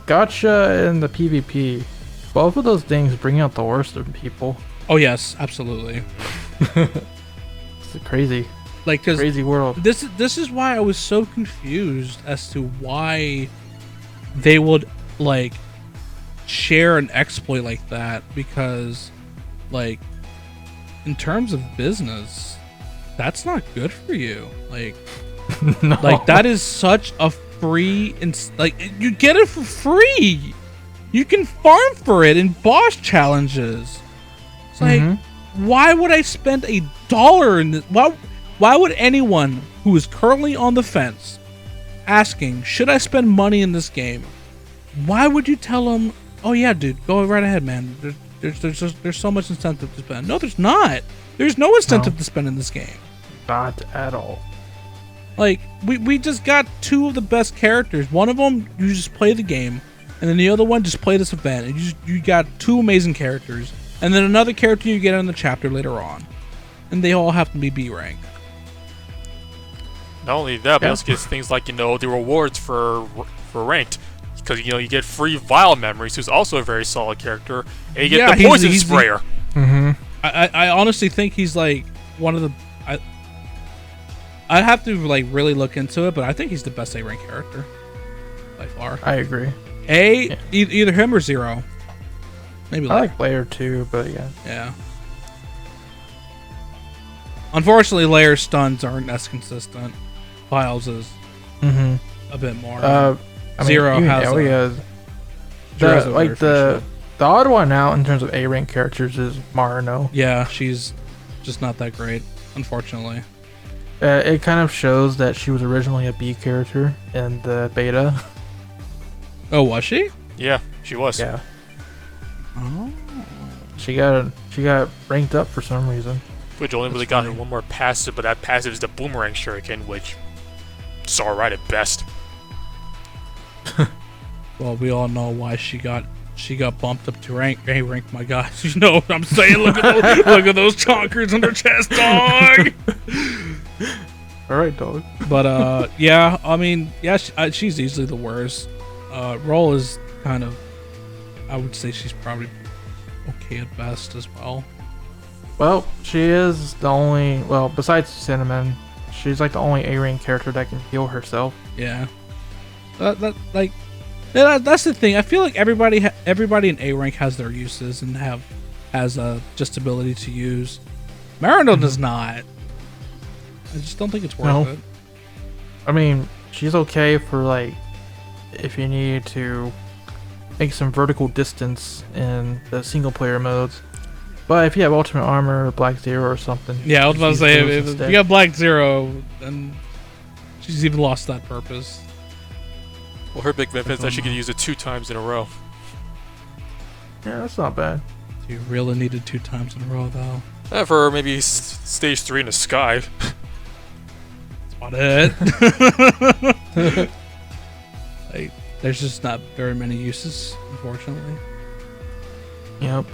gacha and the PvP, both of those things bring out the worst in people. Oh yes, absolutely. It's crazy. Like, crazy world. This is why I was so confused as to why they would like share an exploit like that, because like in terms of business, that's not good for you. Like No. Like that is such a free like you get it for free. You can farm for it in boss challenges. It's like, why would I spend $1 in this? Why would anyone who is currently on the fence asking, should I spend money in this game? Why would you tell them, oh yeah, dude, go right ahead, man. There's so much incentive to spend. No, there's not. There's no incentive to spend in this game. Not at all. Like, we just got two of the best characters. One of them, you just play the game, and then the other one, just play this event. And you got two amazing characters, and then another character you get in the chapter later on, and they all have to be B rank. Not only that, but also gets things like the rewards for ranked, because you get free Vile Memories, who's also a very solid character, and you get the Poison Sprayer. I honestly think he's like one of the. I have to like really look into it, but I think he's the best A rank character by far. I agree. Either him or Zero. Maybe I like Layer too, but yeah. Yeah. Unfortunately, Layer stuns aren't as consistent. Files is a bit more. Zero has the odd one out in terms of A rank characters is Marino. Yeah, she's just not that great, unfortunately. It kind of shows that she was originally a B character in the beta. Oh, was she? Yeah, she was. Yeah. Oh. She got ranked up for some reason. Which only really got her one more passive, but that passive is the Boomerang Shuriken, which is alright at best. Well, we all know why she got bumped up to rank A rank. My gosh, you know what I'm saying? Look at those chonkers on her chest, dog. All right, dog. But yeah, I mean, yeah, she's easily the worst. Roll is kind of, I would say she's probably okay at best as well. Well, she is the only, besides Cinnamon, she's like the only A rank character that can heal herself. Yeah. That's the thing. I feel like everybody in A rank has their uses and has just ability to use. Marino does not. I just don't think it's worth it. I mean, she's okay for like if you need to make some vertical distance in the single player modes. But if you have Ultimate Armor or Black Zero or something. Yeah, I was about to say, if you got Black Zero, then she's even lost that purpose. Well, her big benefit is that she can use it 2 times in a row. Yeah, that's not bad. You really needed 2 times in a row, though. For maybe stage 3 in the sky. That's about it. Like, there's just not very many uses, unfortunately. Yep.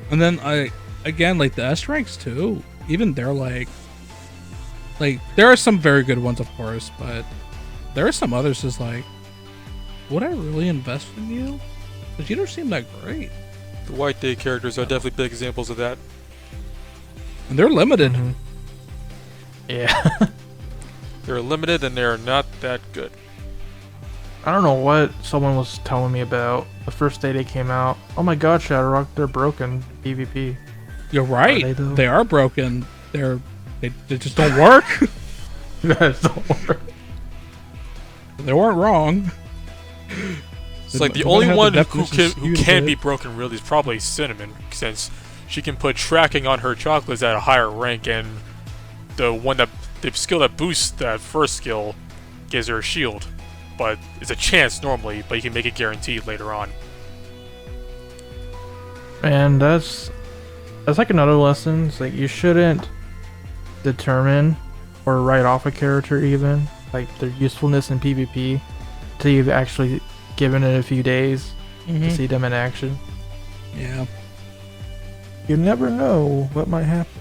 And then again, like the S ranks too. Even they're like there are some very good ones, of course, but there are some others that's like, would I really invest in you? Because you don't seem that great. The White Day characters are definitely big examples of that. And they're limited. Yeah. They're limited and they're not that good. I don't know what someone was telling me about the first day they came out. Oh my god, ShadowRock, they're broken PvP. You're right. They are broken. They just don't work. Guys don't work. They weren't wrong. It's like the only one who can be broken really is probably Cinnamon, since she can put tracking on her chocolates at a higher rank, and the skill that boosts that first skill gives her a shield. But it's a chance normally, but you can make it guaranteed later on. And that's like another lesson. It's like you shouldn't determine or write off a character even, like their usefulness in PvP, till you've actually given it a few days to see them in action. Yeah. You never know what might happen.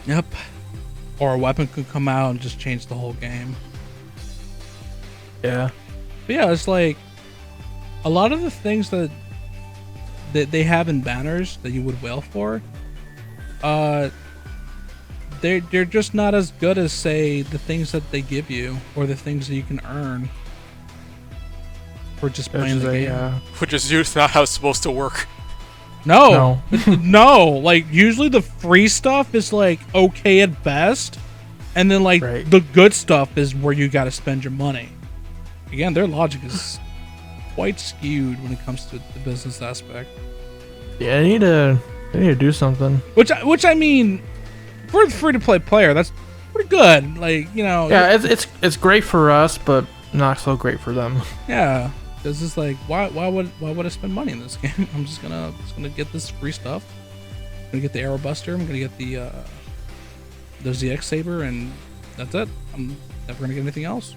Yep. Or a weapon could come out and just change the whole game. Yeah. But yeah, it's like a lot of the things that they have in banners that you would wail for, they're just not as good as, say, the things that they give you or the things that you can earn for just playing the game. Which is usually not how it's supposed to work. No. No. Like, usually the free stuff is, like, okay at best. And then, like, the good stuff is where you gotta spend your money. Again, their logic is quite skewed when it comes to the business aspect. Yeah, they need to do something. Which I mean, for the free-to-play player, that's pretty good. Like, you know. Yeah, it's great for us, but not so great for them. Yeah. Because it's like, why would I spend money in this game? I'm just gonna get this free stuff. I'm gonna get the Arrow Buster. I'm gonna get the ZX Saber, and that's it. I'm never gonna get anything else.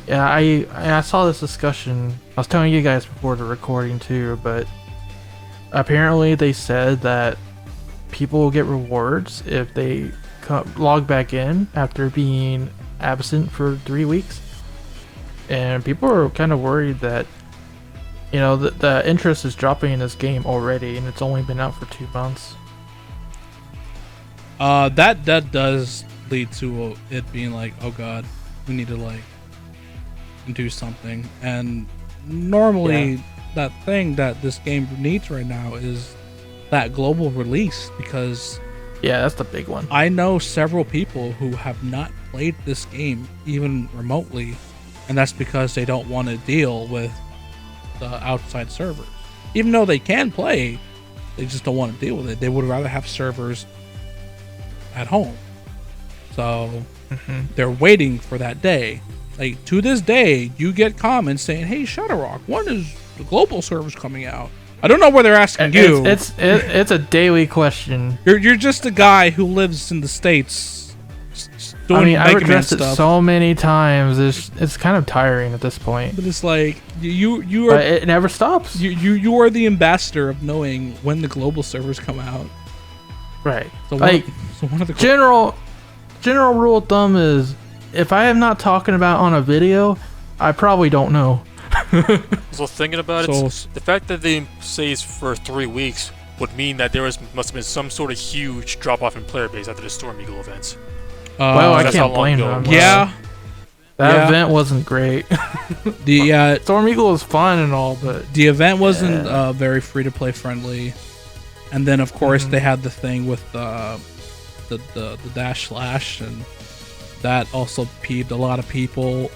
Yeah, I saw this discussion. I was telling you guys before the recording too, but apparently they said that people will get rewards if they log back in after being absent for 3 weeks. And people are kind of worried that, you know, the interest is dropping in this game already, and it's only been out for 2 months. That does lead to it being like, oh god, we need to like do something. And normally that thing that this game needs right now is that global release, because yeah, that's the big one. I know several people who have not played this game even remotely, and that's because they don't want to deal with the outside servers. Even though they can play, they just don't want to deal with it. They would rather have servers at home. So they're waiting for that day. Like, to this day, you get comments saying, hey, ShadowRock, when is the global servers coming out? I don't know where they're asking you. It's a daily question. You're just a guy who lives in the States doing I've Mega Man addressed it stuff. so many times. It's kind of tiring at this point. But it's like, you are... But it never stops. You are the ambassador of knowing when the global servers come out. Right. So like, one of the general rule of thumb is, if I am not talking about on a video, I probably don't know. So thinking about it, the fact that they say it's for 3 weeks would mean that must have been some sort of huge drop off in player base after the Storm Eagle events. Well, I That's how can't long blame ago them. it was. Yeah. That event wasn't great. The Storm Eagle was fun and all, but the event wasn't very free to play friendly. And then of course they had the thing with the dash slash, and that also peeved a lot of people,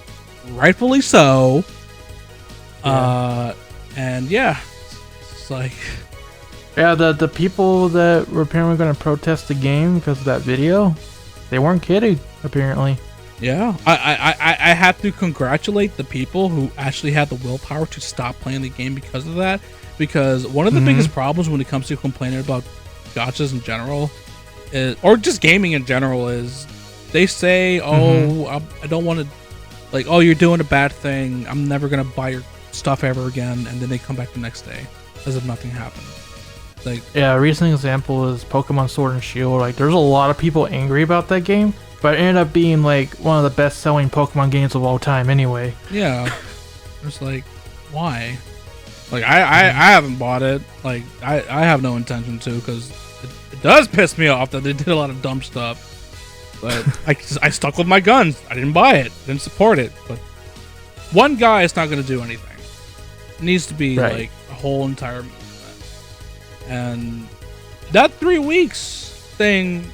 rightfully so. And yeah, it's like, yeah, the people that were apparently going to protest the game because of that video, they weren't kidding, apparently. yeah, I have to congratulate the people who actually had the willpower to stop playing the game because of that. Because one of the biggest problems when it comes to complaining about gachas in general, or just gaming in general, is they say, oh, I don't want to, like, oh, you're doing a bad thing, I'm never going to buy your stuff ever again, and then they come back the next day as if nothing happened. Like, yeah, a recent example is Pokemon Sword and Shield. Like, there's a lot of people angry about that game, but it ended up being like one of the best-selling Pokemon games of all time anyway. yeah, it's like, why? Like, I haven't bought it. Like, I have no intention to, because it does piss me off that they did a lot of dumb stuff. But I stuck with my guns. I didn't buy it. Didn't support it. But one guy is not going to do anything. It needs to be like a whole entire movement. And that 3 weeks thing,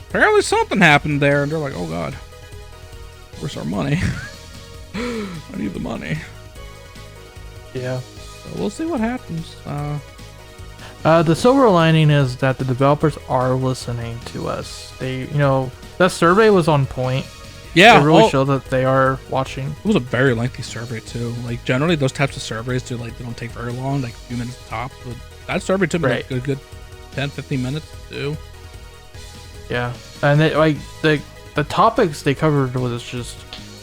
apparently something happened there, and they're like, oh god, where's our money? I need the money. Yeah. So we'll see what happens. The silver lining is that the developers are listening to us. They, you know, that survey was on point. Yeah, it really showed that they are watching. It was a very lengthy survey too. Like, generally those types of surveys they don't take very long, like a few minutes tops. But that survey took me like a good 10-15 minutes to do. Yeah, and they, like, the topics they covered was just,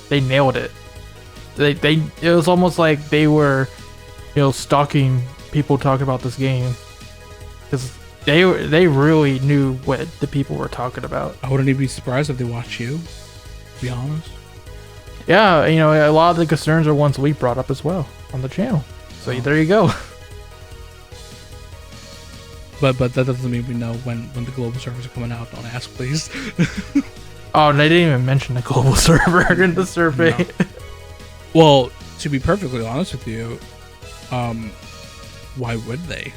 they nailed it. It was almost like they were, you know, stalking people talking about this game, because they really knew what the people were talking about. I wouldn't even be surprised if they watch you, to be honest. Yeah, you know, a lot of the concerns are ones we brought up as well on the channel. So there you go. But that doesn't mean we know when the global servers are coming out. Don't ask, please. Oh, and they didn't even mention the global server in the survey. No. Well, to be perfectly honest with you, why would they?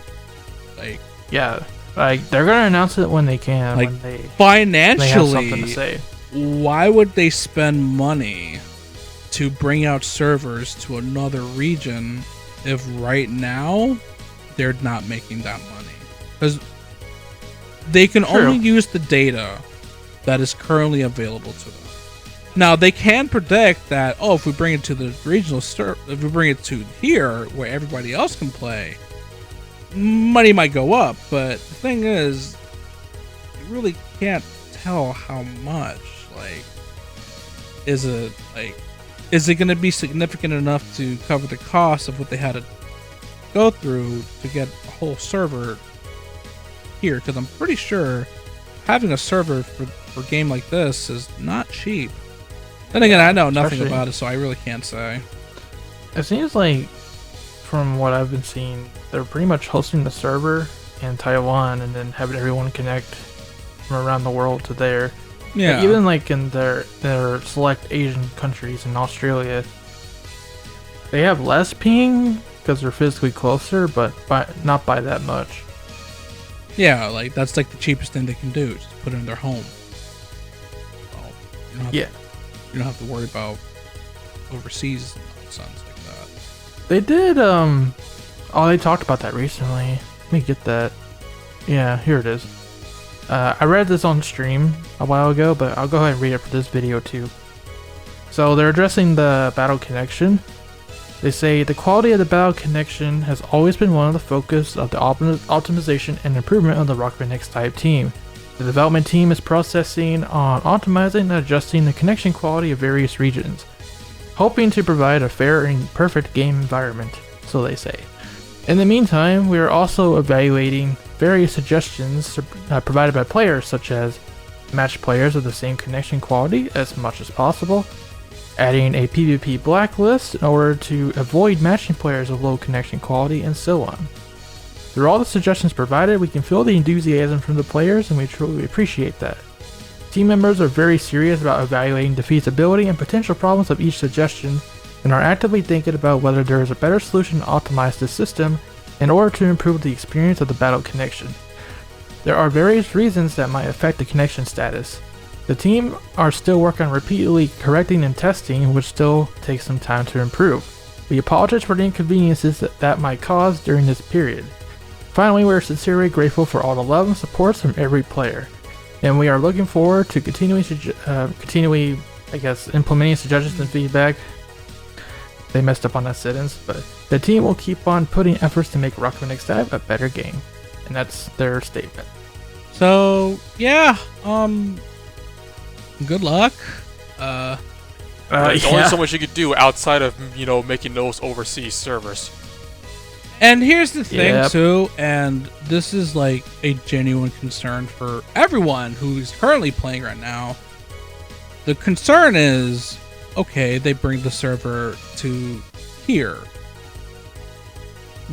Like, yeah, like, they're gonna announce it when they can. Like, when they financially, have something to say. Why would they spend money to bring out servers to another region if right now they're not making that money? Because they can only use the data that is currently available to them. Now they can predict that, oh, if we bring it to the regional if we bring it to here where everybody else can play, money might go up. But the thing is, you really can't tell how much. Like, is it going to be significant enough to cover the cost of what they had to go through to get a whole server here? Because I'm pretty sure having a server for a game like this is not cheap. Then again, I know nothing about it, so I really can't say. It seems like, from what I've been seeing, they're pretty much hosting the server in Taiwan and then having everyone connect from around the world to there. Yeah. Like, even like in their select Asian countries in Australia, they have less ping because they're physically closer, but not by that much. Yeah, like that's like the cheapest thing they can do. Just put it in their home. Well, you don't have to worry about overseas nonsense like that. They did, they talked about that recently. Let me get that. Yeah, here it is. I read this on stream a while ago, but I'll go ahead and read it for this video too. So they're addressing the battle connection. They say the quality of the battle connection has always been one of the focus of the optimization and improvement of the Rockman X DiVE team. The development team is processing on optimizing and adjusting the connection quality of various regions, hoping to provide a fair and perfect game environment, so they say. In the meantime, we are also evaluating various suggestions provided by players, such as match players of the same connection quality as much as possible, adding a PvP blacklist in order to avoid matching players of low connection quality, and so on. Through all the suggestions provided, we can feel the enthusiasm from the players, and we truly appreciate that. Team members are very serious about evaluating the feasibility and potential problems of each suggestion, and are actively thinking about whether there is a better solution to optimize the system in order to improve the experience of the battle connection. There are various reasons that might affect the connection status. The team are still working on repeatedly correcting and testing, which still takes some time to improve. We apologize for the inconveniences that might cause during this period. Finally, we are sincerely grateful for all the love and support from every player, and we are looking forward to continually implementing suggestions and feedback. They messed up on that sentence, but the team will keep on putting efforts to make Rockman X DiVE a better game, and that's their statement. So yeah, good luck. There's only so much you could do outside of making those overseas servers. And here's the thing too, and this is like a genuine concern for everyone who's currently playing right now. The concern is, okay, they bring the server to here.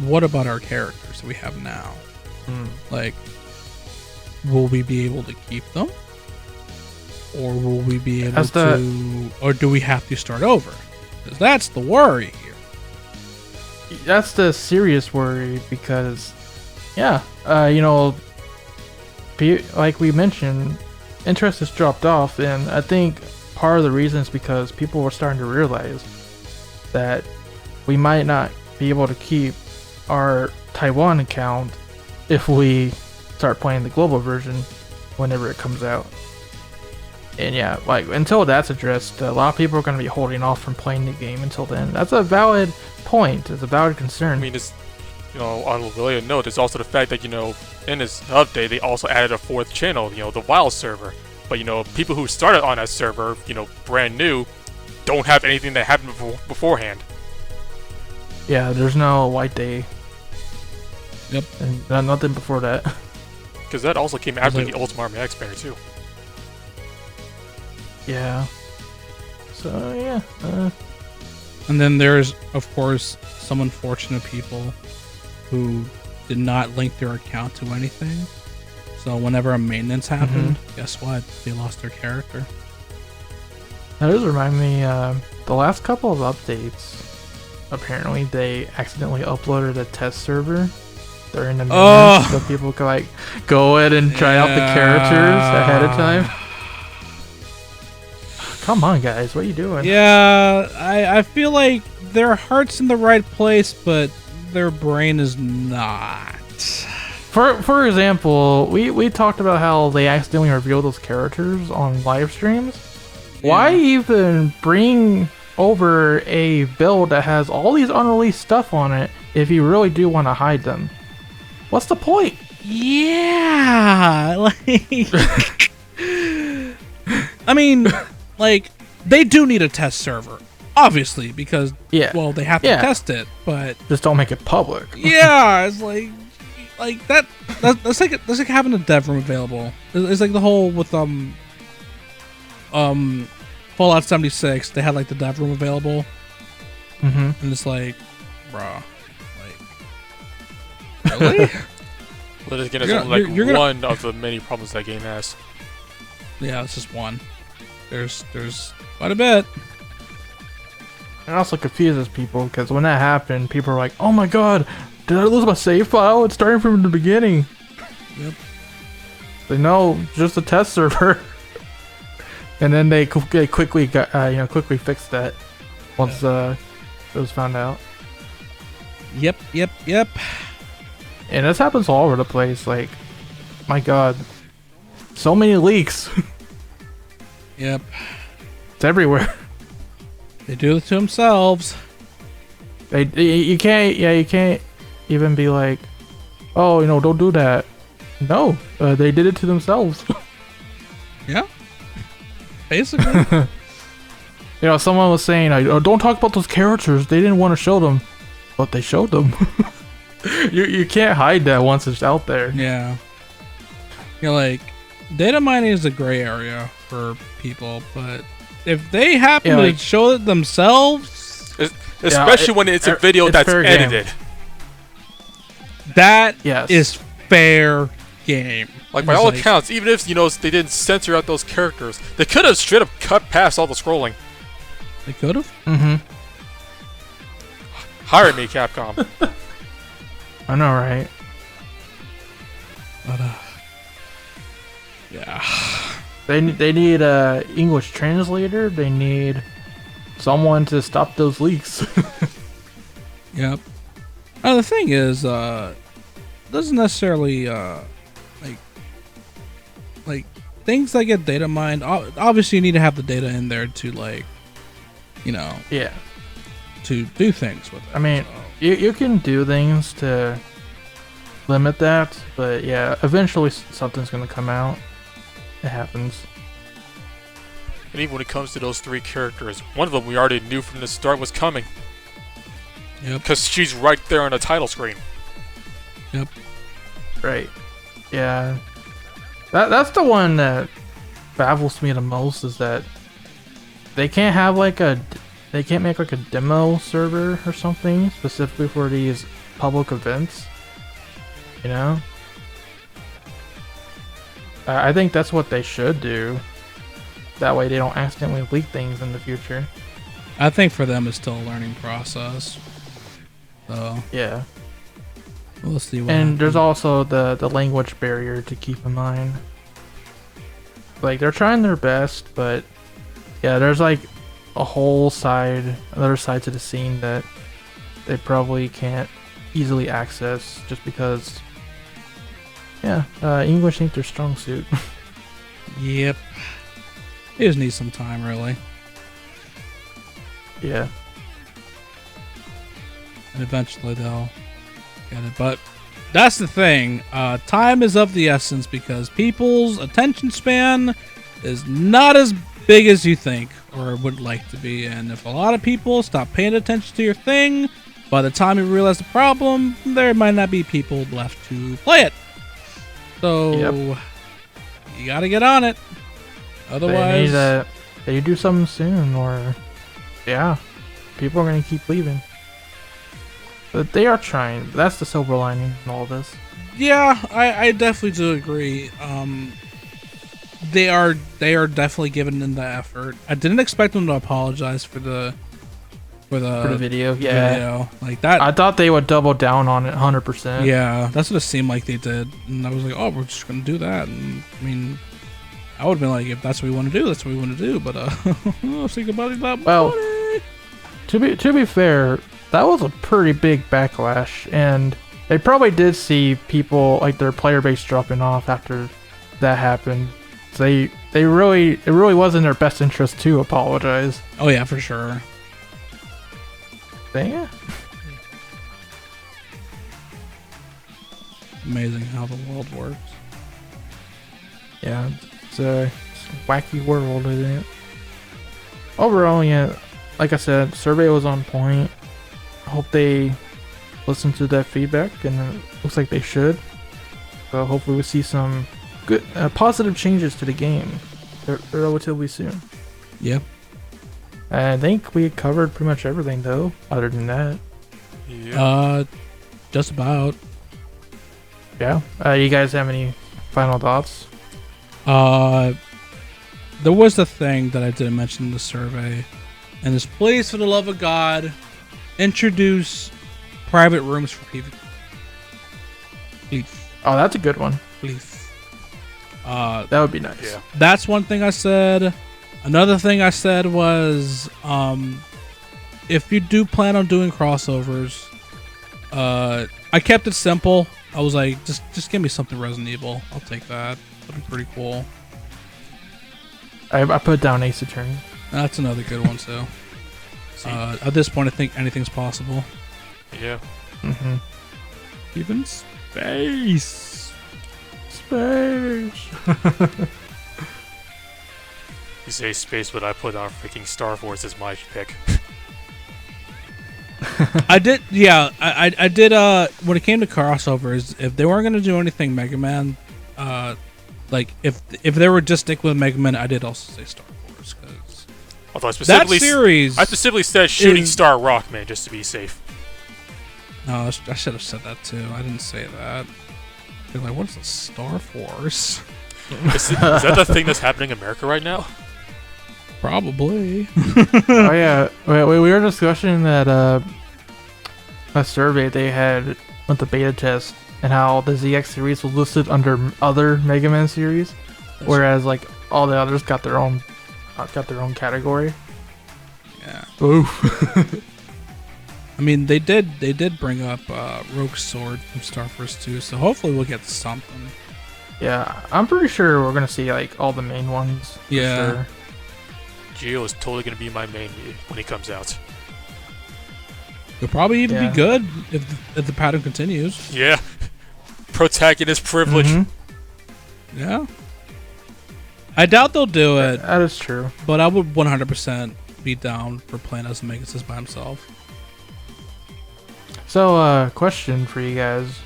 What about our characters we have now? Like, will we be able to keep them? Or will we be able to... Or do we have to start over? Because that's the worry here. That's the serious worry, because, like we mentioned, interest has dropped off, and I think part of the reason is because people were starting to realize that we might not be able to keep our Taiwan account if we start playing the global version whenever it comes out. And yeah, like, until that's addressed, a lot of people are going to be holding off from playing the game until then. That's a valid point. It's a valid concern. I mean, it's, on a related note, there's also the fact that, in this update, they also added a fourth channel, the Wild server. But, people who started on that server, brand new, don't have anything that happened beforehand. Yeah, there's no White Day. Yep. And nothing before that. Because that also came after the Ultimate Army X banner, too. Yeah. So, yeah. And then there's, of course, some unfortunate people who did not link their account to anything. So whenever a maintenance happened, guess what? They lost their character. That does remind me, the last couple of updates, apparently they accidentally uploaded a test server during the maintenance, so people could go in and try out the characters ahead of time. Come on, guys, what are you doing? Yeah, I feel like their heart's in the right place, but their brain is not. For example, we talked about how they accidentally revealed those characters on live streams. Why Yeah. even bring over a build that has all these unreleased stuff on it if you really do want to hide them? What's the point? Yeah, like, I mean, like, they do need a test server, obviously, because, Yeah. well, they have to Yeah. test it, but, Just don't make it public. yeah, it's like that's like having a dev room available. It's like the whole with, Fallout 76, they had, like, the dev room available, Mm-hmm. and it's like, bruh, like, really? Let us get You're into gonna- like you're gonna- one of the many problems that game has. Yeah, it's just one. There's quite a bit. It also confuses people because when that happened, people are like, "Oh my god, did I lose my save file? It's starting from the beginning." Yep. They know, just a test server. And then they quickly got, quickly fixed that once it was found out. Yep. And this happens all over the place. Like, my god, so many leaks. Yep. It's everywhere. They do it to themselves. You can't even be like, oh, don't do that. No, they did it to themselves. Yeah. Basically. Someone was saying, oh, don't talk about those characters. They didn't want to show them, but they showed them. You can't hide that once it's out there. Yeah. You're like, data mining is a gray area for people, but if they happen Yeah, to like- show it themselves, Especially when it's a video it's that's fair game. edited. that Yes. is fair game. Like by It's all like- accounts, even if they didn't censor out those characters, they could have straight up cut past all the scrolling. They could have. Mm-hmm. Hire me, Capcom. I know, right? But, yeah. They need a English translator. They need someone to stop those leaks. Yep. The thing is, doesn't necessarily like things that get data mined. Obviously, you need to have the data in there to Yeah. to do things with it. I mean, so. you can do things to limit that, but yeah, eventually something's gonna come out. It happens. And even when it comes to those three characters, one of them we already knew from the start was coming. Yep. Because she's right there on the title screen. Yep. Right. Yeah. That's the one that baffles me the most, is that they can't have they can't make like a demo server or something specifically for these public events. I think that's what they should do. That way they don't accidentally leak things in the future. I think for them it's still a learning process. So Yeah. we'll see what And there's happens. also the language barrier to keep in mind. Like, they're trying their best, but yeah, there's like a whole another side to the scene that they probably can't easily access just because, English ain't their strong suit. Yep. They just need some time, really. Yeah. And eventually they'll get it. But that's the thing. Time is of the essence because people's attention span is not as big as you think or would like to be. And if a lot of people stop paying attention to your thing, by the time you realize the problem, there might not be people left to play it. So Yep. you gotta get on it. Otherwise, They need to do something soon, or people are gonna keep leaving. But they are trying. That's the silver lining in all this. yeah, I definitely do agree. They are definitely giving in the effort. I didn't expect them to apologize for the For the video, yeah. video. Like that. I thought they would double down on it 100%. Yeah, that's what it seemed like they did. And I was like, oh, we're just gonna do that. And I mean, I would have been like, if that's what we want to do, that's what we want to do. But I'll think about it that Well, money. To be fair, that was a pretty big backlash, and they probably did see people, like, their player base dropping off after that happened. It really was in their best interest to apologize. Oh yeah, for sure. Dang it. Amazing how the world works. Yeah, it's a wacky world, isn't it? Overall, yeah, like I said, survey was on point. I hope they listen to that feedback, and it looks like they should. So hopefully we see some good, positive changes to the game relatively soon. Yep. I think we covered pretty much everything, though, other than that. Yeah. Just about. Yeah. You guys have any final thoughts? There was the thing that I didn't mention in the survey, and is please, for the love of God, introduce private rooms for people. Please. Oh, that's a good one. Please. That would be nice. Yeah. That's one thing I said. Another thing I said was, if you do plan on doing crossovers, I kept it simple. I was like, just give me something Resident Evil. I'll take that. That'd be pretty cool. I put down Ace Attorney. That's another good one too. At this point, I think anything's possible. Yeah. Mm-hmm. Even space. Space. You say space, but I put on freaking Star Force as my pick. I did, yeah. I did. When it came to crossovers, if they weren't gonna do anything Mega Man, like if they were just stick with Mega Man, I did also say Star Wars because Although I specifically, that series. I specifically said Shooting Star Rockman just to be safe. No, I should have said that too. I didn't say that. They're like, what is a Star Force? Is that the thing that's happening in America right now? Probably. Oh yeah, we were discussing that a survey they had with the beta test and how the ZX series was listed under other Mega Man series, whereas like all the others got their own category. Yeah. Ooh. I mean, they did bring up Rogue Sword from Star Force 2, so hopefully we'll get something. Yeah, I'm pretty sure we're gonna see like all the main ones. For Yeah. sure. Geo is totally going to be my main when he comes out. It'll probably even Yeah. be good if the pattern continues. Yeah. Protagonist privilege. Mhm. Yeah. I doubt they'll do it, That is true. but I would 100% be down for playing as Megasys by himself. So, question for you guys: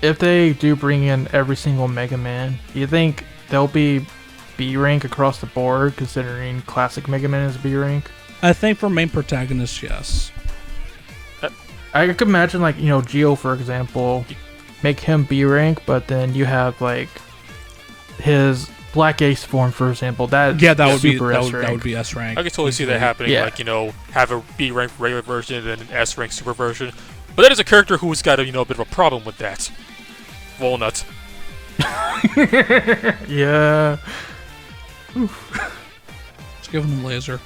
if they do bring in every single Mega Man, do you think they'll be B rank across the board, considering classic Mega Man is B rank? I think for main protagonist, yes. I could imagine, like, you know, Geo, for example, make him B rank, but then you have like his Black Ace form, for example. That would be super S rank. that would be S rank. I can totally see that happening. Yeah. Like, have a B rank regular version and then an S rank super version. But that is a character who's got a bit of a problem with that. Walnut. Yeah. Just give him laser.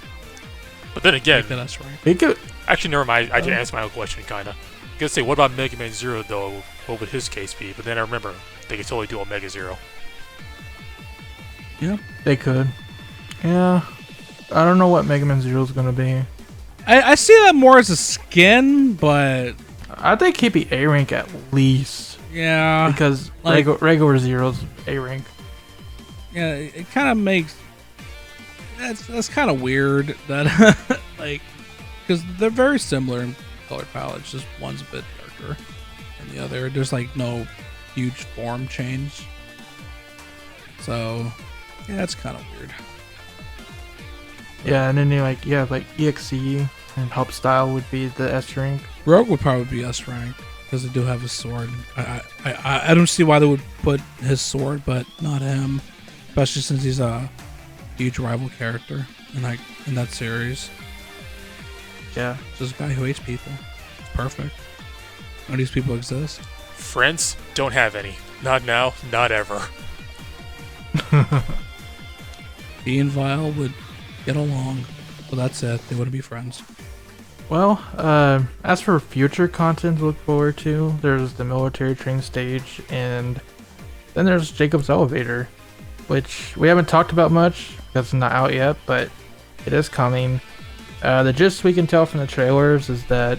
But then again, Make that S rank. They could. actually, never mind. I did answer my own question, kinda. I was gonna say, what about Mega Man Zero though? What would his case be? But then I remember they could totally do a Mega Zero. Yeah. They could. Yeah. I don't know what Mega Man Zero is gonna be. I see that more as a skin, but I think he'd be A rank at least, yeah. because like- regular Zero's A rank. Yeah, it kind of makes that's kind of weird that like because they're very similar in color palettes, just one's a bit darker than the other. There's like no huge form change, so yeah, that's kind of weird. Yeah, and then you have EXE and Hub Style would be the S rank. Rogue would probably be S rank because they do have his sword. I don't see why they would put his sword, but not him, especially since he's a huge rival character in that series. Yeah. Just a guy who hates people. It's perfect. None of these people exist. Friends? Don't have any. Not now, not ever. He and Vile would get along, but that's it. They wouldn't be friends. Well, as for future content to look forward to, there's the military train stage, and then there's Jacob's Elevator. which we haven't talked about much because it's not out yet, but it is coming. The gist we can tell from the trailers is that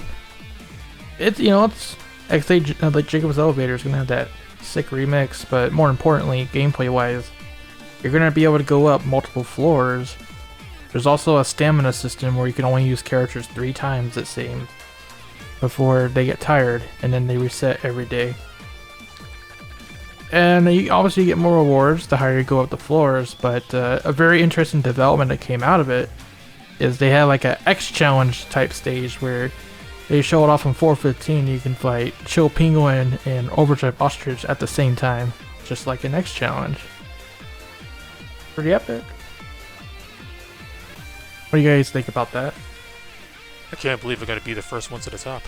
it's XA, like Jacob's Elevator is gonna have that sick remix, but more importantly, gameplay wise, you're gonna be able to go up multiple floors. There's also a stamina system where you can only use characters 3 times, it seems, before they get tired, and then they reset every day. And you obviously get more rewards the higher you go up the floors, but a very interesting development that came out of it is they had like a X challenge type stage where they show it off on 415. You can fight Chill Penguin and Overdrive Ostrich at the same time, just like an X challenge. Pretty epic. What do you guys think about that? I can't believe we're gonna be the first ones to the top.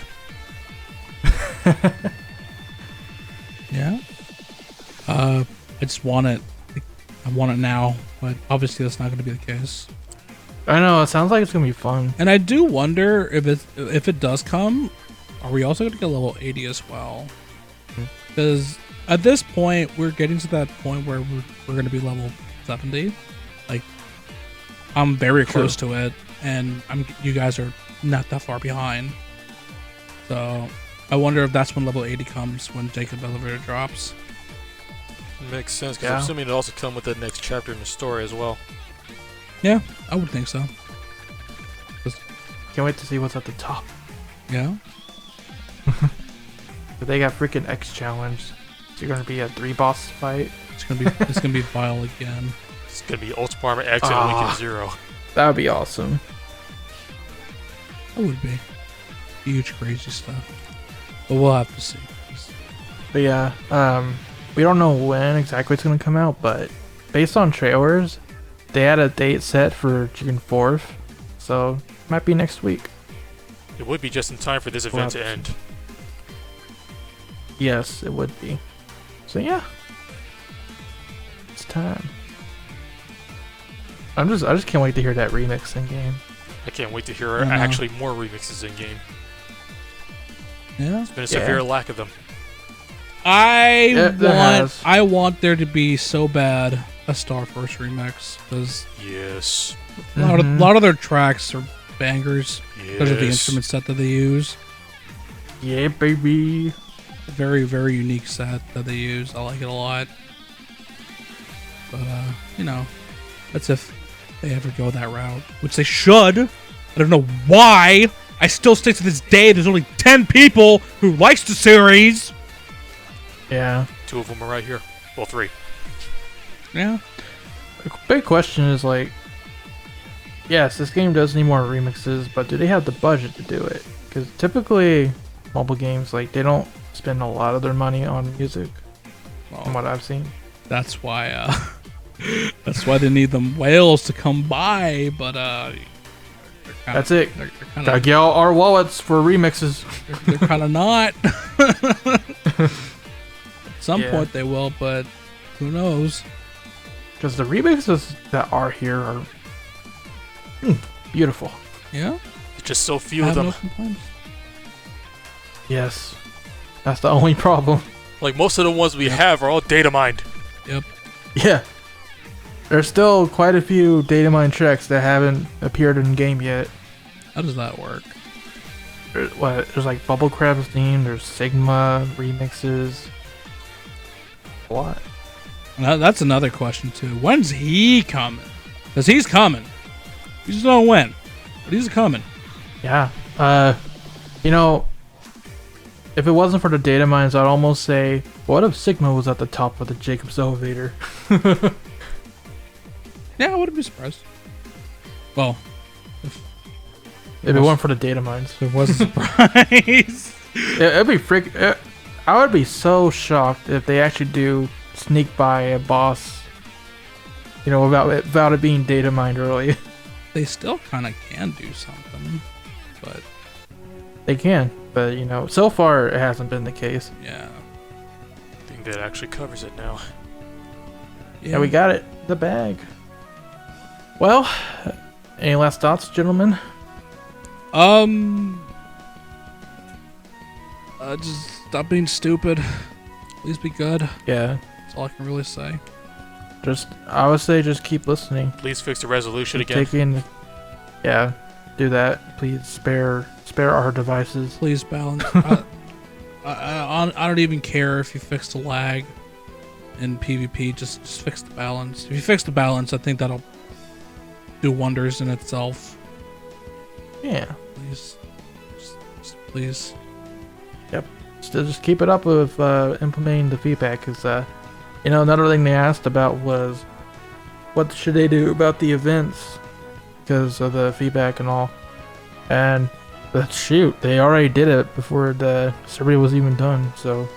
Yeah. I just want it. I want it now, but obviously that's not going to be the case. I know, it sounds like it's gonna be fun. And I do wonder if it does come, are we also going to get level 80 as well? Because at this point, we're getting to that point where we're going to be level 70. Like, I'm very close to it, and you guys are not that far behind. So I wonder if that's when level 80 comes, when Jacob Elevator drops. Makes sense, because I'm assuming it also come with the next chapter in the story as well. Yeah, I would think so. Can't wait to see what's at the top. Yeah. But they got freaking X challenge. Is it gonna be a 3 boss fight? It's gonna be vile again. It's gonna be Ultimate Armor X and Lincoln Zero. That would be awesome. That would be huge, crazy stuff. But we'll have to see. But yeah, we don't know when exactly it's gonna come out, but based on trailers, they had a date set for June 4th, so it might be next week. It would be just in time for this event to end. Yes, it would be. So yeah, it's time. I just can't wait to hear that remix in game. I can't wait to hear actually more remixes in game. Yeah, there's been a severe lack of them. I want there to be so bad a Star Force remix, because yes, a lot of their tracks are bangers because of the instrument set that they use. Yeah, baby. A very, very unique set that they use. I like it a lot. But that's if they ever go that route, which they should. I don't know why. I still stick to this day. There's only 10 people who likes the series. Yeah. 2 of them are right here. Well, 3. Yeah. The big question is, like, yes, this game does need more remixes, but do they have the budget to do it? Because typically, mobile games, like, they don't spend a lot of their money on music, from what I've seen. That's why, they need them whales to come by, but, that's it. Gotta get all our wallets for remixes. They're kind of not. At some point they will, but who knows? Because the remixes that are here are beautiful. Yeah? There's just so few of them. No complaints. Yes. That's the only problem. Like, most of the ones we have are all data mined. Yep. Yeah. There's still quite a few data mine tracks that haven't appeared in game yet. How does that work? There's like Bubble Crab's theme, there's Sigma remixes. A lot. Now, that's another question too. When's he coming? Because he's coming. We just don't know when. But he's coming. Yeah. If it wasn't for the data mines, I'd almost say, what if Sigma was at the top of the Jacob's Elevator? Yeah, I wouldn't be surprised. Well, if it weren't for the data mines. It was a surprise. It'd be I would be so shocked if they actually do sneak by a boss, without it being data mined early. They still kind of can do something, but they can. But so far it hasn't been the case. Yeah. I think that actually covers it now. Yeah, we got it. The bag. Well, any last thoughts, gentlemen? Just stop being stupid. Please be good. Yeah. That's all I can really say. I would say just keep listening. Please fix the resolution Keep again. Yeah, do that. Please spare our devices. Please balance. I don't even care if you fix the lag in PvP. Just fix the balance. If you fix the balance, I think that'll do wonders in itself. Yeah. Please, just please. Yep. Just keep it up with implementing the feedback, because another thing they asked about was what should they do about the events because of the feedback and all. And shoot, they already did it before the survey was even done. So,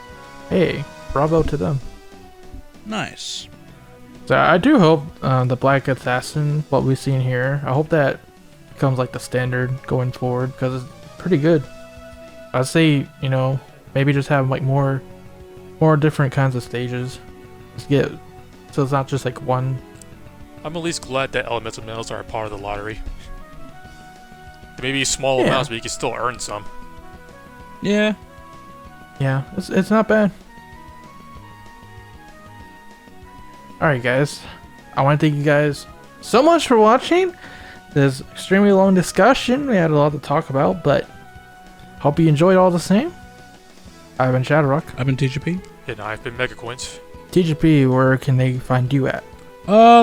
hey, bravo to them. Nice. So I do hope the Black Assassin, what we've seen here, I hope that becomes like the standard going forward, because it's pretty good. I'd say, maybe just have like more different kinds of stages. So it's not just like one. I'm at least glad that elemental medals are a part of the lottery. Maybe small amounts, but you can still earn some. Yeah. Yeah, it's not bad. Alright guys, I want to thank you guys so much for watching this extremely long discussion. We had a lot to talk about, but hope you enjoyed all the same. I've been ShadowRock. I've been TGP. And I've been MegaQuint. TGP, where can they find you at?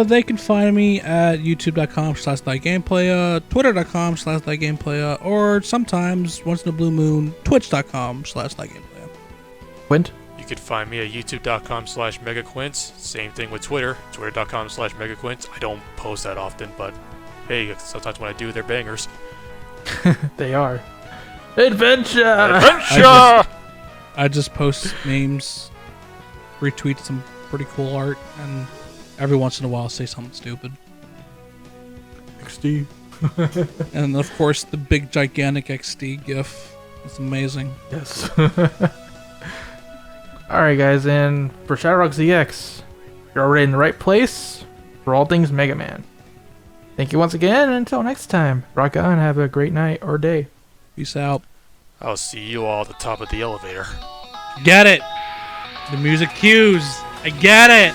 They can find me at youtube.com/gameplay, twitter.com/gameplay, or sometimes, once in a blue moon, twitch.com/gameplay. Quint? You can find me at youtube.com/MegaQuint. Same thing with Twitter, twitter.com/MegaQuint. I don't post that often, but hey, sometimes when I do, they're bangers. They are. Adventure! Adventure! I just post memes, retweet some pretty cool art, and every once in a while say something stupid. XD. And of course, the big gigantic XD gif. It's amazing. Yes. Alright guys, and for ShadowRockZX, you're already in the right place for all things Mega Man. Thank you once again, and until next time, rock on, have a great night or day. Peace out. I'll see you all at the top of the elevator. Get it! The music cues. I get it!